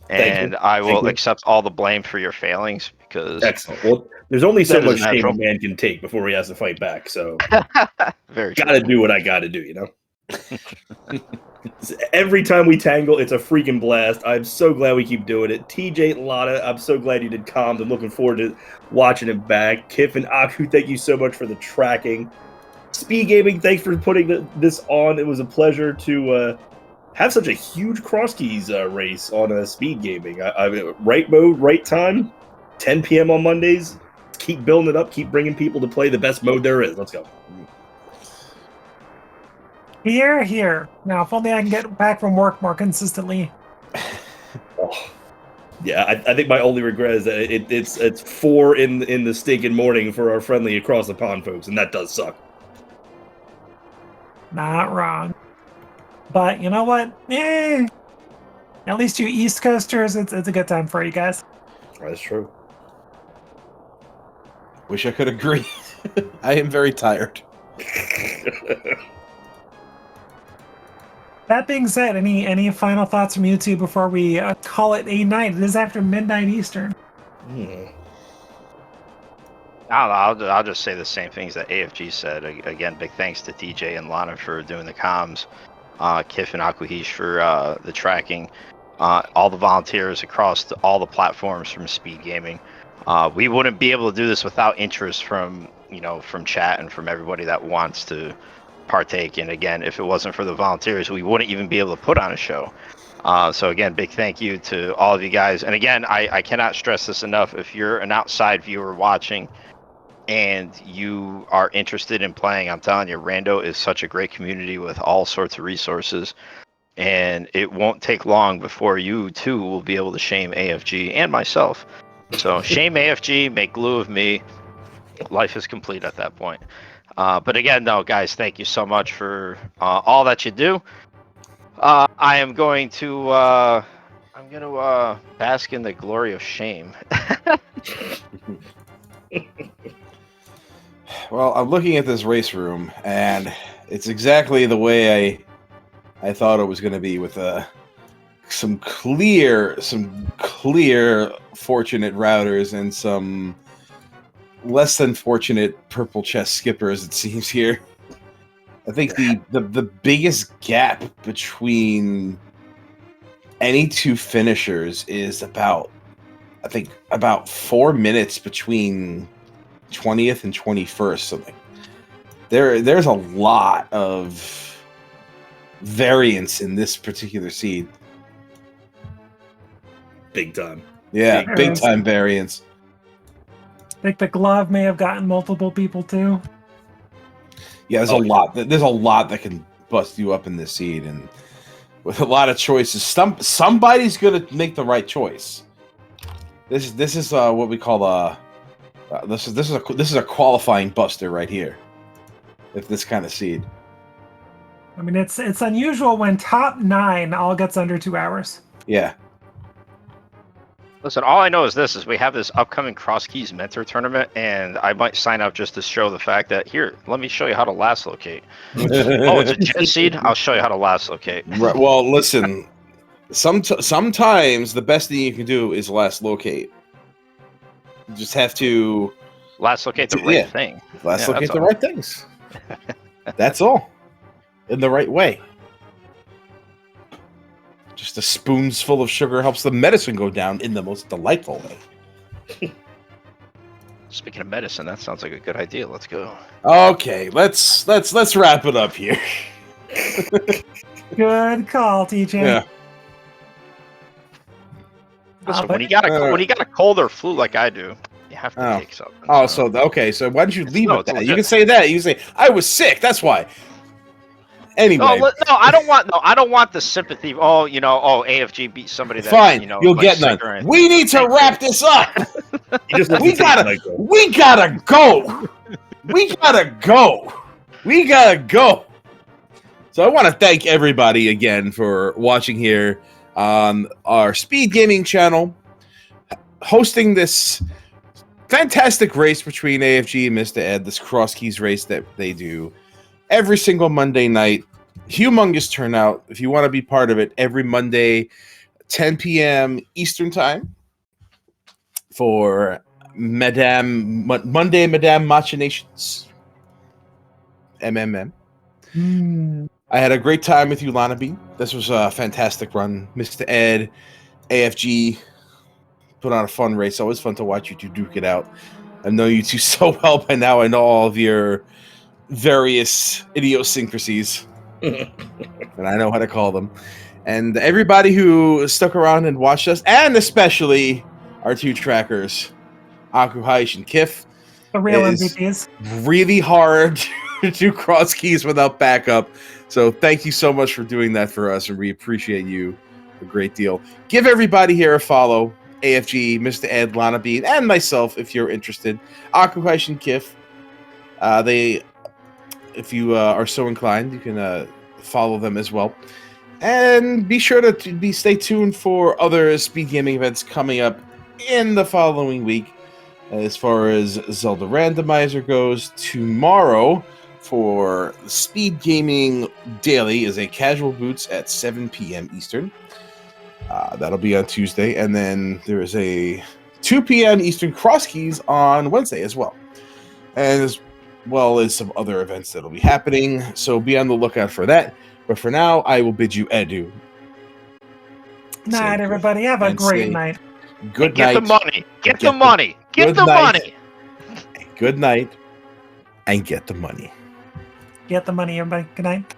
and I will accept all the blame for your failings because. Excellent. Well, there's only so much shame a man can take before he has to fight back. So very gotta do what I gotta do, you know. Every time we tangle, it's a freaking blast. I'm so glad we keep doing it. TJ, Lana, I'm so glad you did comms. I'm looking forward to watching it back. Kif and Aku, thank you so much for the tracking. Speed Gaming, thanks for putting this on. It was a pleasure to have such a huge cross keys race on Speed Gaming. I right mode, right time, 10 p.m. on Mondays. Keep building it up. Keep bringing people to play the best mode there is. Let's go. Here. Now, if only I can get back from work more consistently. Yeah, I think my only regret is that it's 4 in the stinking morning for our friendly across the pond folks, and that does suck. Not wrong. But you know what? At least you East Coasters, it's a good time for you guys. That's true. Wish I could agree. I am very tired. That being said, any final thoughts from you two before we call it a night? It is after midnight Eastern. I'll just say the same things that AFG said. Again, big thanks to TJ and Lana for doing the comms, Kif and Akuhish for the tracking, all the volunteers across all the platforms from Speed Gaming. We wouldn't be able to do this without interest from chat and from everybody that wants to partake. And again, if it wasn't for the volunteers, we wouldn't even be able to put on a show. So again, big thank you to all of you guys. And again, I cannot stress this enough. If you're an outside viewer watching and you are interested in playing, I'm telling you, Rando is such a great community with all sorts of resources. And it won't take long before you too will be able to shame AFG and myself. So shame AFG, make glue of me. Life is complete at that point. But again, no, guys, thank you so much for all that you do. I am going to bask in the glory of shame. Well, I'm looking at this race room, and it's exactly the way I thought it was going to be, with some clear fortunate routers and some less than fortunate purple chest skippers, it seems here. I think the biggest gap between any two finishers is about 4 minutes between 20th and 21st. So there's a lot of variance in this particular seed. Big time. Yeah, Big big time. time variance. I think the glove may have gotten multiple people too. Yeah, there's a lot. There's a lot that can bust you up in this seed, and with a lot of choices, somebody's gonna make the right choice. This is what we call this is a qualifying buster right here. If this kind of seed. I mean, it's unusual when top 9 all gets under 2 hours. Yeah. Listen, all I know is this: is we have this upcoming Cross Keys Mentor tournament, and I might sign up just to show the fact that here, let me show you how to last locate. Oh, it's a jet seed. I'll show you how to last locate. Right, well, listen. Sometimes the best thing you can do is last locate. You just have to last locate the right thing. Last locate the right things. That's all. In the right way. Just a spoonful of sugar helps the medicine go down in the most delightful way. Speaking of medicine, that sounds like a good idea. Let's go. Okay, let's wrap it up here. Good call, TJ. Yeah. Listen, when you got a cold or flu like I do, you have to take something. Oh, so why don't you leave it that? You can say that. You can say I was sick. That's why. Anyway, no, I don't want the sympathy. Oh, AFG beat somebody. That, fine, you'll get none. We need to wrap this up. We gotta go. We gotta go. So I want to thank everybody again for watching here on our Speed Gaming channel, hosting this fantastic race between AFG and Mr. Ed, this Cross Keys race that they do every single Monday night. Humongous turnout. If you want to be part of it, every Monday, 10 p.m. Eastern Time for Monday Madame Machinations. MMM. I had a great time with you, Lana B. This was a fantastic run. Mr. Ed, AFG, put on a fun race. Always fun to watch you two duke it out. I know you two so well by now. I know all of your various idiosyncrasies. And I know how to call them. And everybody who stuck around and watched us, and especially our two trackers, Akuhaish and Kif. The real MVPs. Really hard to do Cross Keys without backup. So thank you so much for doing that for us, and we appreciate you a great deal. Give everybody here a follow. AFG, Mr. Ed, Lana Bean, and myself, if you're interested. Akuhaish and Kif. If you are so inclined, you can follow them as well. And be sure to stay tuned for other speed gaming events coming up in the following week. As far as Zelda Randomizer goes, tomorrow for Speed Gaming Daily is a Casual Boots at 7 p.m. Eastern. That'll be on Tuesday. And then there is a 2 p.m. Eastern Cross Keys on Wednesday as well. And as well as some other events that'll be happening. So be on the lookout for that. But for now, I will bid you adieu. Night, everybody. Have a great night. Good night. Get the money. Get the money. Get the money. Good night. And get the money. Get the money, everybody. Good night.